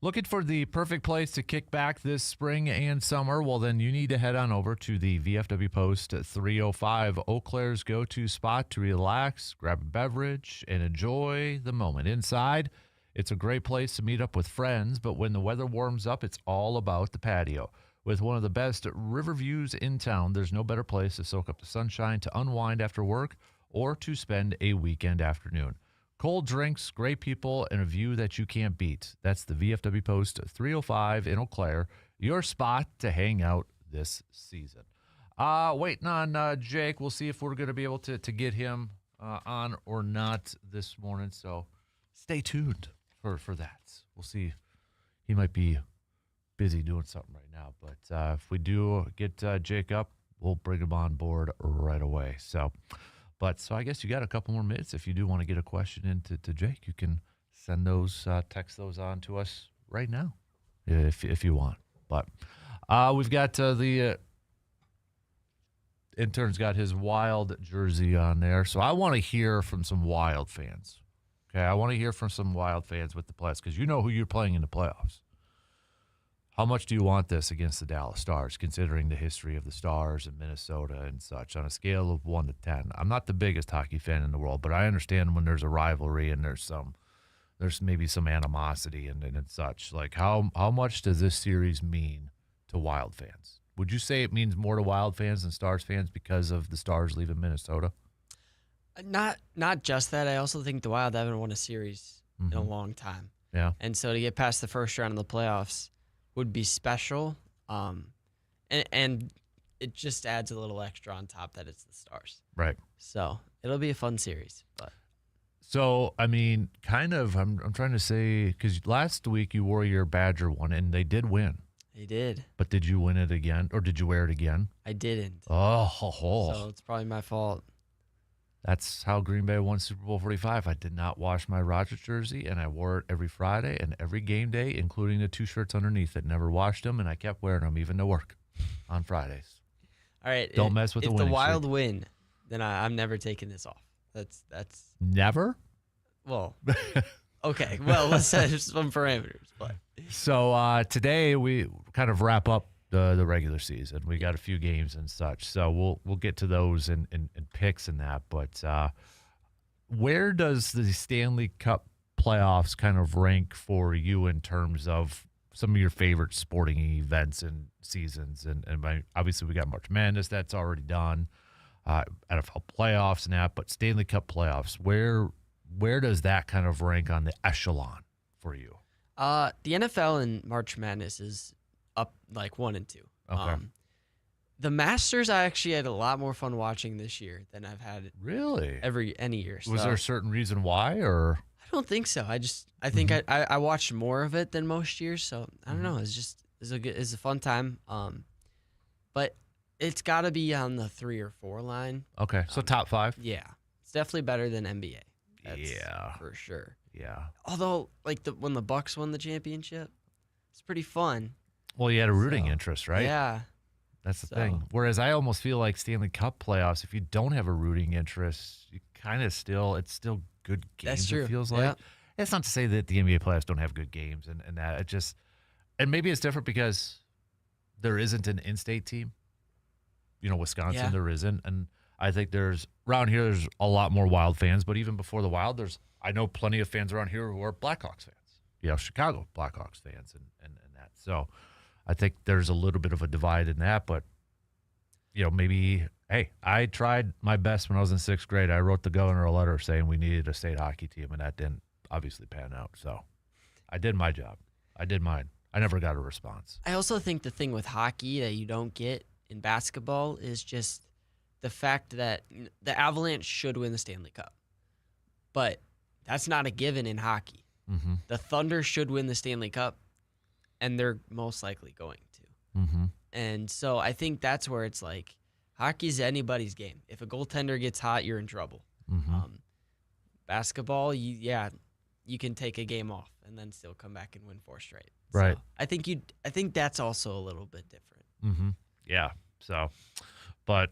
Looking for the perfect place to kick back this spring and summer? Well, then you need to head on over to the VFW Post 305, Eau Claire's go-to spot to relax, grab a beverage, and enjoy the moment. Inside, it's a great place to meet up with friends, but when the weather warms up, it's all about the patio. With one of the best river views in town, there's no better place to soak up the sunshine, to unwind after work, or to spend a weekend afternoon. Cold drinks, great people, and a view that you can't beat. That's the VFW Post 305 in Eau Claire, your spot to hang out this season. Waiting on Jake. We'll see if we're going to be able to get him on or not this morning, so stay tuned for that. We'll see. He might be busy doing something right now, but if we do get Jake up, we'll bring him on board right away. So I guess you got a couple more minutes. If you do want to get a question into to Jake, you can send those, text those on to us right now, if you want. But we've got the intern's got his Wild jersey on there, so I want to hear from some Wild fans. Okay, I want to hear from some Wild fans with the playoffs because you know who you're playing in the playoffs. How much do you want this against the Dallas Stars, considering the history of the Stars and Minnesota and such, on a scale of 1 to 10? I'm not the biggest hockey fan in the world, but I understand when there's a rivalry and there's maybe some animosity and such. Like, how much does this series mean to Wild fans? Would you say it means more to Wild fans than Stars fans because of the Stars leaving Minnesota? Not just that. I also think the Wild haven't won a series in a long time. Yeah. And so to get past the first round of the playoffs would be special, and it just adds a little extra on top that it's the Stars. Right. So it'll be a fun series. But so I mean, kind of. I'm trying to say because last week you wore your Badger one and they did win. They did. But did you win it again, or did you wear it again? I didn't. So it's probably my fault. That's how Green Bay won Super Bowl 45. I did not wash my Rodgers jersey, and I wore it every Friday and every game day, including the 2 shirts underneath it. Never washed them, and I kept wearing them even to work on Fridays. All right. Don't mess with the winning If the Wild streak. win, then I'm never taking this off. That's Never? Well, okay. Well, let's set some parameters. But So today we kind of wrap up the regular season. We got a few games and such, so we'll get to those and picks and that. But where does the Stanley Cup playoffs kind of rank for you in terms of some of your favorite sporting events and seasons? And obviously we got March Madness that's already done, NFL playoffs and that. But Stanley Cup playoffs, where does that kind of rank on the echelon for you? the NFL and March Madness is up like 1 and 2. Okay. The Masters, I actually had a lot more fun watching this year than I've had Really? any year. Was So, there a certain reason why, or? I don't think so. I think I watched more of it than most years. So I don't know. It's a fun time. But it's got to be on the 3 or 4 line. Okay, so top 5? Yeah, it's definitely better than NBA. That's Yeah. for sure. Yeah. Although, like when the Bucks won the championship, it's pretty fun. Well, you had a rooting So, interest, right? Yeah. That's the So- thing. Whereas I almost feel like Stanley Cup playoffs, if you don't have a rooting interest, you kind of it's still good games. That's true. It feels like. Yeah. It's not to say that the NBA playoffs don't have good games and that. It just, and maybe it's different because there isn't an in-state team. You know, Wisconsin, Yeah. there isn't. And I think around here, there's a lot more Wild fans. But even before the Wild, I know plenty of fans around here who are Blackhawks fans. You know, Chicago Blackhawks fans and that. So I think there's a little bit of a divide in that. But, you know, maybe, hey, I tried my best when I was in 6th grade. I wrote the governor a letter saying we needed a state hockey team, and that didn't obviously pan out. So I did my job. I did mine. I never got a response. I also think the thing with hockey that you don't get in basketball is just the fact that the Avalanche should win the Stanley Cup. But that's not a given in hockey. Mm-hmm. The Thunder should win the Stanley Cup, and they're most likely going to. Mm-hmm. And so I think that's where it's like hockey's anybody's game. If a goaltender gets hot, you're in trouble. Mm-hmm. Basketball, you can take a game off and then still come back and win 4 straight. Right. So I think that's also a little bit different. Mm-hmm. Yeah. So, but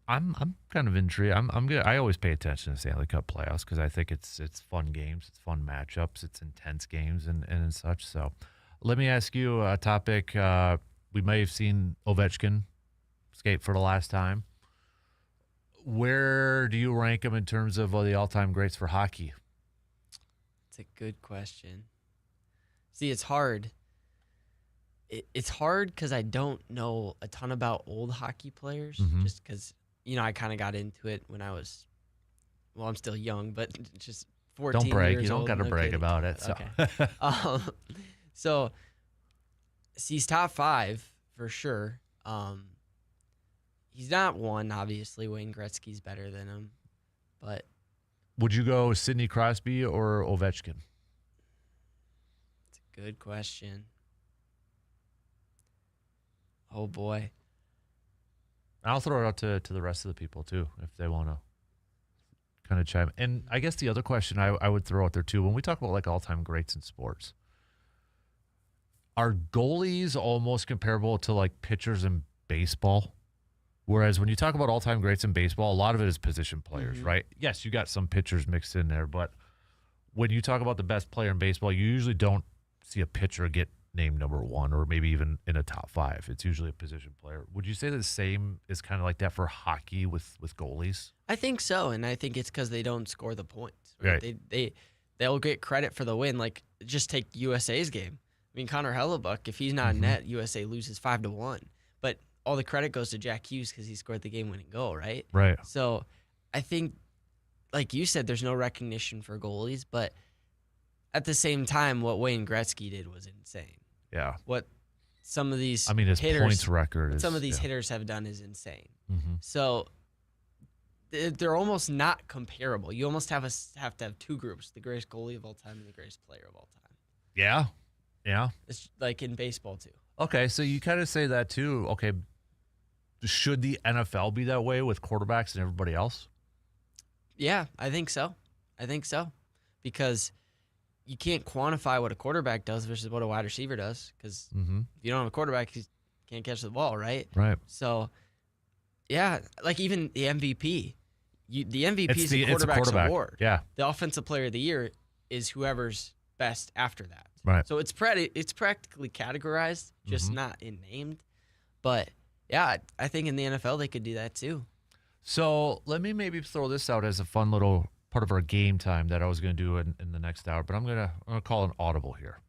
I'm kind of intrigued. I'm good. I always pay attention to Stanley Cup playoffs because I think it's fun games, it's fun matchups, it's intense games and such. So Let me ask you a topic. We may have seen Ovechkin skate for the last time. Where do you rank him in terms of the all-time greats for hockey? It's a good question. See, it's hard. It's hard because I don't know a ton about old hockey players, just because, I kind of got into it when I was, I'm still young, but just 14 Don't brag. years You don't old. got to No brag kidding. about it. So. Okay. So he's top 5 for sure. He's not 1, obviously. Wayne Gretzky's better than him, but would you go Sidney Crosby or Ovechkin? it's a good question. Oh boy. I'll throw it out to the rest of the people too, if they want to kind of chime. And I guess the other question I would throw out there too, when we talk about like all-time greats in sports, are goalies almost comparable to like pitchers in baseball? Whereas when you talk about all-time greats in baseball, a lot of it is position players, right? Yes, you got some pitchers mixed in there, but when you talk about the best player in baseball, you usually don't see a pitcher get named number 1 or maybe even in a top 5. It's usually a position player. Would you say the same is kind of like that for hockey with goalies? I think so, and I think it's because they don't score the points. Right? They'll get credit for the win. Like, just take USA's game. I mean, Connor Hellebuck, if he's not in net, USA loses 5-1. But all the credit goes to Jack Hughes because he scored the game-winning goal, right? Right. So I think, like you said, there's no recognition for goalies, but at the same time, what Wayne Gretzky did was insane. Yeah. What some of these his hitters, points record is, some of these hitters have done is insane. So they're almost not comparable. You almost have to have 2 groups: the greatest goalie of all time and the greatest player of all time. Yeah. Yeah. It's like in baseball too. Okay, so you kind of say that too. Okay, should the NFL be that way with quarterbacks and everybody else? Yeah, I think so. Because you can't quantify what a quarterback does versus what a wide receiver does. Because if you don't have a quarterback, you can't catch the ball, right? Right. So, yeah, like even the MVP. The MVP is the quarterback's quarterback's award. Yeah. The offensive player of the year is whoever's best after that. Right. So it's practically categorized, just not named. But yeah, I think in the NFL they could do that too. So let me maybe throw this out as a fun little part of our game time that I was going to do in the next hour, but I'm gonna call an audible here,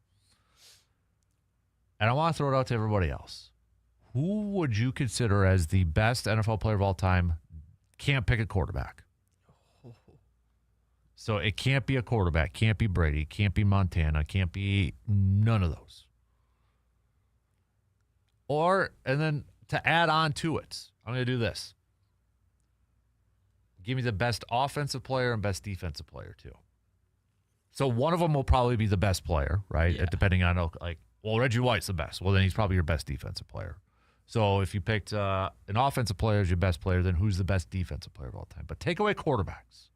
and I want to throw it out to everybody else. Who would you consider as the best NFL player of all time? Can't pick a quarterback. So it can't be a quarterback, can't be Brady, can't be Montana, can't be none of those. And then to add on to it, I'm going to do this. Give me the best offensive player and best defensive player too. So one of them will probably be the best player, right? Yeah. Depending on Reggie White's the best. Well, then he's probably your best defensive player. So if you picked an offensive player as your best player, then who's the best defensive player of all time? But take away quarterbacks.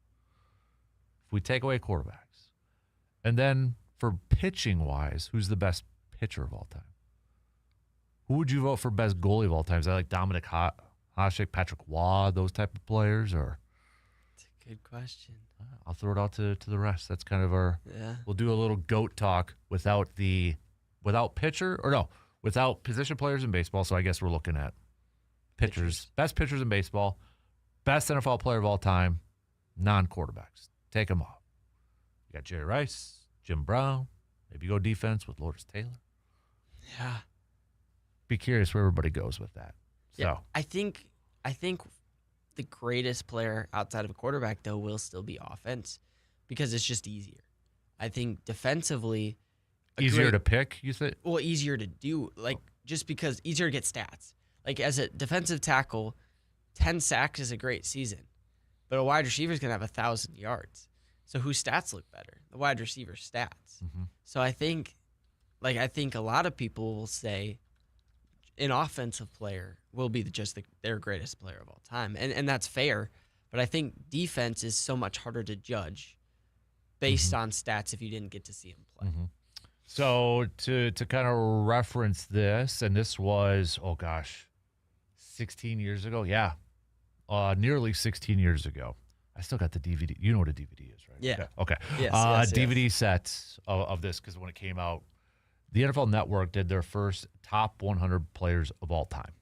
If we take away quarterbacks, and then for pitching-wise, who's the best pitcher of all time? Who would you vote for best goalie of all time? Is that like Dominic Hasek, Patrick Waugh, those type of players? Or That's a good question. I'll throw it out to the rest. That's kind of our. Yeah. We'll do a little GOAT talk without position players in baseball. So I guess we're looking at pitchers. Best pitchers in baseball, best NFL player of all time, non-quarterbacks. Take them off. You got Jerry Rice, Jim Brown. Maybe go defense with Lourdes Taylor. Yeah. Be curious where everybody goes with that. Yeah. I think the greatest player outside of a quarterback though will still be offense because it's just easier. I think defensively Easier to pick, you think? Well, easier to do, just because easier to get stats. Like, as a defensive tackle, 10 sacks is a great season. But a wide receiver is going to have 1,000 yards. So whose stats look better? The wide receiver's stats. So I think a lot of people will say an offensive player will be their greatest player of all time. And that's fair. But I think defense is so much harder to judge based on stats if you didn't get to see him play. So to kind of reference this, and this was, 16 years ago? Yeah. Nearly 16 years ago. I still got the DVD. You know what a DVD is, right? Yeah. Okay. Yes, DVD sets of this because when it came out, the NFL Network did their first top 100 players of all time.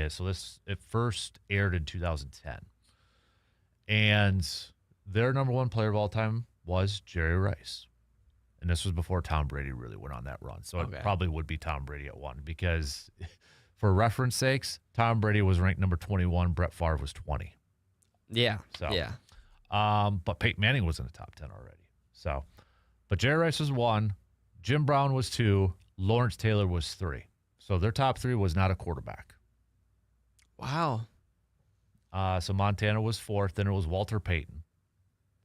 So it first aired in 2010. And their number one player of all time was Jerry Rice. And this was before Tom Brady really went on that run. So it probably would be Tom Brady at 1 because for reference sakes, Tom Brady was ranked number 21. Brett Favre was 20. Yeah. So, yeah. But Peyton Manning was in the top 10 already. So, but Jerry Rice was 1. Jim Brown was 2. Lawrence Taylor was 3. So their top 3 was not a quarterback. Wow. So Montana was 4th. Then it was Walter Payton,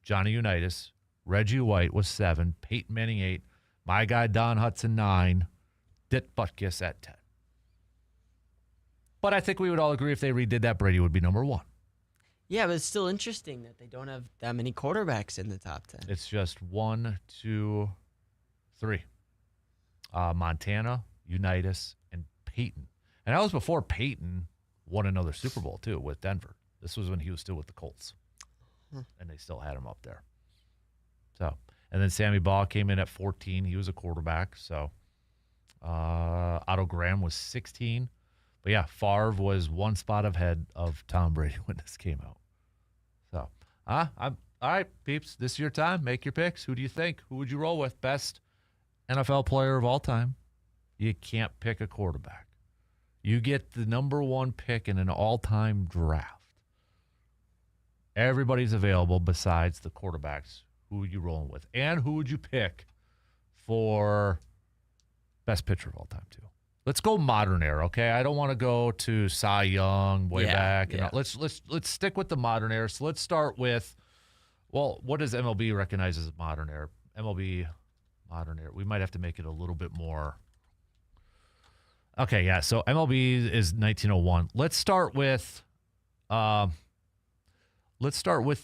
Johnny Unitas, Reggie White was 7, Peyton Manning 8, my guy Don Hudson 9, Dick Butkus at 10. But I think we would all agree if they redid that, Brady would be number 1. Yeah, but it's still interesting that they don't have that many quarterbacks in the top 10. It's just 1, 2, 3. Montana, Unitas, and Peyton. And that was before Peyton won another Super Bowl, too, with Denver. This was when he was still with the Colts. And they still had him up there. So, and then Sammy Baugh came in at 14. He was a quarterback. So, Otto Graham was 16. But, yeah, Favre was 1 spot ahead of Tom Brady when this came out. So, all right, peeps, this is your time. Make your picks. Who do you think? Who would you roll with? Best NFL player of all time? You can't pick a quarterback. You get the number 1 pick in an all-time draft. Everybody's available besides the quarterbacks. Who would you rolling with? And who would you pick for best pitcher of all time, too? Let's go modern era, okay? I don't want to go to Cy Young way back. Yeah. Let's stick with the modern era. So let's start with, well, what does MLB recognize as modern era? MLB modern era. We might have to make it a little bit more. Okay, yeah. So MLB is 1901. Let's start with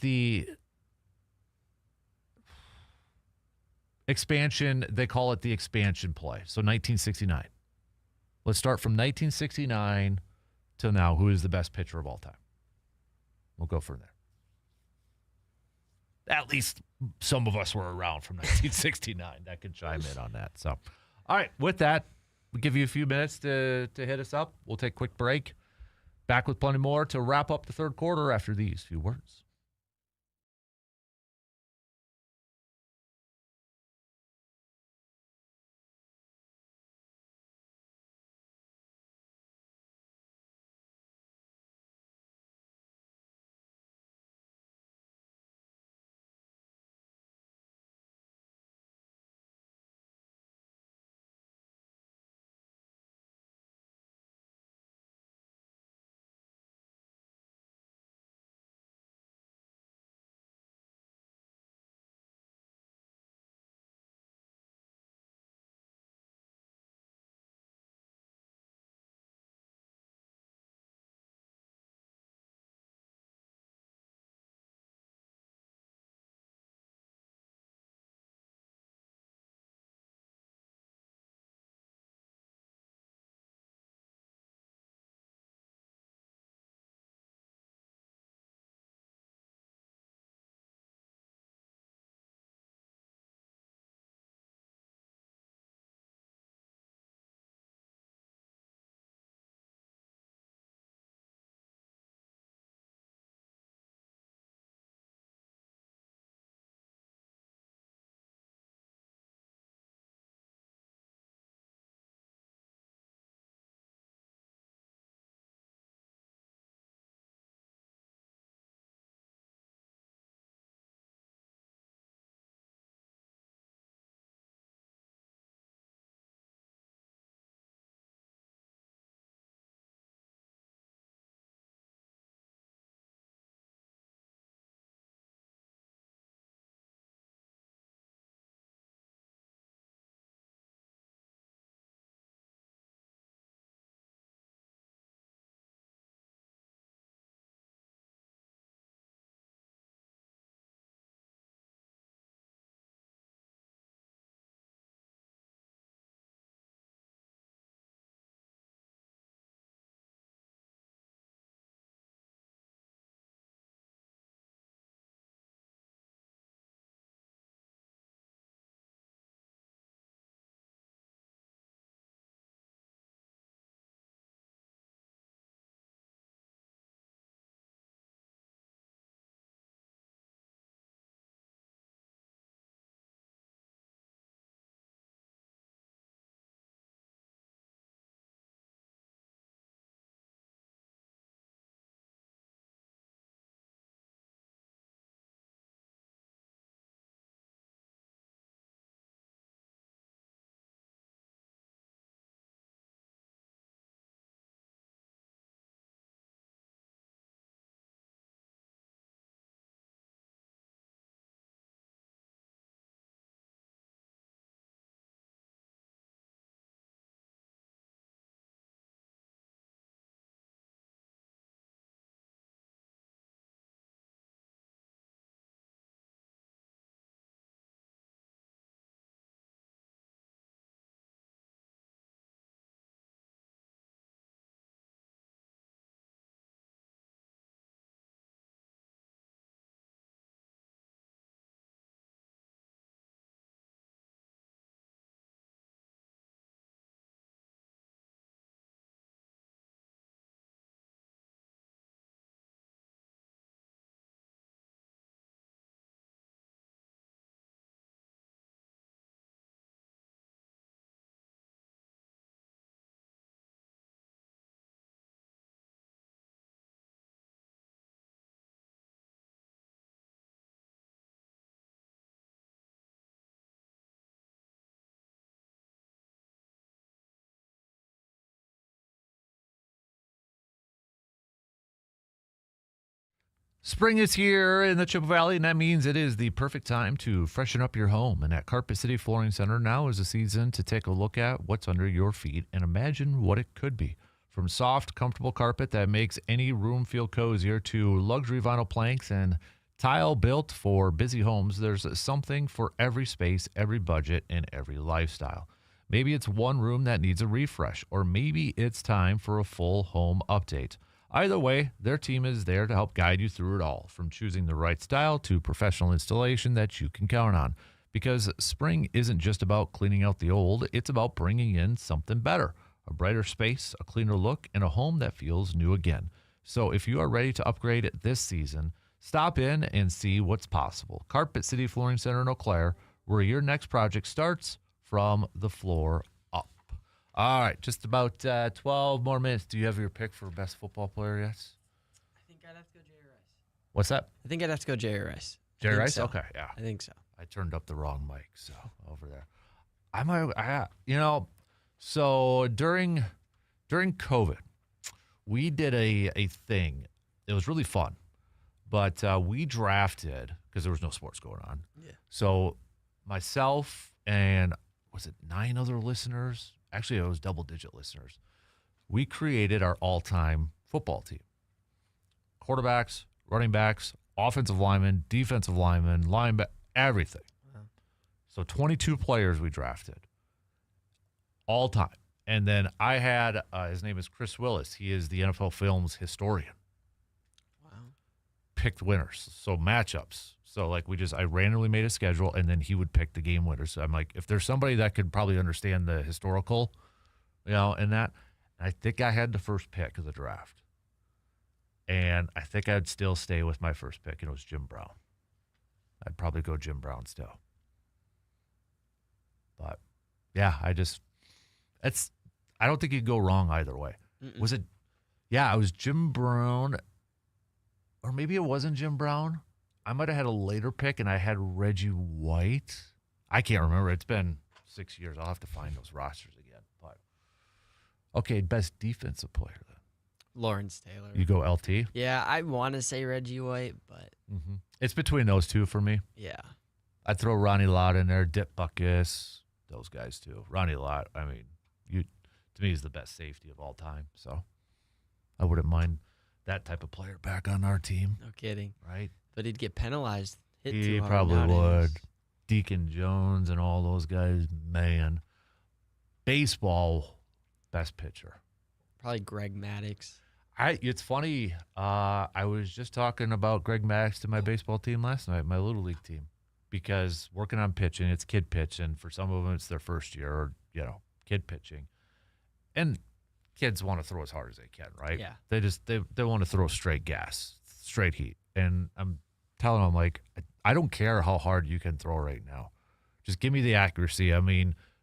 the expansion. They call it the expansion play. So 1969. Let's start from 1969 till now. Who is the best pitcher of all time? We'll go from there. At least some of us were around from 1969 that could chime in on that. So, all right, with that, we'll give you a few minutes to hit us up. We'll take a quick break. Back with plenty more to wrap up the third quarter after these few words. Spring is here in the Chippewa Valley, and that means it is the perfect time to freshen up your home. And at Carpet City Flooring Center, now is the season to take a look at what's under your feet and imagine what it could be. From soft, comfortable carpet that makes any room feel cozier to luxury vinyl planks and tile built for busy homes, there's something for every space, every budget, and every lifestyle. Maybe it's one room that needs a refresh, or maybe it's time for a full home update. Either way, their team is there to help guide you through it all, from choosing the right style to professional installation that you can count on. Because spring isn't just about cleaning out the old, it's about bringing in something better, a brighter space, a cleaner look, and a home that feels new again. So if you are ready to upgrade this season, stop in and see what's possible. Carpet City Flooring Center in Eau Claire, where your next project starts from the floor up. All right, just about 12 more minutes. Do you have your pick for best football player yet? I think I'd have to go Jerry Rice. What's that? I think I'd have to go Jerry Rice. Jerry Rice? So. Okay, yeah. I think so. I turned up the wrong mic, so over there. So during COVID, we did a thing. It was really fun, but we drafted, because there was no sports going on. Yeah. So myself and, was it 9 other listeners? Actually, it was double-digit listeners. We created our all-time football team. Quarterbacks, running backs, offensive linemen, defensive linemen, linebacker, everything. Wow. So 22 players we drafted all time. And then I had, his name is Chris Willis. He is the NFL Films historian. Wow. Picked winners. So matchups. So I randomly made a schedule, and then he would pick the game winners. So I'm like, if there's somebody that could probably understand the historical, and that, I think I had the first pick of the draft. And I think I'd still stay with my first pick, and it was Jim Brown. I'd probably go Jim Brown still. But, yeah, I don't think you'd go wrong either way. Mm-mm. Was it? Yeah, it was Jim Brown, or maybe it wasn't Jim Brown. I might have had a later pick, and I had Reggie White. I can't remember. It's been 6 years. I'll have to find those rosters again. But okay, best defensive player then. Lawrence Taylor. You go LT? Yeah, I want to say Reggie White, but It's between those two for me. yeah. I'd throw Ronnie Lott in there, Dip Buckus, those guys too. Ronnie Lott, to me, is the best safety of all time. So I wouldn't mind that type of player back on our team. No kidding. Right? But he'd get penalized. Hit He too hard probably nowadays. would. Deacon Jones and all those guys, man. Baseball, best pitcher. Probably Greg Maddux. It's funny. I was just talking about Greg Max to my baseball team last night, my little league team, because working on pitching, it's kid pitch, and for some of them, it's their first year, or kid pitching, and kids want to throw as hard as they can, right? Yeah. They want to throw straight gas, straight heat, and I'm telling them, like, I don't care how hard you can throw right now, just give me the accuracy.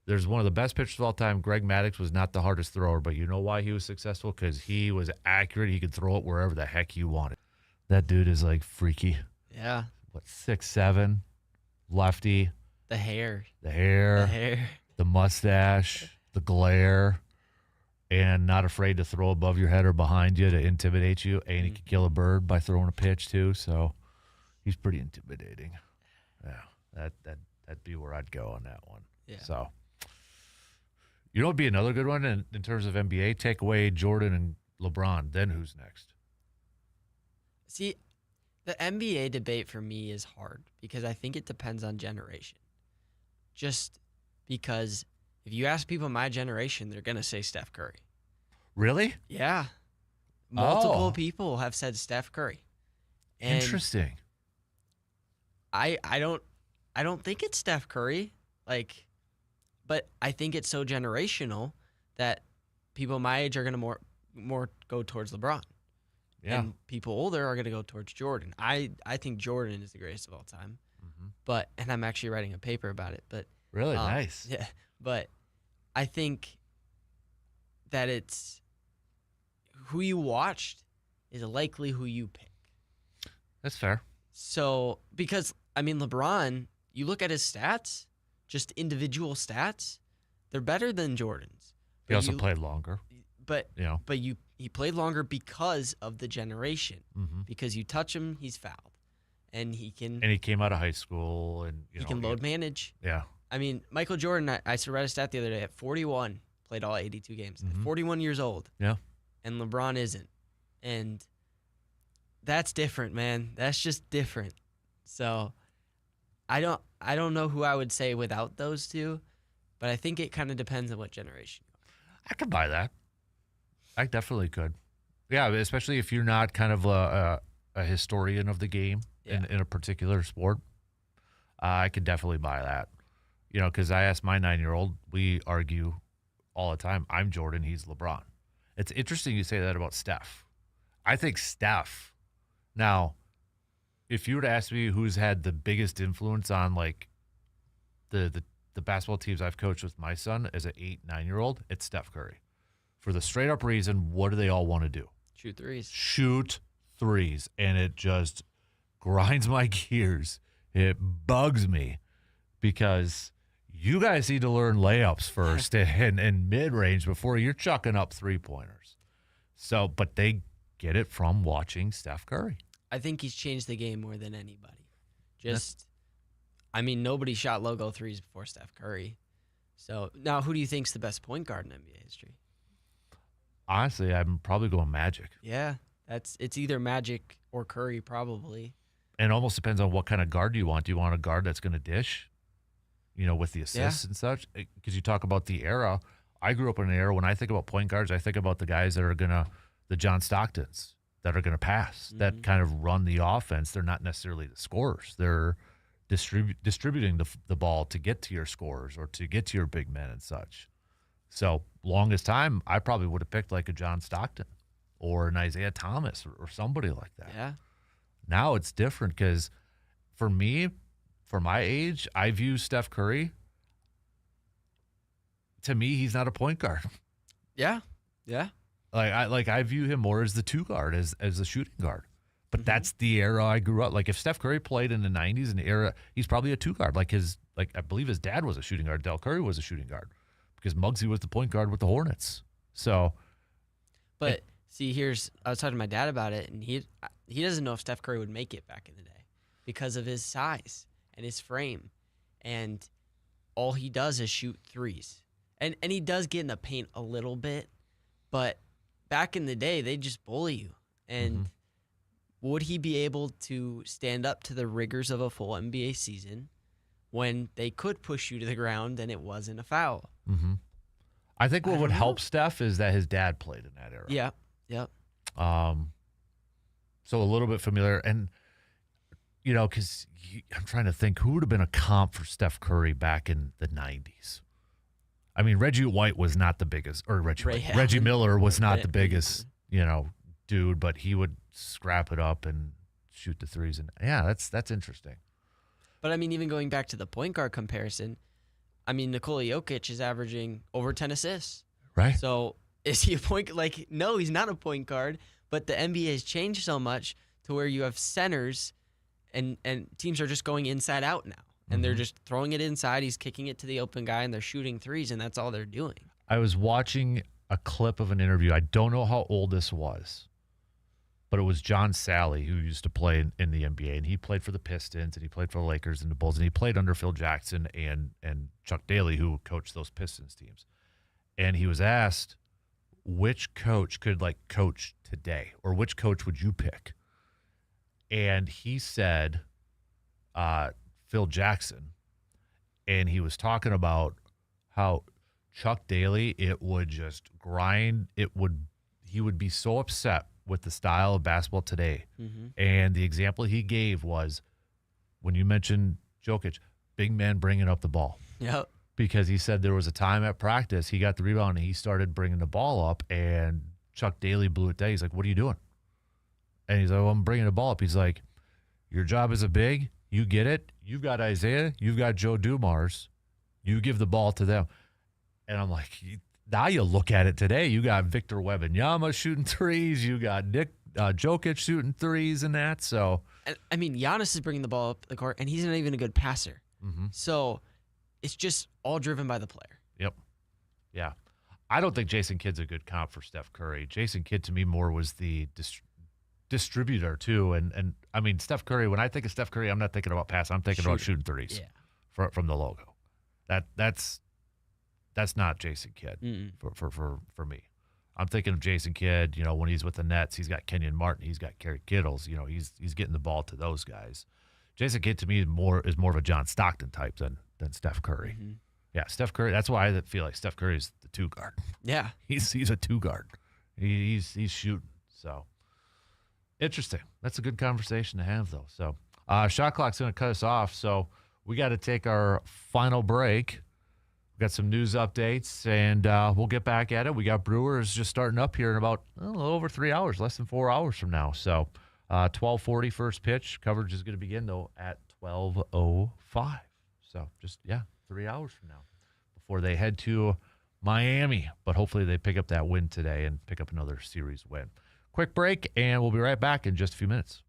There's one of the best pitchers of all time. Greg Maddux was not the hardest thrower, but you know why he was successful? Because he was accurate. He could throw it wherever the heck you wanted. That dude is like freaky. Yeah. 6'7", lefty. The hair. The hair. The mustache. The glare. And not afraid to throw above your head or behind you to intimidate you. And he could kill a bird by throwing a pitch too. So he's pretty intimidating. Yeah, that'd be where I'd go on that one. Yeah. So. You know what would be another good one in terms of NBA? Take away Jordan and LeBron. Then who's next? See, the NBA debate for me is hard because I think it depends on generation. Just because if you ask people my generation, they're going to say Steph Curry. Really? Yeah. Multiple people have said Steph Curry. And interesting. I don't think it's Steph Curry. But I think it's so generational that people my age are going to more go towards LeBron. Yeah. And people older are going to go towards Jordan. I think Jordan is the greatest of all time. Mm-hmm. And I'm actually writing a paper about it. But really nice. Yeah. But I think that it's who you watched is likely who you pick. That's fair. So because LeBron, you look at his stats. Just individual stats, they're better than Jordan's. He also played longer. But he played longer because of the generation. Mm-hmm. Because you touch him, he's fouled, and he can. And he came out of high school, and he can load manage. Yeah. I mean, Michael Jordan. I read a stat the other day. At 41, played all 82 games. Mm-hmm. At 41 years old. Yeah. And LeBron isn't, and that's different, man. That's just different. So, I don't know who I would say without those two, but I think it kind of depends on what generation you are. I could buy that. I definitely could. Yeah, especially if you're not kind of a historian of the game in a particular sport. I could definitely buy that. Because I asked my 9-year-old, we argue all the time. I'm Jordan, he's LeBron. It's interesting you say that about Steph. I think Steph. Now, if you were to ask me who's had the biggest influence on like the basketball teams I've coached with my son as an 8-9-year-old, it's Steph Curry. For the straight up reason, what do they all want to do? Shoot threes. Shoot threes. And it just grinds my gears. It bugs me because you guys need to learn layups first and mid-range before you're chucking up three-pointers. So, but they get it from watching Steph Curry. I think he's changed the game more than anybody. Nobody shot logo threes before Steph Curry. So, now who do you think's the best point guard in NBA history? Honestly, I'm probably going Magic. Yeah, it's either Magic or Curry probably. And it almost depends on what kind of guard you want. Do you want a guard that's going to dish? With the assists and such, because you talk about the era. I grew up in an era when I think about point guards, I think about the guys that are the John Stocktons that are gonna pass, that kind of run the offense. They're not necessarily the scorers. They're distributing the ball to get to your scorers or to get to your big men and such. So longest time, I probably would have picked like a John Stockton or an Isaiah Thomas or somebody like that. Yeah. Now it's different because for me, for my age, I view Steph Curry. To me, he's not a point guard. Yeah, yeah. I view him more as the two guard, as the shooting guard. But that's the era I grew up. Like if Steph Curry played in the '90s, in the era, he's probably a two guard. I believe his dad was a shooting guard. Del Curry was a shooting guard because Muggsy was the point guard with the Hornets. So, but see, I was talking to my dad about it, and he doesn't know if Steph Curry would make it back in the day because of his size and his frame, and all he does is shoot threes. And he does get in the paint a little bit, but back in the day, they just bully you. And would he be able to stand up to the rigors of a full NBA season when they could push you to the ground and it wasn't a foul? Mm-hmm. I think what would help Steph is that his dad played in that era. Yeah, yep. So a little bit familiar. And, because I'm trying to think who would have been a comp for Steph Curry back in the 90s. I mean, Reggie White was not the biggest, or Reggie Miller was not the biggest, dude, but he would scrap it up and shoot the threes. And yeah, that's interesting. But I mean, even going back to the point guard comparison, I mean, Nikola Jokic is averaging over 10 assists. Right. So is he a point? No, he's not a point guard, but the NBA has changed so much to where you have centers and teams are just going inside out now. And they're just throwing it inside. He's kicking it to the open guy, and they're shooting threes, and that's all they're doing. I was watching a clip of an interview. I don't know how old this was, but it was John Sally, who used to play in the NBA, and he played for the Pistons, and he played for the Lakers and the Bulls, and he played under Phil Jackson and Chuck Daly, who coached those Pistons teams. And he was asked, which coach could, coach today, or which coach would you pick? And he said Phil Jackson, and he was talking about how Chuck Daly, it would just grind. He would be so upset with the style of basketball today. And the example he gave was when you mentioned Jokic, big man bringing up the ball. Yep. Because he said there was a time at practice, he got the rebound and he started bringing the ball up, and Chuck Daly blew it down. He's like, "What are you doing?" And he's like, "Well, I'm bringing the ball up." He's like, "Your job as a big, you get it. You've got Isaiah. You've got Joe Dumars. You give the ball to them." And I'm like, now you look at it today. You got Victor Wembanyama shooting threes. You got Nick Jokic shooting threes and that. So, I mean, Giannis is bringing the ball up the court, and he's not even a good passer. So it's just all driven by the player. Yep. Yeah. I don't think Jason Kidd's a good comp for Steph Curry. Jason Kidd to me more was the distributor too, and I mean Steph Curry. When I think of Steph Curry, I'm not thinking about pass. I'm thinking about shooting threes. Yeah. From the logo. That's not Jason Kidd for me. I'm thinking of Jason Kidd. When he's with the Nets, he's got Kenyon Martin, he's got Kerry Kittles. He's getting the ball to those guys. Jason Kidd to me is more of a John Stockton type than Steph Curry. Mm-hmm. Yeah, Steph Curry. That's why I feel like Steph Curry is the two guard. Yeah, he's a two guard. He's shooting. So interesting. That's a good conversation to have though. So shot clock's going to cut us off. So we got to take our final break. We got some news updates, and we'll get back at it. We got Brewers just starting up here in about a little over 3 hours, less than 4 hours from now. So 12:40 first pitch. Coverage is going to begin, though, at 12:05. So just, 3 hours from now before they head to Miami. But hopefully they pick up that win today and pick up another series win. Quick break, and we'll be right back in just a few minutes.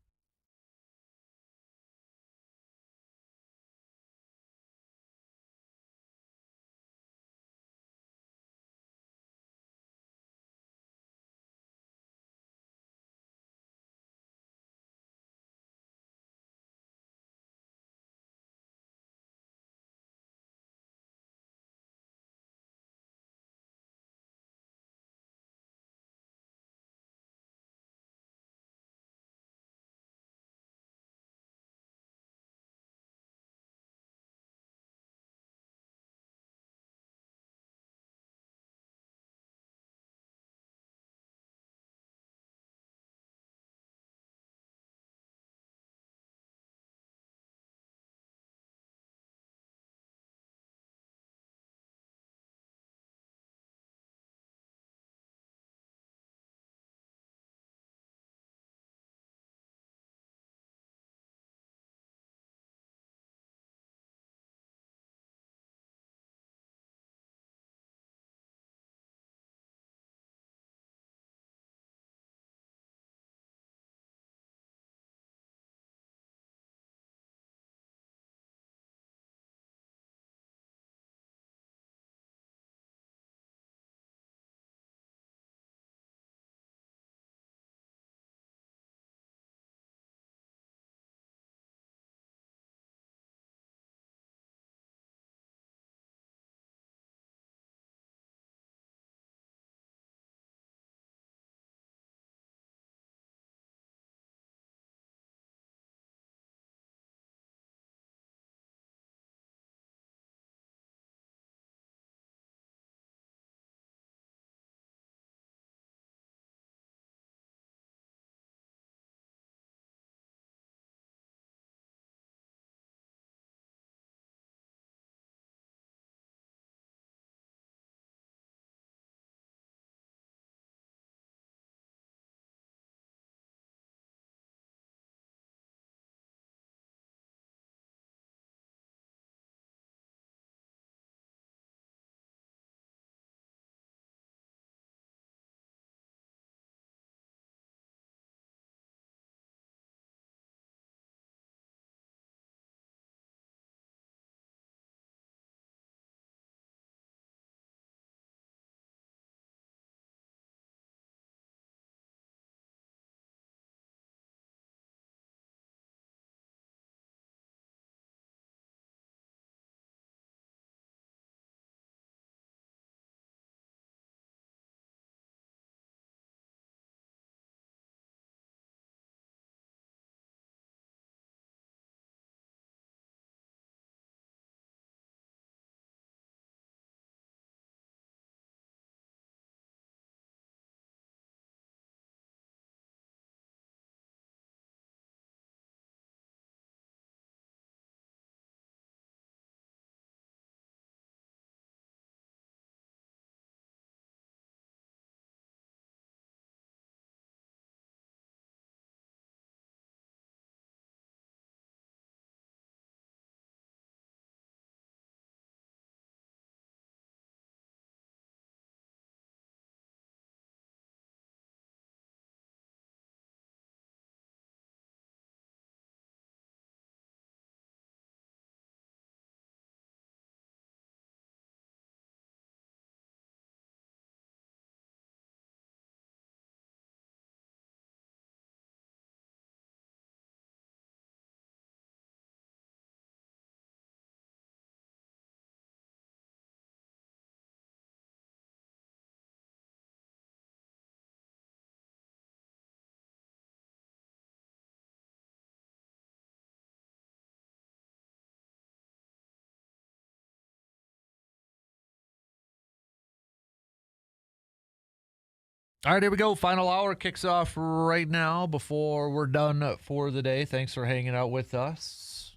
All right, here we go. Final hour kicks off right now before we're done for the day. Thanks for hanging out with us.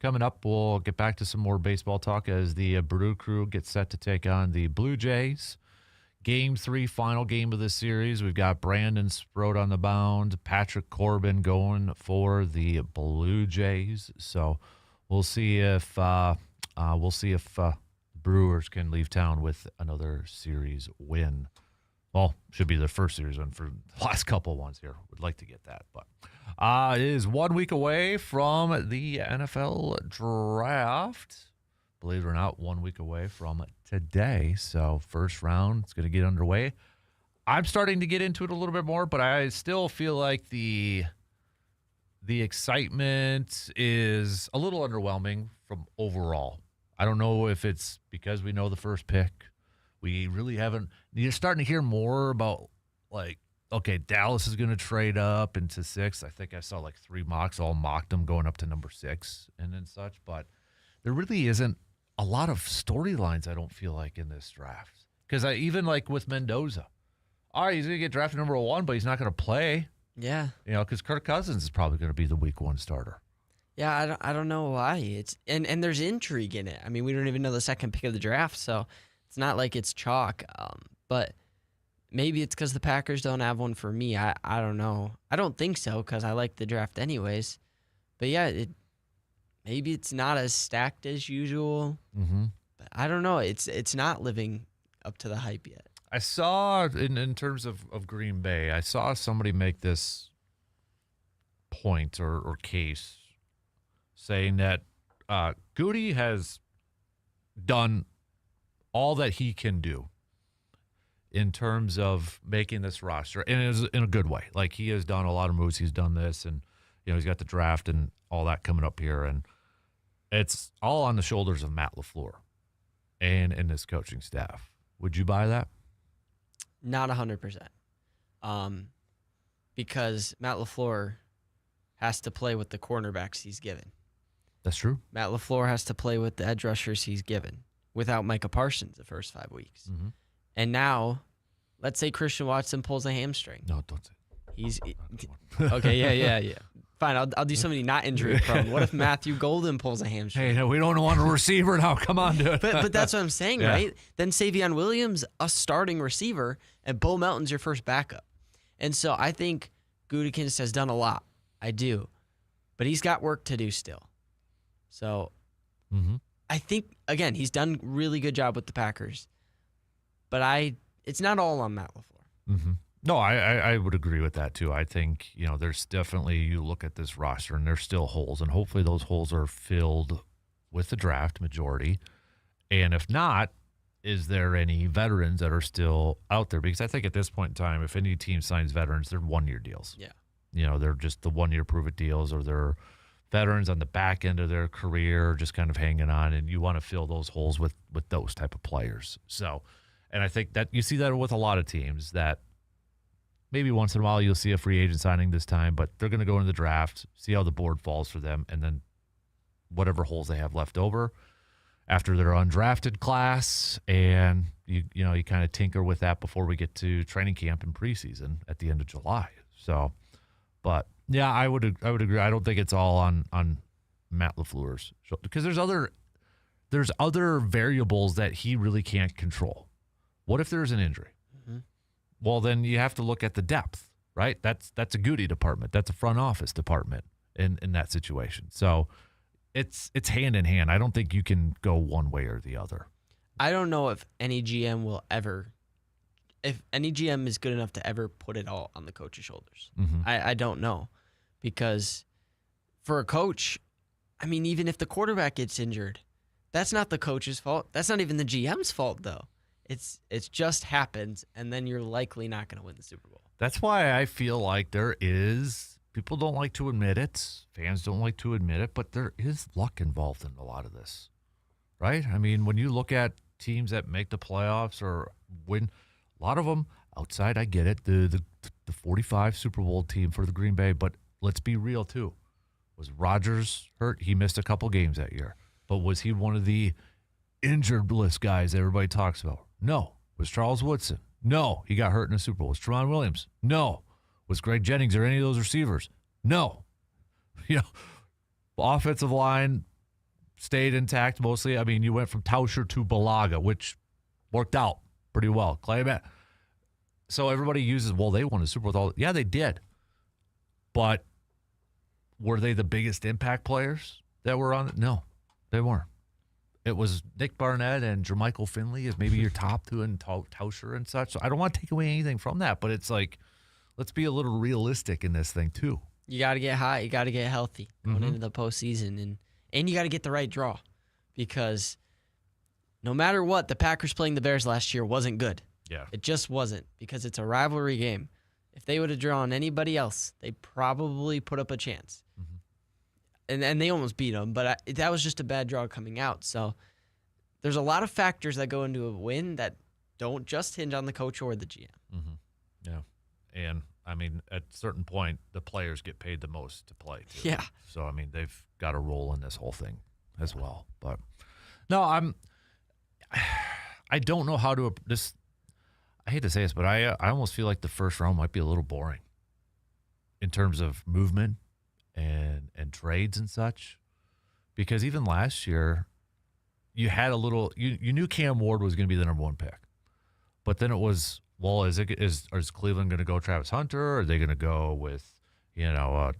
Coming up, we'll get back to some more baseball talk as the Brew Crew gets set to take on the Blue Jays. Game 3, final game of the series. We've got Brandon Sproat on the mound, Patrick Corbin going for the Blue Jays. So we'll see if Brewers can leave town with another series win. Well, should be the first series win for the last couple ones here. Would like to get that, but it is 1 week away from the NFL draft. Believe it or not, 1 week away from today. So first round is going to get underway. I'm starting to get into it a little bit more, but I still feel like the excitement is a little underwhelming from overall. I don't know if it's because we know the first pick. We really haven't. You're starting to hear more about, like, okay, Dallas is going to trade up into 6. I think I saw like 3 mocks, all mocked them going up to number 6 and such. But there really isn't a lot of storylines, I don't feel like, in this draft. Because even like with Mendoza, all right, he's going to get drafted number 1, but he's not going to play. Yeah. Because Kirk Cousins is probably going to be the week 1 starter. Yeah, I don't know why. It's and there's intrigue in it. I mean, we don't even know the second pick of the draft, so it's not like it's chalk. But maybe it's because the Packers don't have one for me. I don't know. I don't think so because I like the draft anyways. But yeah, maybe it's not as stacked as usual. Mm-hmm. But I don't know. It's not living up to the hype yet. I saw, in terms of Green Bay, I saw somebody make this point or case saying that Goody has done all that he can do in terms of making this roster, and it is in a good way. Like, he has done a lot of moves. He's done this, and he's got the draft and all that coming up here, and it's all on the shoulders of Matt LaFleur and his coaching staff. Would you buy that? Not 100%. Because Matt LaFleur has to play with the cornerbacks he's given. That's true. Matt LaFleur has to play with the edge rushers he's given without Micah Parsons the first 5 weeks. Mm-hmm. And now, let's say Christian Watson pulls a hamstring. No, don't say He's okay, yeah. Fine, I'll do somebody not injury prone. What if Matthew Golden pulls a hamstring? Hey, no, we don't want a receiver now. Come on, dude. But that's what I'm saying, right? Then Savion Williams, a starting receiver, and Bo Melton's your first backup. And so I think Gutekunst has done a lot. I do. But he's got work to do still. So I think, again, he's done a really good job with the Packers. But it's not all on Matt LaFleur. Mm-hmm. No, I would agree with that, too. I think, there's definitely, you look at this roster, and there's still holes, and hopefully those holes are filled with the draft majority. And if not, is there any veterans that are still out there? Because I think at this point in time, if any team signs veterans, they're one-year deals. Yeah. They're just the one-year prove-it deals, or they're veterans on the back end of their career just kind of hanging on, and you want to fill those holes with those type of players. So, and I think that you see that with a lot of teams that maybe once in a while you'll see a free agent signing this time, but they're going to go into the draft, see how the board falls for them, and then whatever holes they have left over after their undrafted class, and you kind of tinker with that before we get to training camp and preseason at the end of July. So, but yeah, I would agree. I don't think it's all on Matt LaFleur's shoulder, because there's other variables that he really can't control. What if there's an injury? Mm-hmm. Well, then you have to look at the depth, right? That's a Goody department. That's a front office department in that situation. So it's hand in hand. I don't think you can go one way or the other. I don't know if any GM if any GM is good enough to ever put it all on the coach's shoulders. Mm-hmm. I don't know, because for a coach, I mean, even if the quarterback gets injured, that's not the coach's fault. That's not even the GM's fault, though. It's just happens, and then you're likely not going to win the Super Bowl. That's why I feel like people don't like to admit it, fans don't like to admit it, but there is luck involved in a lot of this, right? I mean, when you look at teams that make the playoffs or win, a lot of them outside, I get it, the 45 Super Bowl team for the Green Bay, but let's be real too. Was Rodgers hurt? He missed a couple games that year, but was he one of the injured list guys everybody talks about? No. Was Charles Woodson? No. He got hurt in the Super Bowl. Was Tramon Williams? No. Was Greg Jennings or any of those receivers? No. You know, offensive line stayed intact mostly. I mean, you went from Tauscher to Balaga, which worked out pretty well. So everybody uses, well, they won a Super Bowl. Yeah, they did. But were they the biggest impact players that were on it? No, they weren't. It was Nick Barnett and Jermichael Finley is maybe your top two, and Tauscher and such. So I don't want to take away anything from that, but it's like, let's be a little realistic in this thing too. You got to get hot. You got to get healthy going into the postseason, and you got to get the right draw, because no matter what, the Packers playing the Bears last year wasn't good. Yeah, it just wasn't, because it's a rivalry game. If they would have drawn anybody else, they probably put up a chance. And they almost beat them, but that was just a bad draw coming out. So there's a lot of factors that go into a win that don't just hinge on the coach or the GM. Yeah, and I mean, at a certain point, the players get paid the most to play, too. Yeah. So, I mean, they've got a role in this whole thing as well. But, no, I don't know how to I hate to say this, but I almost feel like the first round might be a little boring in terms of movement and trades and such. Because even last year, you had a little – you knew Cam Ward was going to be the number one pick. But then it was – well, is Cleveland going to go Travis Hunter? Or are they going to go with, different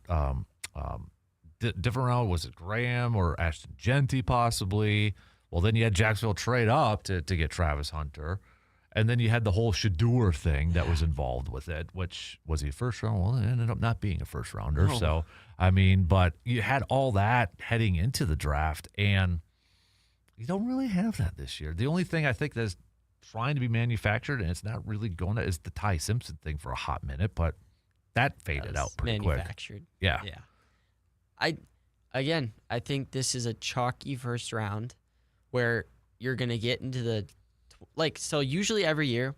round? Was it Graham or Ashton Genty possibly? Well, then you had Jacksonville trade up to get Travis Hunter. And then you had the whole Shador thing that was involved with it, which was he a first round? Well, it ended up not being a first rounder. No. So, I mean, but you had all that heading into the draft, and you don't really have that this year. The only thing I think that's trying to be manufactured, and it's not really going to, is the Ty Simpson thing for a hot minute, but that faded out pretty quick. Manufactured. Yeah. I think this is a chalky first round where you're going to get into the so usually every year,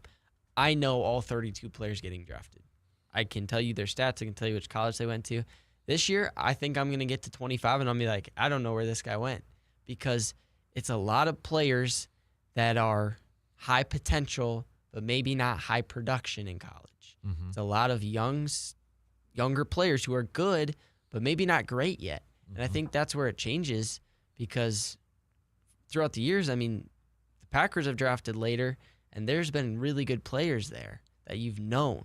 I know all 32 players getting drafted. I can tell you their stats. I can tell you which college they went to. This year, I think I'm going to get to 25, and I'll be like, I don't know where this guy went, because it's a lot of players that are high potential, but maybe not high production in college. It's a lot of younger players who are good, but maybe not great yet. And I think that's where it changes, because throughout the years, I mean, Packers have drafted later, and there's been really good players there that you've known.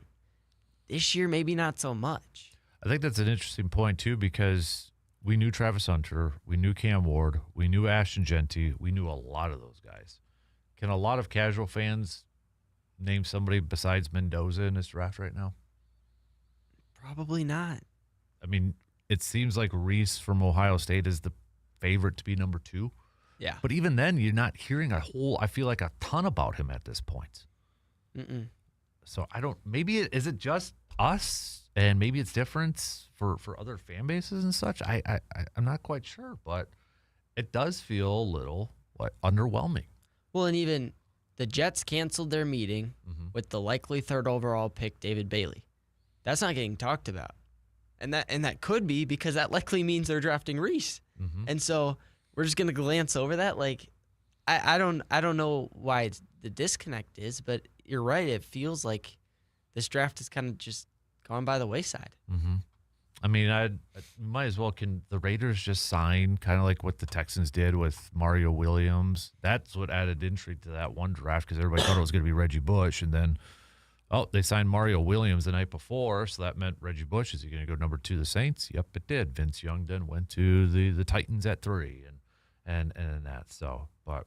This year, maybe not so much. I think that's an interesting point, too, because we knew Travis Hunter, we knew Cam Ward, we knew Ashton Genty, we knew a lot of those guys. Can a lot of casual fans name somebody besides Mendoza in this draft right now? Probably not. I mean, it seems like Reese from Ohio State is the favorite to be number 2. Yeah. But even then, you're not hearing I feel like a ton about him at this point. So maybe is it just us, and maybe it's different for other fan bases and such? I'm not quite sure, but it does feel a little underwhelming. Well, and even the Jets canceled their meeting with the likely 3rd overall pick, David Bailey. That's not getting talked about. And that could be because that likely means they're drafting Reese. And so we're just gonna glance over that. Like, I don't know why the disconnect is, but you're right. It feels like this draft is kind of just gone by the wayside. I mean, I might as well. Can the Raiders just sign kind of like what the Texans did with Mario Williams? That's what added intrigue to that one draft, because everybody thought it was going to be Reggie Bush, and then they signed Mario Williams the night before, so that meant Reggie Bush. Is he going to go number 2 to the Saints? Yep, it did. Vince Young then went to the Titans at 3, and that. So, but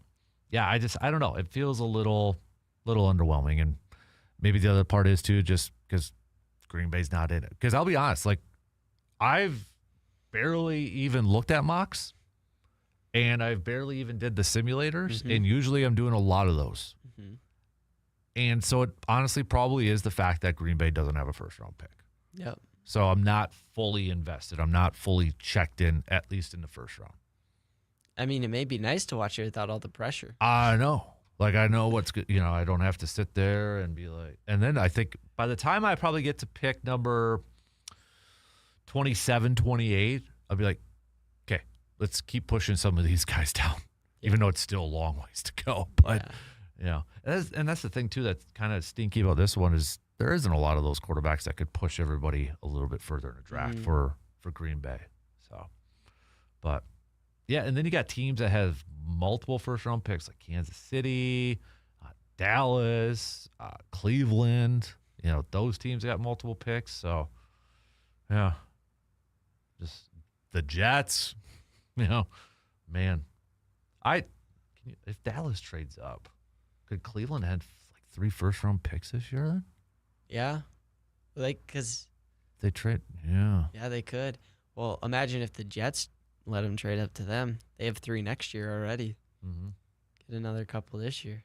yeah, I don't know. It feels a little underwhelming, and maybe the other part is too, just because Green Bay's not in it. Because I'll be honest, like, I've barely even looked at mocks, and I've barely even did the simulators, and usually I'm doing a lot of those. And so it honestly probably is the fact that Green Bay doesn't have a first-round pick. Yep. So I'm not fully invested. I'm not fully checked in, at least in the first round. I mean, it may be nice to watch it without all the pressure. I know. Like, I know what's good. I don't have to sit there and be like, and then I think by the time I probably get to pick number 27, 28, I'll be like, let's keep pushing some of these guys down, even though it's still a long ways to go. But And that's the thing too that's kind of stinky about this one is there isn't a lot of those quarterbacks that could push everybody a little bit further in the draft for Green Bay. So, but yeah, and then you got teams that have multiple first-round picks like Kansas City, Dallas, Cleveland. Those teams got multiple picks. So, yeah, just the Jets. Man, if Dallas trades up, could Cleveland have like 3 first-round picks this year then? Yeah, because they trade. Yeah, they could. Well, imagine if the Jets let them trade up to them. They have 3 next year already. Mm-hmm. Get another couple this year.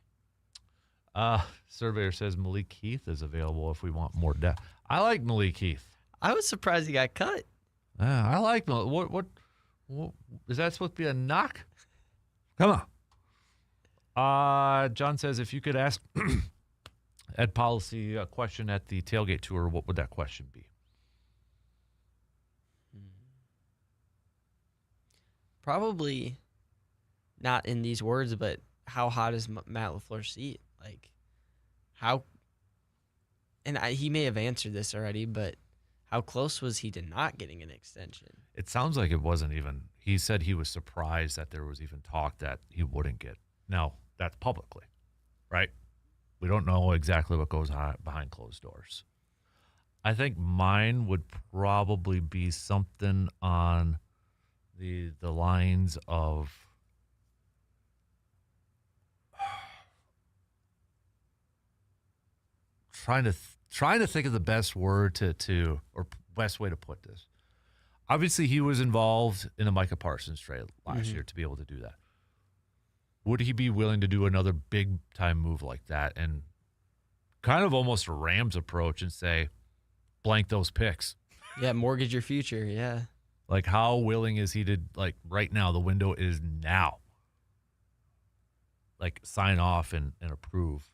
Surveyor says Malik Heath is available if we want more depth. I like Malik Heath. I was surprised he got cut. I like Malik. What is that supposed to be a knock? Come on. John says if you could ask Ed Policy a question at the tailgate tour, what would that question be? Probably not in these words, but how hot is Matt LaFleur's seat? Like, how? And he may have answered this already, but how close was he to not getting an extension? It sounds like it wasn't even. He said he was surprised that there was even talk that he wouldn't get. Now, that's publicly, right? We don't know exactly what goes on behind closed doors. I think mine would probably be something on the lines of trying to think of the best word to or best way to put this. Obviously, he was involved in the Micah Parsons trade last year to be able to do that. Would he be willing to do another big-time move like that and kind of almost a Rams approach and say, blank those picks? Yeah, mortgage your future, yeah. Like, how willing is he to, like, right now, the window is now. Like, sign off and approve.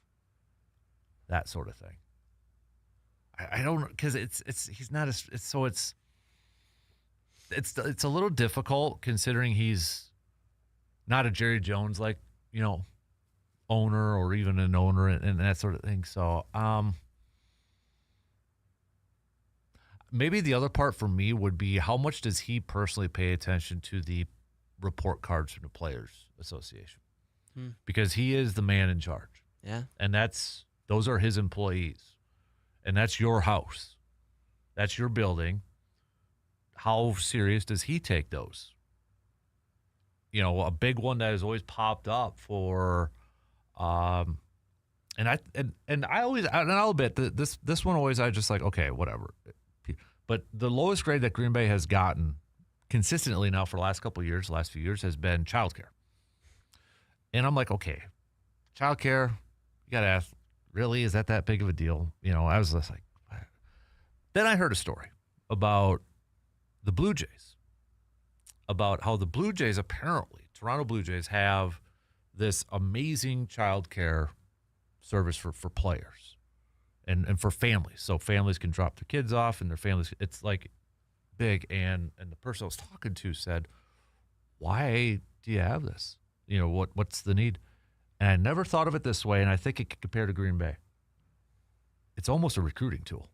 That sort of thing. I don't know, because he's not as, it's a little difficult considering he's not a Jerry Jones like owner or even an owner and that sort of thing. So maybe the other part for me would be how much does he personally pay attention to the report cards from the Players Association, because he is the man in charge. Yeah, and those are his employees, and that's your house, that's your building. How serious does he take those? A big one that has always popped up for, and I'll admit this one always I just like, okay, whatever. But the lowest grade that Green Bay has gotten consistently now for the last few years has been childcare. And I'm like, okay, childcare, you got to ask, really, is that big of a deal? I was just like, then I heard a story about the Blue Jays, about how the Blue Jays Toronto Blue Jays have this amazing child care service for players and for families. So families can drop their kids off and their families, it's like big. And the person I was talking to said, why do you have this? What's the need? And I never thought of it this way, and I think it could compare to Green Bay. It's almost a recruiting tool.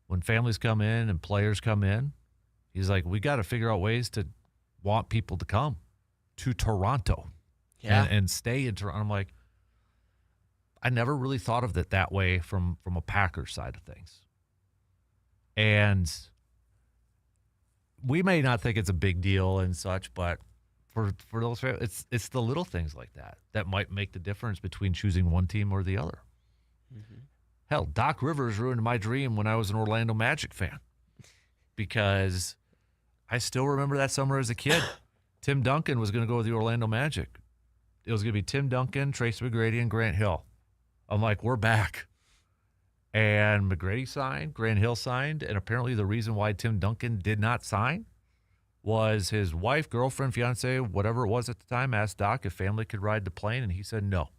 When families come in and players come in, he's like, we got to figure out ways to want people to come to Toronto and stay in Toronto. I'm like, I never really thought of it that way from a Packers side of things. And we may not think it's a big deal and such, but for those, it's the little things like that might make the difference between choosing one team or the other. Mm-hmm. Hell, Doc Rivers ruined my dream when I was an Orlando Magic fan, because I still remember that summer as a kid. Tim Duncan was going to go with the Orlando Magic. It was going to be Tim Duncan, Tracy McGrady, and Grant Hill. I'm like, we're back. And McGrady signed, Grant Hill signed, and apparently the reason why Tim Duncan did not sign was his wife, girlfriend, fiance, whatever it was at the time, asked Doc if family could ride the plane, and he said no.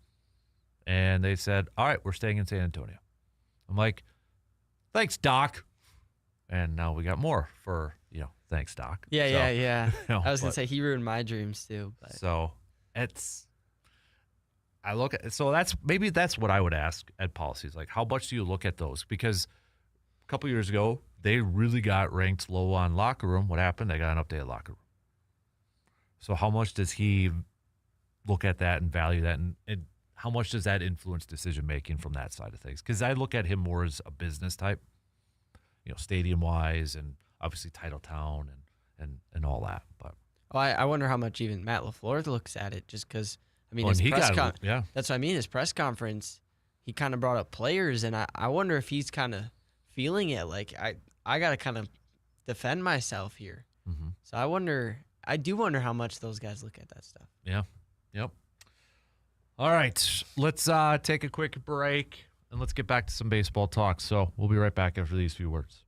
And they said, all right, we're staying in San Antonio. I'm like, thanks, Doc. And now we got more for, thanks, Doc. Yeah. I was going to say he ruined my dreams too. But. So it's, I look at so that's what I would ask at policies. Like, how much do you look at those? Because a couple years ago, they really got ranked low on locker room. What happened? They got an updated locker room. So how much does he look at that and value that, and how much does that influence decision making from that side of things? Because I look at him more as a business type, stadium wise, and obviously title town and all that. But I wonder how much even Matt LaFleur looks at it, just because that's what I mean. His press conference, he kind of brought up players, and I wonder if he's kind of feeling it. Like I got to kind of defend myself here. Mm-hmm. So I do wonder how much those guys look at that stuff. Yeah. Yep. All right, let's take a quick break, and let's get back to some baseball talk. So we'll be right back after these few words.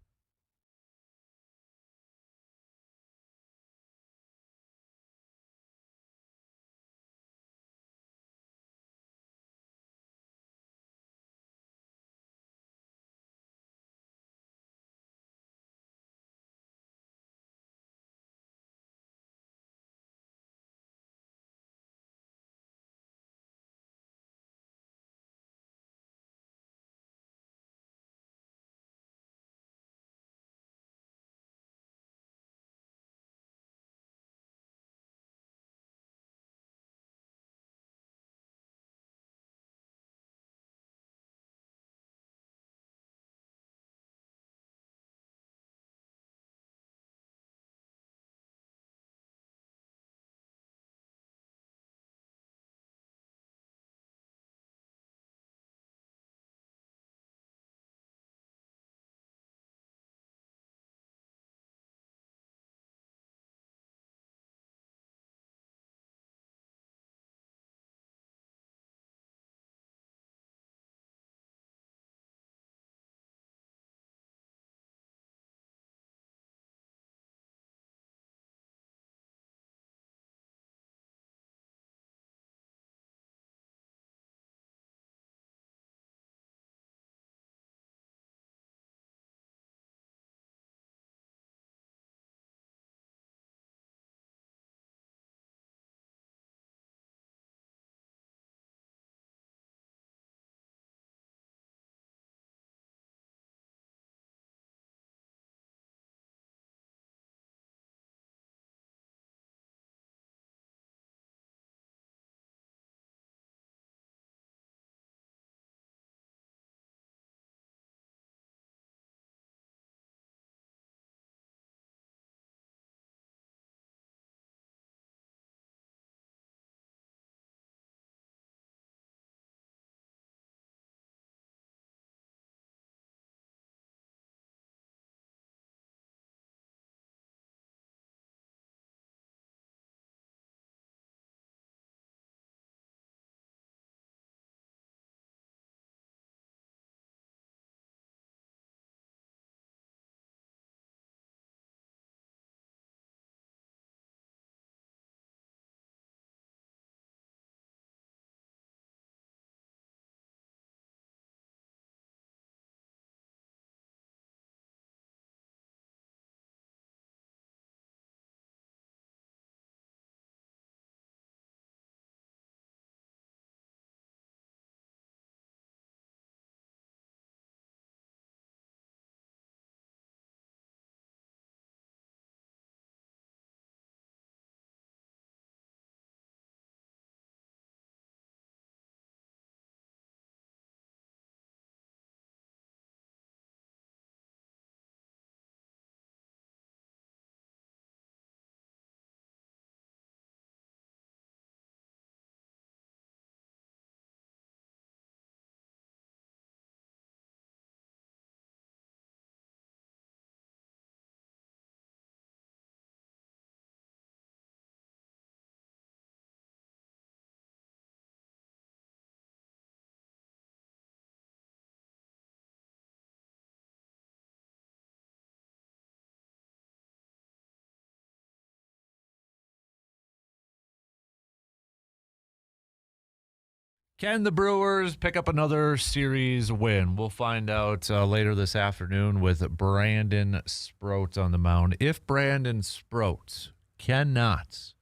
Can the Brewers pick up another series win? We'll find out later this afternoon with Brandon Sproat on the mound. If Brandon Sproat cannot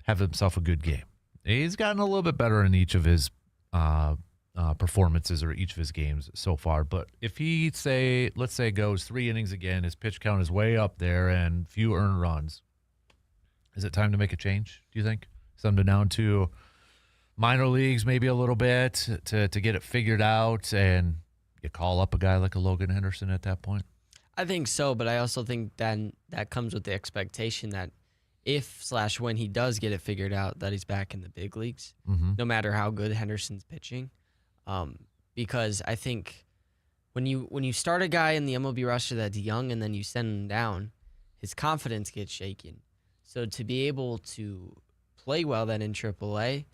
have himself a good game He's gotten a little bit better in each of his performances or each of his games so far. But if he, let's say, goes 3 innings again, his pitch count is way up there and few earned runs, is it time to make a change, do you think? Send him down to minor leagues maybe a little bit to get it figured out, and you call up a guy like a Logan Henderson at that point? I think so, but I also think then that comes with the expectation that if/when he does get it figured out, that he's back in the big leagues, no matter how good Henderson's pitching. Because I think when you start a guy in the MLB roster that's young and then you send him down, his confidence gets shaken. So to be able to play well then in AAA,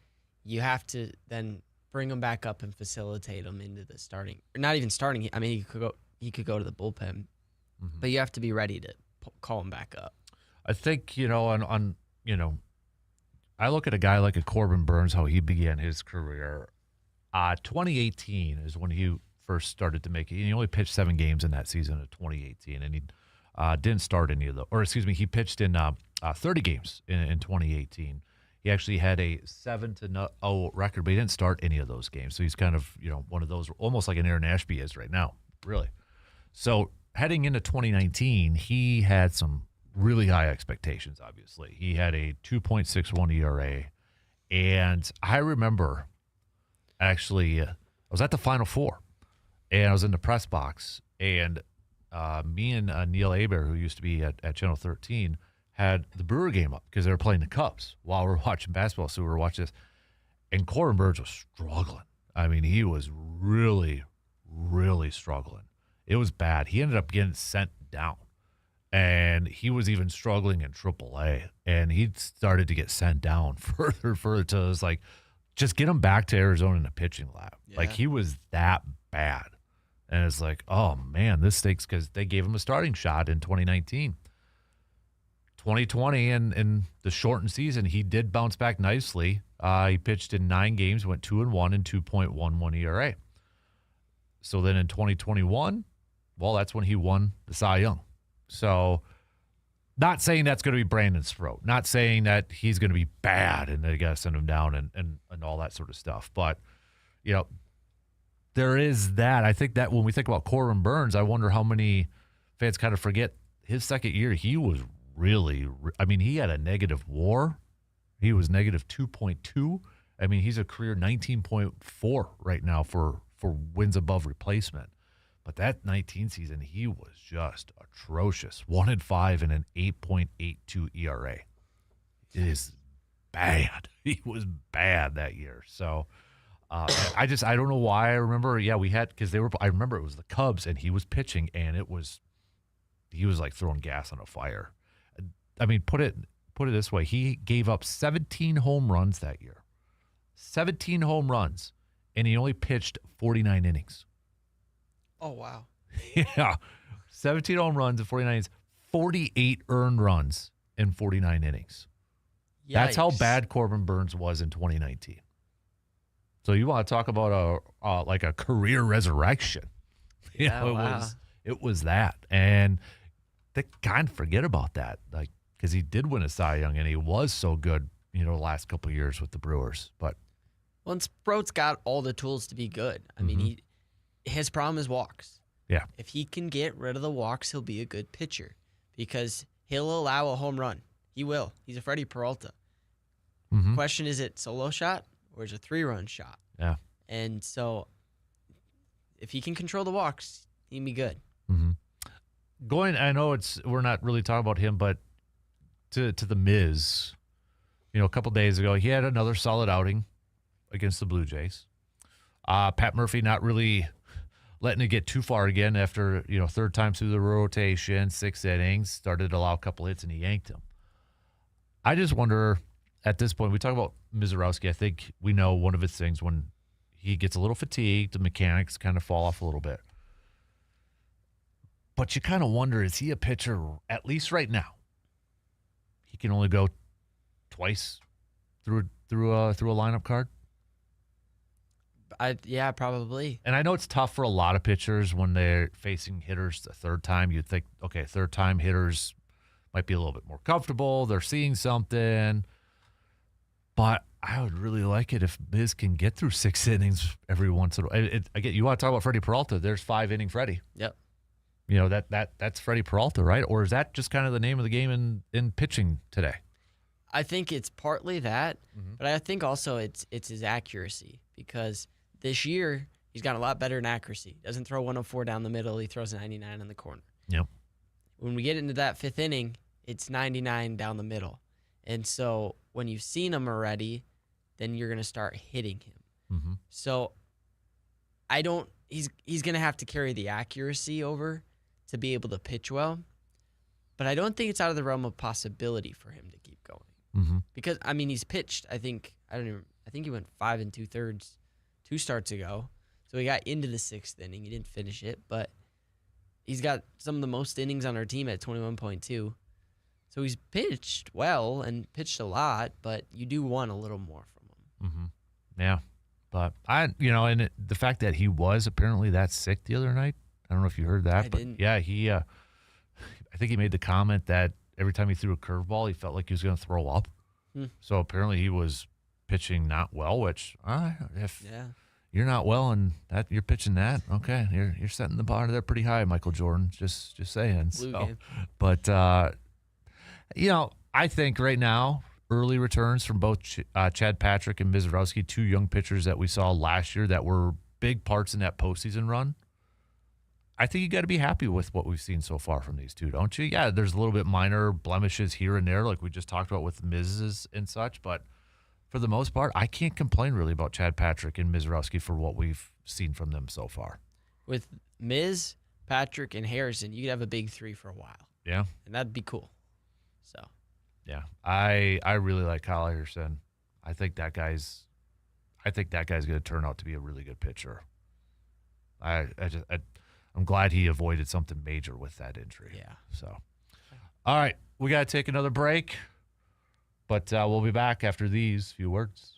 you have to then bring him back up and facilitate him into the starting. Or not even starting. I mean, he could go to the bullpen, but you have to be ready to call him back up. I think, I look at a guy like a Corbin Burns, how he began his career. 2018 is when he first started to make it. He only pitched 7 games in that season of 2018, and he didn't start any of he pitched in 30 games in 2018. He actually had a 7-0 record, but he didn't start any of those games. So he's kind of, one of those, almost like an Aaron Ashby is right now, really. So heading into 2019, he had some really high expectations, obviously. He had a 2.61 ERA. And I remember, actually, I was at the Final Four, and I was in the press box, and me and Neil Aber, who used to be at Channel 13, had the Brewer game up because they were playing the Cubs while we were watching basketball. So we were watching this, and Corbin Burns was struggling. I mean, he was really, really struggling. It was bad. He ended up getting sent down, and he was even struggling in AAA, and he started to get sent down further to us, like, just get him back to Arizona in the pitching lab. Yeah. Like, he was that bad. And it's like, oh, man, this stinks, because they gave him a starting shot in 2019. 2020, and in the shortened season, he did bounce back nicely. He pitched in 9 games, went 2-1 and 2.11 ERA. So then in 2021, well, that's when he won the Cy Young. So not saying that's going to be Brandon's throat. Not saying that he's going to be bad and they got to send him down and all that sort of stuff. But, there is that. I think that when we think about Corbin Burns, I wonder how many fans kind of forget his second year. He was really, he had a negative WAR. He was negative 2.2. I mean, he's a career 19.4 right now for wins above replacement. But that 19 season, he was just atrocious. 1-5 and an 8.82 ERA. It is bad. He was bad that year. So I don't know why. I remember, I remember it was the Cubs and he was pitching, and he was like throwing gas on a fire. I mean, put it this way. He gave up 17 home runs that year. 17 home runs, and he only pitched 49 innings. Oh, wow. Yeah. 17 home runs in 49 innings, 48 earned runs in 49 innings. Yikes. That's how bad Corbin Burns was in 2019. So you want to talk about a career resurrection. Yeah, it was that. And they kind of forget about that, like, because he did win a Cy Young, and he was so good, the last couple of years with the Brewers. But Sproat's got all the tools to be good. I mean, his problem is walks. Yeah. If he can get rid of the walks, he'll be a good pitcher because he'll allow a home run. He will. He's a Freddie Peralta. Question, is it solo shot or is it a 3-run shot? Yeah. And so if he can control the walks, he can be good. I know we're not really talking about him, but to the Miz, a couple days ago, he had another solid outing against the Blue Jays. Pat Murphy not really letting it get too far again after, third time through the rotation, 6 innings, started to allow a couple hits, and he yanked him. I just wonder, at this point, we talk about Mizorowski. I think we know one of his things, when he gets a little fatigued, the mechanics kind of fall off a little bit. But you kind of wonder, is he a pitcher, at least right now? He can only go twice through a lineup card? Yeah, probably. And I know it's tough for a lot of pitchers when they're facing hitters the third time. You'd think, okay, third time hitters might be a little bit more comfortable. They're seeing something. But I would really like it if Miz can get through 6 innings every once in a while. Again, you want to talk about Freddie Peralta? There's 5-inning Freddie. Yep. You know that's Freddie Peralta, right? Or is that just kind of the name of the game in pitching today? I think it's partly that, but I think also it's his accuracy, because this year he's gotten a lot better in accuracy. Doesn't throw 104 down the middle. He throws 99 in the corner. Yep. When we get into that 5th inning, it's 99 down the middle. And so when you've seen him already, then you're going to start hitting him. So he's going to have to carry the accuracy over to be able to pitch well. But I don't think it's out of the realm of possibility for him to keep going. Because, I mean, he's pitched, I think he went 5 2/3 2 starts ago. So he got into the 6th inning. He didn't finish it, but he's got some of the most innings on our team at 21.2. So he's pitched well and pitched a lot, but you do want a little more from him. Yeah. But the fact that he was apparently that sick the other night, I don't know if you heard that, but didn't. yeah, I think he made the comment that every time he threw a curveball, he felt like he was going to throw up. So apparently he was pitching not well, which if you're not well and that you're pitching that, okay, you're setting the bar there pretty high, Michael Jordan. Just saying. So, but I think right now early returns from both Chad Patrick and Mizorowski, 2 young pitchers that we saw last year that were big parts in that postseason run. I think you got to be happy with what we've seen so far from these two, don't you? Yeah, there's a little bit minor blemishes here and there, like we just talked about with Miz's and such, but for the most part, I can't complain really about Chad Patrick and Mizorowski for what we've seen from them so far. With Miz, Patrick, and Harrison, you could have a big 3 for a while. Yeah. And that'd be cool. So. Yeah, I really like Kyle Harrison. I think that guy's going to turn out to be a really good pitcher. I'm glad he avoided something major with that injury. Yeah. So, all right, we got to take another break, but we'll be back after these few words.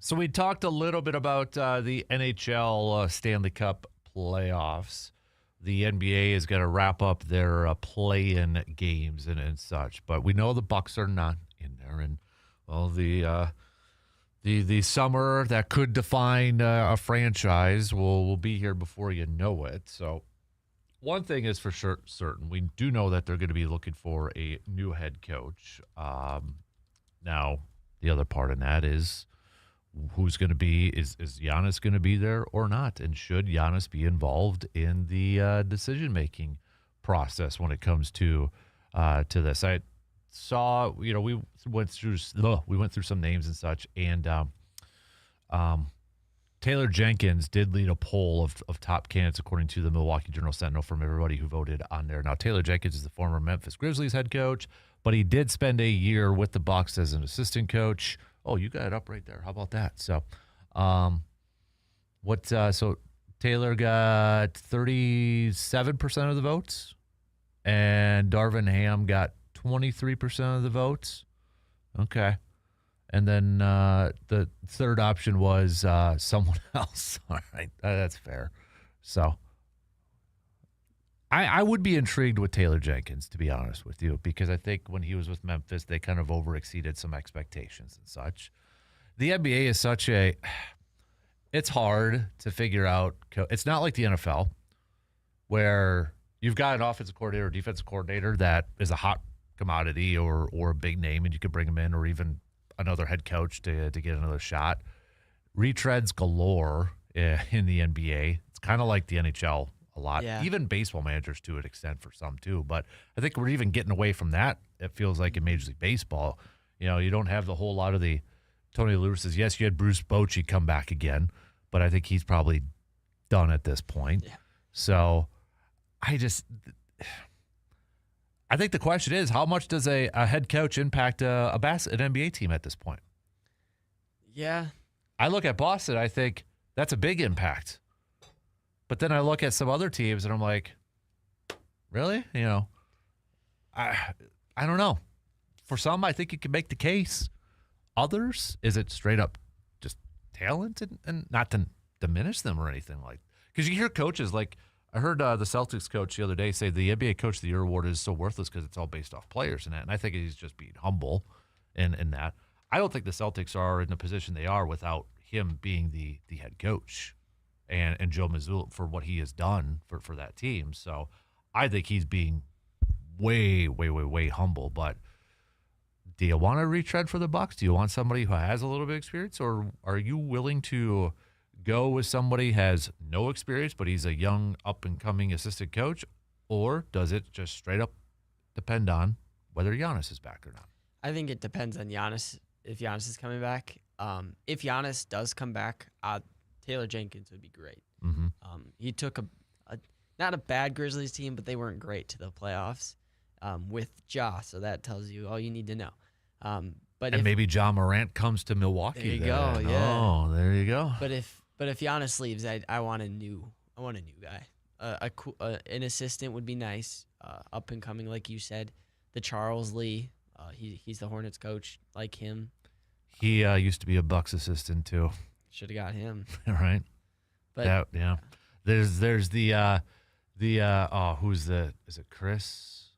So we talked a little bit about the NHL Stanley Cup playoffs. The NBA is going to wrap up their play-in games and such, but we know the Bucks are not in there. And well, the summer that could define a franchise will be here before you know it. So one thing is for sure certain: we do know that they're going to be looking for a new head coach. Now, the other part in that is, who's going to be, is Giannis going to be there or not? And should Giannis be involved in the decision-making process when it comes to this? I saw, we went through some names and such, and Taylor Jenkins did lead a poll of top candidates according to the Milwaukee Journal-Sentinel from everybody who voted on there. Now, Taylor Jenkins is the former Memphis Grizzlies head coach, but he did spend a year with the Bucks as an assistant coach. Oh, you got it up right there. How about that? So, so Taylor got 37% of the votes, and Darvin Ham got 23% of the votes. Okay. And then the third option was someone else. All right, that's fair. So I would be intrigued with Taylor Jenkins, to be honest with you, because I think when he was with Memphis, they kind of overexceeded some expectations and such. The NBA is it's hard to figure out. It's not like the NFL, where you've got an offensive coordinator or defensive coordinator that is a hot commodity or a big name, and you could bring him in, or even another head coach to get another shot. Retreads galore in the NBA. It's kind of like the NHL a lot. Yeah. Even baseball managers to an extent for some too. But I think we're even getting away from that. It feels like in Major League Baseball, you don't have the whole lot of the Tony Lewis's. Yes, you had Bruce Bochy come back again, but I think he's probably done at this point. Yeah. So I think the question is, how much does a head coach impact an NBA team at this point? Yeah. I look at Boston, I think that's a big impact. But then I look at some other teams, and I'm like, really? I don't know. For some, I think you can make the case. Others, is it straight up just talent? And not to diminish them or anything like that. Because you hear coaches like, I heard the Celtics coach the other day say the NBA Coach of the Year award is so worthless because it's all based off players and that. And I think he's just being humble in that. I don't think the Celtics are in the position they are without him being the head coach and Joe Mazzulla for what he has done for that team. So I think he's being way, way, way, way humble. But do you want to retread for the Bucks? Do you want somebody who has a little bit of experience, or are you willing to go with somebody who has no experience, but he's a young, up-and-coming assistant coach? Or does it just straight up depend on whether Giannis is back or not? I think it depends on Giannis, if Giannis is coming back. If Giannis does come back, Taylor Jenkins would be great. Mm-hmm. He took not a bad Grizzlies team, but they weren't great to the playoffs with Ja, so that tells you all you need to know. But maybe Ja Morant comes to Milwaukee. There you go. Yeah. Oh, there you go. But if Giannis leaves, I want a new guy. An assistant would be nice. Up and coming, like you said, the Charles Lee. He's the Hornets coach. Like him. He used to be a Bucks assistant too. Should have got him. Right. But yeah. There's is it Chris?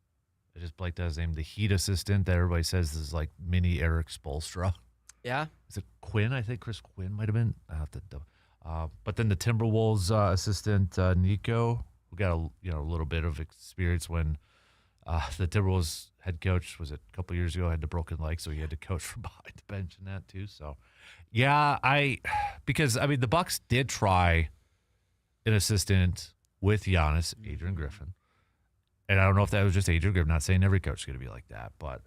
I just blanked out his name. The Heat assistant that everybody says is like mini Eric Spoelstra. Yeah. Is it Quinn? I think Chris Quinn might have been. But then the Timberwolves assistant Nico, who got a little bit of experience when the Timberwolves head coach was a couple years ago, had the broken leg, so he had to coach from behind the bench and that too. So yeah, because the Bucks did try an assistant with Giannis, Adrian Griffin. And I don't know if that was just Adrian Griffin. Not saying every coach is going to be like that, but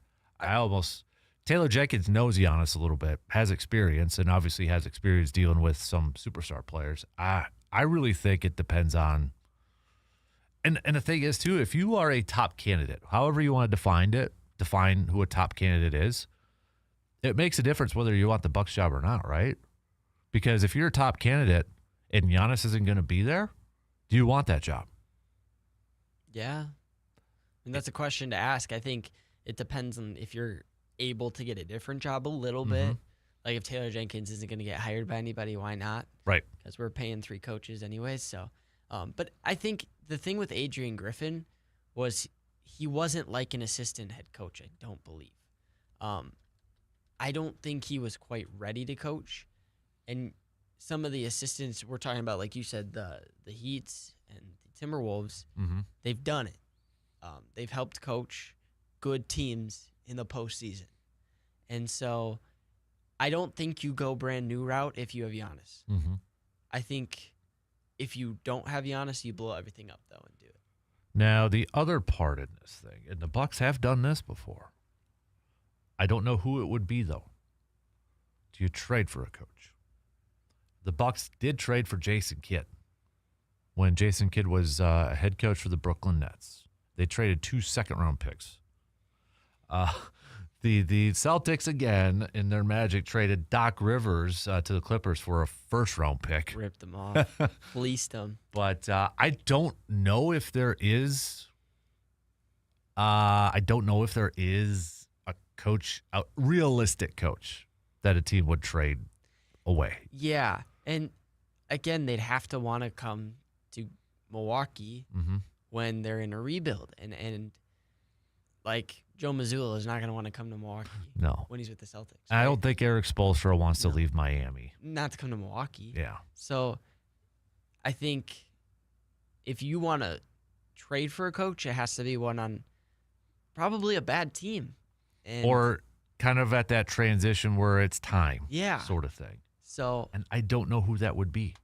Taylor Jenkins knows Giannis a little bit, has experience, and obviously has experience dealing with some superstar players. I really think it depends on, and the thing is too, if you are a top candidate, however you want to define who a top candidate is, it makes a difference whether you want the Bucks job or not, right? Because if you're a top candidate and Giannis isn't going to be there, do you want that job? Yeah. That's a question to ask. I think it depends on if you're able to get a different job a little bit. Like if Taylor Jenkins isn't going to get hired by anybody, why not? Right. Because we're paying 3 coaches anyways. So, but I think the thing with Adrian Griffin was he wasn't like an assistant head coach. I don't believe. I don't think he was quite ready to coach. And some of the assistants we're talking about, like you said, the Heats and the Timberwolves, they've done it. They've helped coach good teams in the postseason. And so I don't think you go brand new route if you have Giannis. I think if you don't have Giannis, you blow everything up, though, and do it. Now, the other part in this thing, and the Bucks have done this before. I don't know who it would be, though. Do you trade for a coach? The Bucks did trade for Jason Kidd when Jason Kidd was a head coach for the Brooklyn Nets. They traded 2 second-round picks. The Celtics, again, in their magic, traded Doc Rivers to the Clippers for a first-round pick. Ripped them off. Fleeced them. But I don't know if there is a coach, a realistic coach that a team would trade away. Yeah. And, again, they'd have to want to come to Milwaukee when they're in a rebuild. And like, Joe Mazzulla is not going to want to come to Milwaukee when he's with the Celtics. Right? I don't think Eric Spoelstra wants to leave Miami. Not to come to Milwaukee. Yeah. So I think if you want to trade for a coach, it has to be one on probably a bad team. Or kind of at that transition where it's time sort of thing. So, and I don't know who that would be,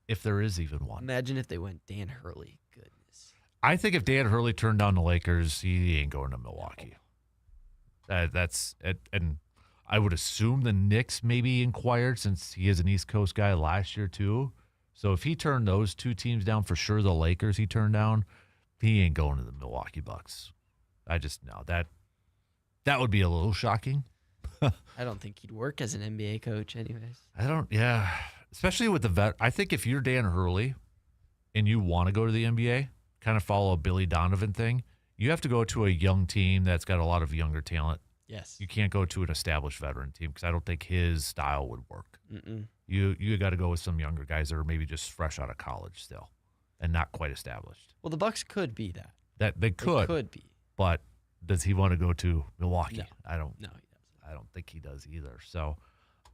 if there is even one. Imagine if they went Dan Hurley. Goodness. I think if Dan Hurley turned down the Lakers, he ain't going to Milwaukee. That's it. And I would assume the Knicks maybe inquired, since he is an East Coast guy last year too. So if he turned those 2 teams down, for sure the Lakers he turned down, he ain't going to the Milwaukee Bucks. I just know that would be a little shocking. I don't think he'd work as an NBA coach anyways. Especially with the vet. I think if you're Dan Hurley and you want to go to the NBA, kind of follow a Billy Donovan thing, you have to go to a young team that's got a lot of younger talent. Yes. You can't go to an established veteran team because I don't think his style would work. You got to go with some younger guys that are maybe just fresh out of college still and not quite established. Well, the Bucks could be that. They could. They could be. But does he want to go to Milwaukee? No. I don't. No, he doesn't. I don't think he does either. So,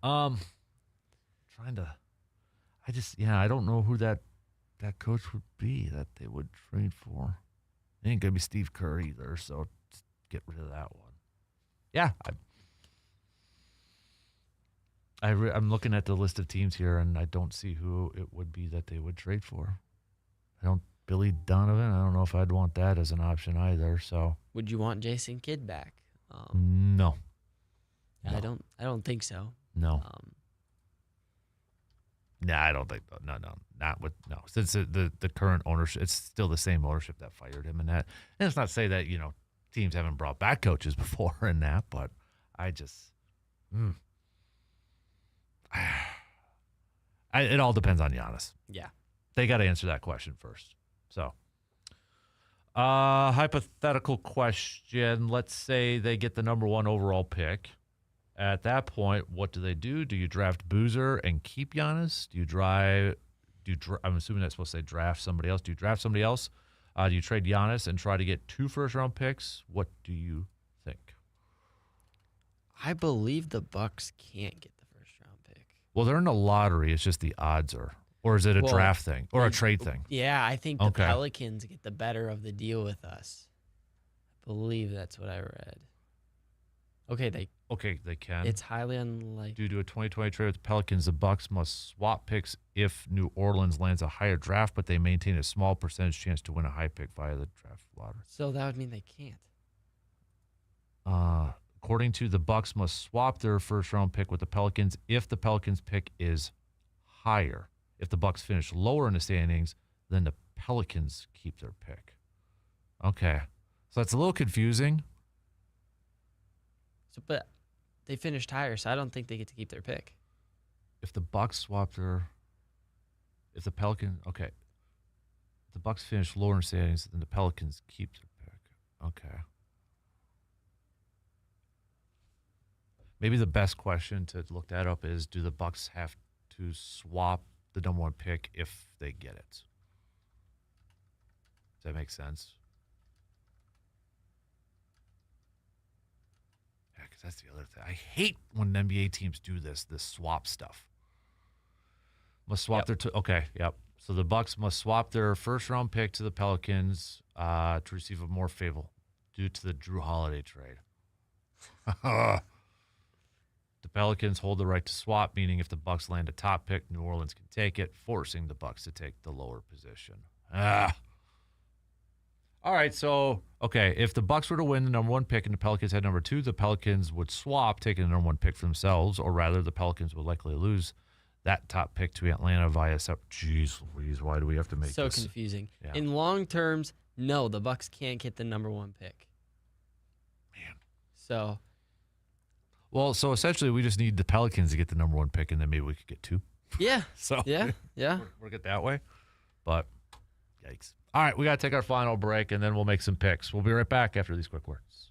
I don't know who that coach would be that they would trade for. It ain't gonna be Steve Kerr either. So get rid of that one. Yeah, I'm looking at the list of teams here, and I don't see who it would be that they would trade for. Billy Donovan. I don't know if I'd want that as an option either. So would you want Jason Kidd back? No. I don't think so. No. I don't think so. No. Since the current ownership, it's still the same ownership that fired him, and it's not to say that teams haven't brought back coaches before and that, but I just, it all depends on Giannis. Yeah, they got to answer that question first. So, hypothetical question: let's say they get the number 1 overall pick. At that point, what do they do? Do you draft Boozer and keep Giannis? I'm assuming that's supposed to say draft somebody else. Do you draft somebody else? Do you trade Giannis and try to get 2 first-round picks? What do you think? I believe the Bucks can't get the first-round pick. Well, they're in the lottery. It's just the odds are. Or is it a draft thing or a trade thing? Yeah, I think the Pelicans get the better of the deal with us. I believe that's what I read. Okay, they can. It's highly unlikely. Due to a 2020 trade with the Pelicans, the Bucks must swap picks if New Orleans lands a higher draft, but they maintain a small percentage chance to win a high pick via the draft lottery. So that would mean they can't. According to the Bucks, must swap their first-round pick with the Pelicans if the Pelicans pick is higher. If the Bucks finish lower in the standings, then the Pelicans keep their pick. Okay, so that's a little confusing. But they finished higher, so I don't think they get to keep their pick. If the Bucks swap if the Pelicans, okay, the Bucks finish lower in standings, then the Pelicans keep their pick. Okay. maybe the best question to look that up is, do the Bucks have to swap the number 1 pick if they get it? Does that make sense? Yeah, because that's the other thing. I hate when NBA teams do this swap stuff. Must swap their okay, yep. So the Bucks must swap their first-round pick to the Pelicans to receive a more favorable due to the Drew Holiday trade. The Pelicans hold the right to swap, meaning if the Bucks land a top pick, New Orleans can take it, forcing the Bucks to take the lower position. All right, so, okay, if the Bucks were to win the number 1 pick and the Pelicans had number 2, the Pelicans would swap, taking the number 1 pick for themselves, or rather, the Pelicans would likely lose that top pick to Atlanta via Jeez Louise, why do we have to make so this? confusing. Yeah. In long terms, no, the Bucks can't get the number 1 pick. Man. So. Well, so essentially we just need the Pelicans to get the number 1 pick, and then maybe we could get 2. Yeah. So yeah. Work it that way. But yikes. All right, we got to take our final break, and then we'll make some picks. We'll be right back after these quick words.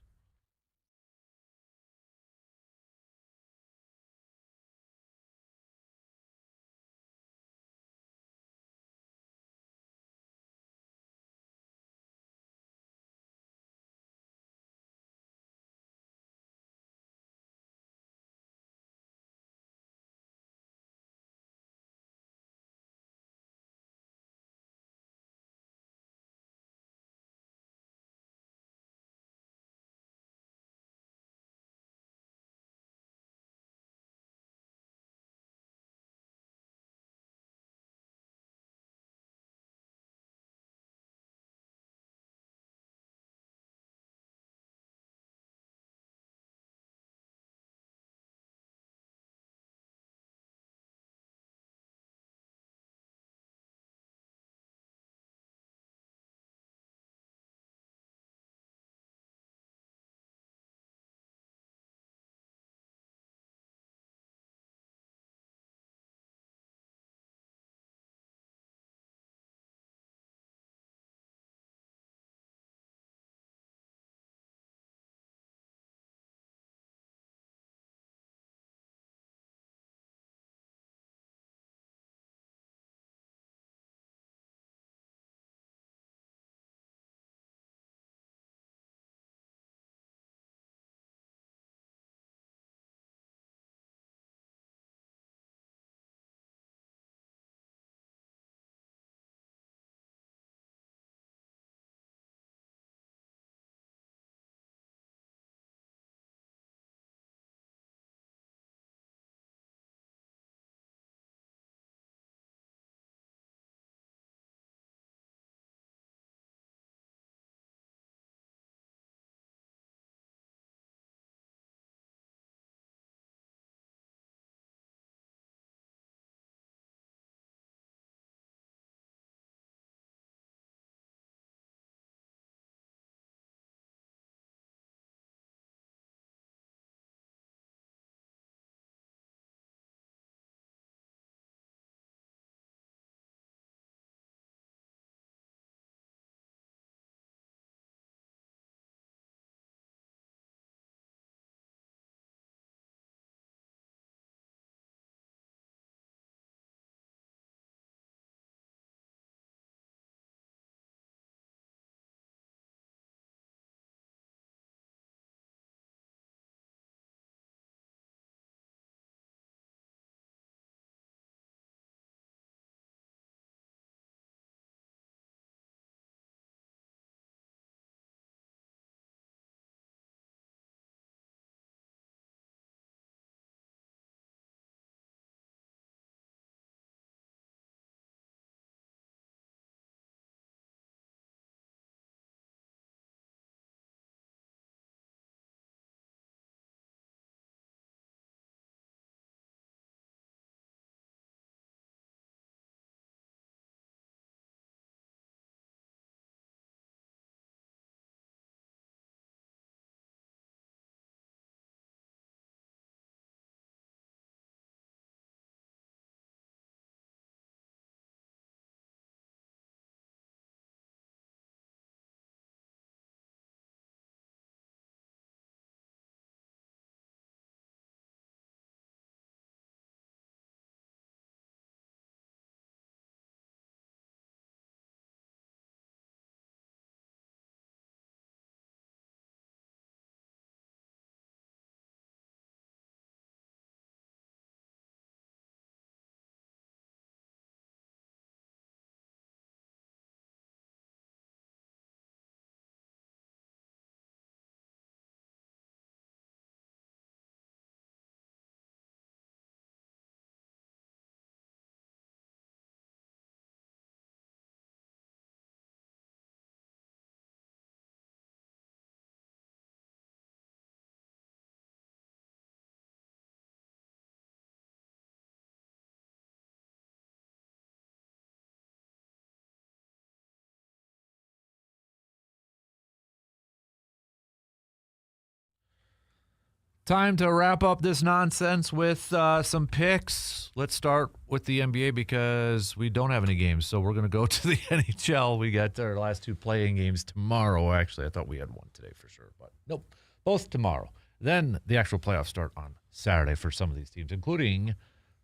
Time to wrap up this nonsense with some picks. Let's start with the NBA because we don't have any games, so we're going to go to the NHL. We got our last 2 playing games tomorrow, actually. I thought we had one today for sure, but nope, both tomorrow. Then the actual playoffs start on Saturday for some of these teams, including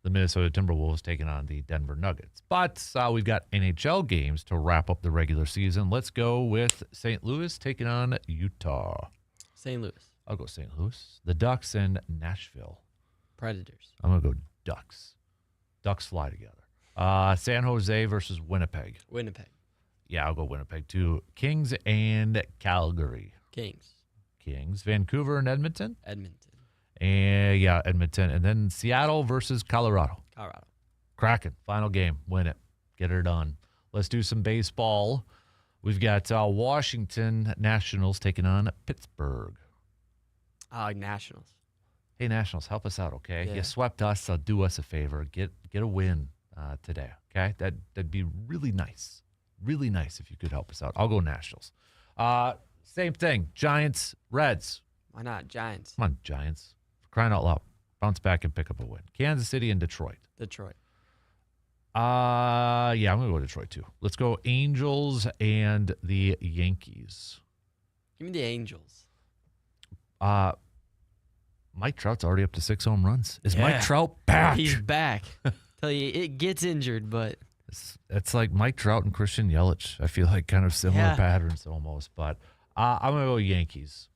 the Minnesota Timberwolves taking on the Denver Nuggets. But we've got NHL games to wrap up the regular season. Let's go with St. Louis taking on Utah. St. Louis. I'll go St. Louis. The Ducks and Nashville. Predators. I'm going to go Ducks. Ducks fly together. San Jose versus Winnipeg. Winnipeg. Yeah, I'll go Winnipeg too. Kings and Calgary. Kings. Vancouver and Edmonton. Edmonton. And yeah, Edmonton. And then Seattle versus Colorado. Colorado. Kraken. Final game. Win it. Get her done. Let's do some baseball. We've got Washington Nationals taking on Pittsburgh. Nationals. Hey, Nationals, help us out, okay? Yeah. You swept us, so do us a favor. Get a win today, okay? That'd be really nice. Really nice if you could help us out. I'll go Nationals. Same thing. Giants, Reds. Why not? Giants. Come on, Giants. For crying out loud. Bounce back and pick up a win. Kansas City and Detroit. Detroit. Yeah, I'm going to go Detroit too. Let's go Angels and the Yankees. Give me the Angels. Mike Trout's already up to 6 home runs. Is Yeah. Mike Trout back? He's back. Tell you, it gets injured, but It's like Mike Trout and Christian Yelich. I feel like kind of similar patterns almost. But I'm going to go Yankees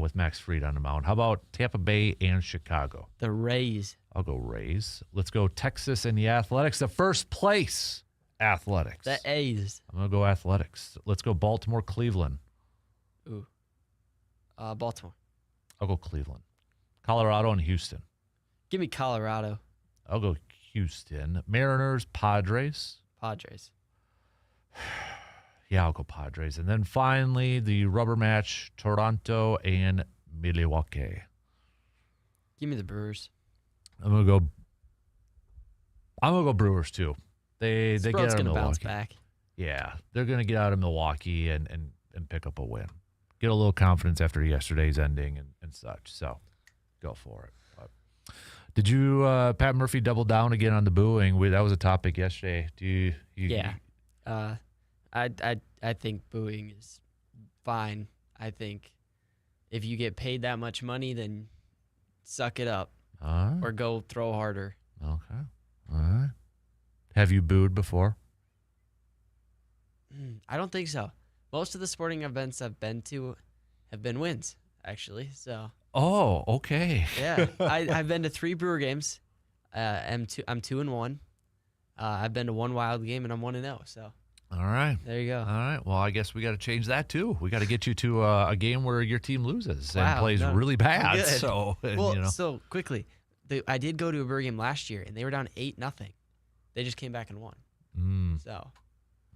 with Max Fried on the mound. How about Tampa Bay and Chicago? the Rays. I'll go Rays. Let's go Texas and the Athletics. The first place Athletics. The A's. I'm going to go Athletics. Let's go Baltimore, Cleveland. Ooh. Baltimore. I'll go Cleveland. Colorado and Houston. Give me Colorado. I'll go Houston. Mariners, Padres. Padres. Yeah, I'll go Padres. And then finally, the rubber match, Toronto and Milwaukee. Give me the Brewers. I'm gonna go Brewers too. They get out of gonna Milwaukee. bounce back. Yeah, they're gonna get out of Milwaukee and pick up a win. Get a little confidence after yesterday's ending and such. So go for it. But did you Pat Murphy double down again on the booing? That was a topic yesterday. Do you Yeah. I think booing is fine. I think if you get paid that much money, then suck it up or go throw harder. Okay. All right. Have you booed before? I don't think so. Most of the sporting events I've been to have been wins, actually. So Oh, okay. yeah, I've been to 3 Brewer games. I'm 2-1. I've been to 1 Wild game and I'm 1-0. So All right. there you go. All right. Well, I guess we got to change that too. We got to get you to a game where your team loses and plays really bad. Good. So, Well, so quickly, I did go to a Brewer game last year and they were down 8-0. They just came back and won. So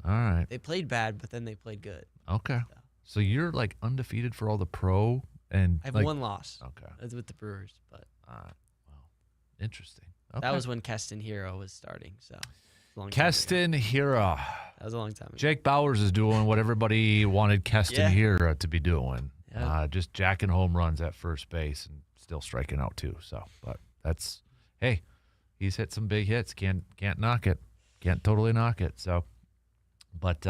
all right. they played bad, but then they played good. Okay. So you're like undefeated for all the pro and I have like, 1 loss. Okay. It's with the Brewers, but Well, interesting. Okay. that was when Keston Hero was starting. So a long time ago. Keston Hira. That was a long time ago. Jake Bowers is doing what everybody wanted Keston Hira to be doing. Yeah. Just jacking home runs at first base and still striking out too. So, but that's, hey, he's hit some big hits. Can't knock it. Can't totally knock it. So, but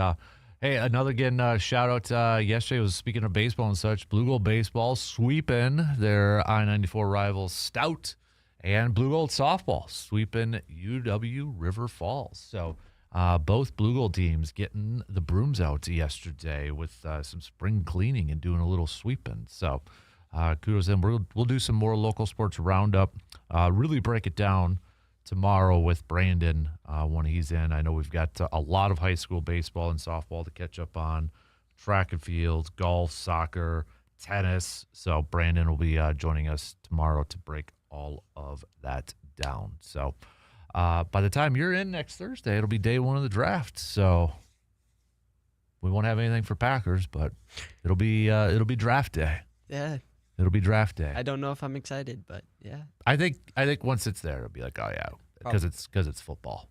hey, another again shout out. Yesterday was speaking of baseball and such. Blue Gold baseball sweeping their I-94 rivals Stout, and Blue Gold softball sweeping UW River Falls. So both Blue Gold teams getting the brooms out yesterday with some spring cleaning and doing a little sweeping. So kudos to them. We'll do some more local sports roundup. Really break it down tomorrow with Brandon when he's in. I know we've got a lot of high school baseball and softball to catch up on, track and field, golf, soccer, tennis. So Brandon will be joining us tomorrow to break all of that down. So by the time you're in next Thursday, it'll be day 1 of the draft. So we won't have anything for Packers, but it'll be draft day. Yeah. It'll be draft day. I don't know if I'm excited, but yeah. I think once it's there, it'll be like, oh yeah, because it's football.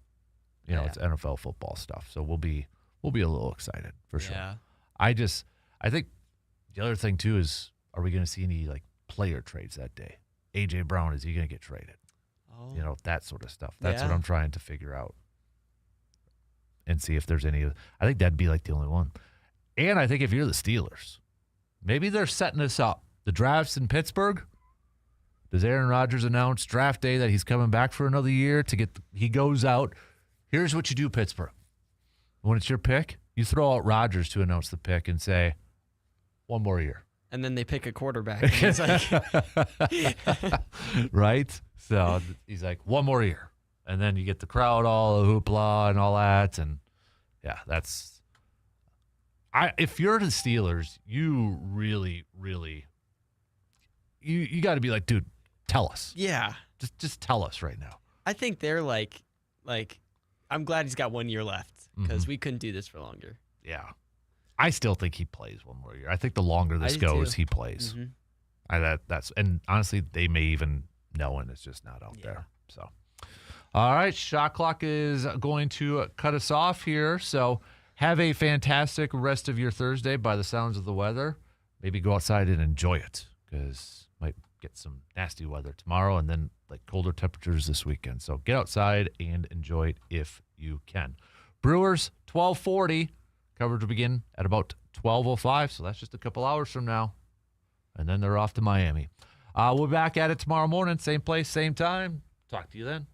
You know, it's NFL football stuff. So we'll be a little excited for sure. Yeah. I think the other thing too is, are we going to see any like player trades that day? A.J. Brown, is he going to get traded? Oh. You know, that sort of stuff. That's what Yeah. I'm trying to figure out and see if there's any. I think that'd be like the only one. And I think if you're the Steelers, maybe they're setting this up. The draft's in Pittsburgh. Does Aaron Rodgers announce draft day that he's coming back for another year to get? He goes out. Here's what you do, Pittsburgh. When it's your pick, you throw out Rodgers to announce the pick and say, one more year. And then they pick a quarterback. And it's like, right? So he's like, one more year. And then you get the crowd, all the hoopla and all that. And, yeah, that's – if you're the Steelers, you really, really – you got to be like, dude, tell us. yeah. Just tell us right now. I think they're like, I'm glad he's got 1 year left because we couldn't do this for longer. Yeah. I still think he plays one more year. I think the longer this do goes, too. he plays. That's and honestly, they may even know, and it's just not out there. So, all right, shot clock is going to cut us off here. So, have a fantastic rest of your Thursday. By the sounds of the weather, maybe go outside and enjoy it because might get some nasty weather tomorrow, and then like colder temperatures this weekend. So, get outside and enjoy it if you can. Brewers 12:40. Coverage will begin at about 12:05, so that's just a couple hours from now. And then they're off to Miami. We'll be back at it tomorrow morning, same place, same time. Talk to you then.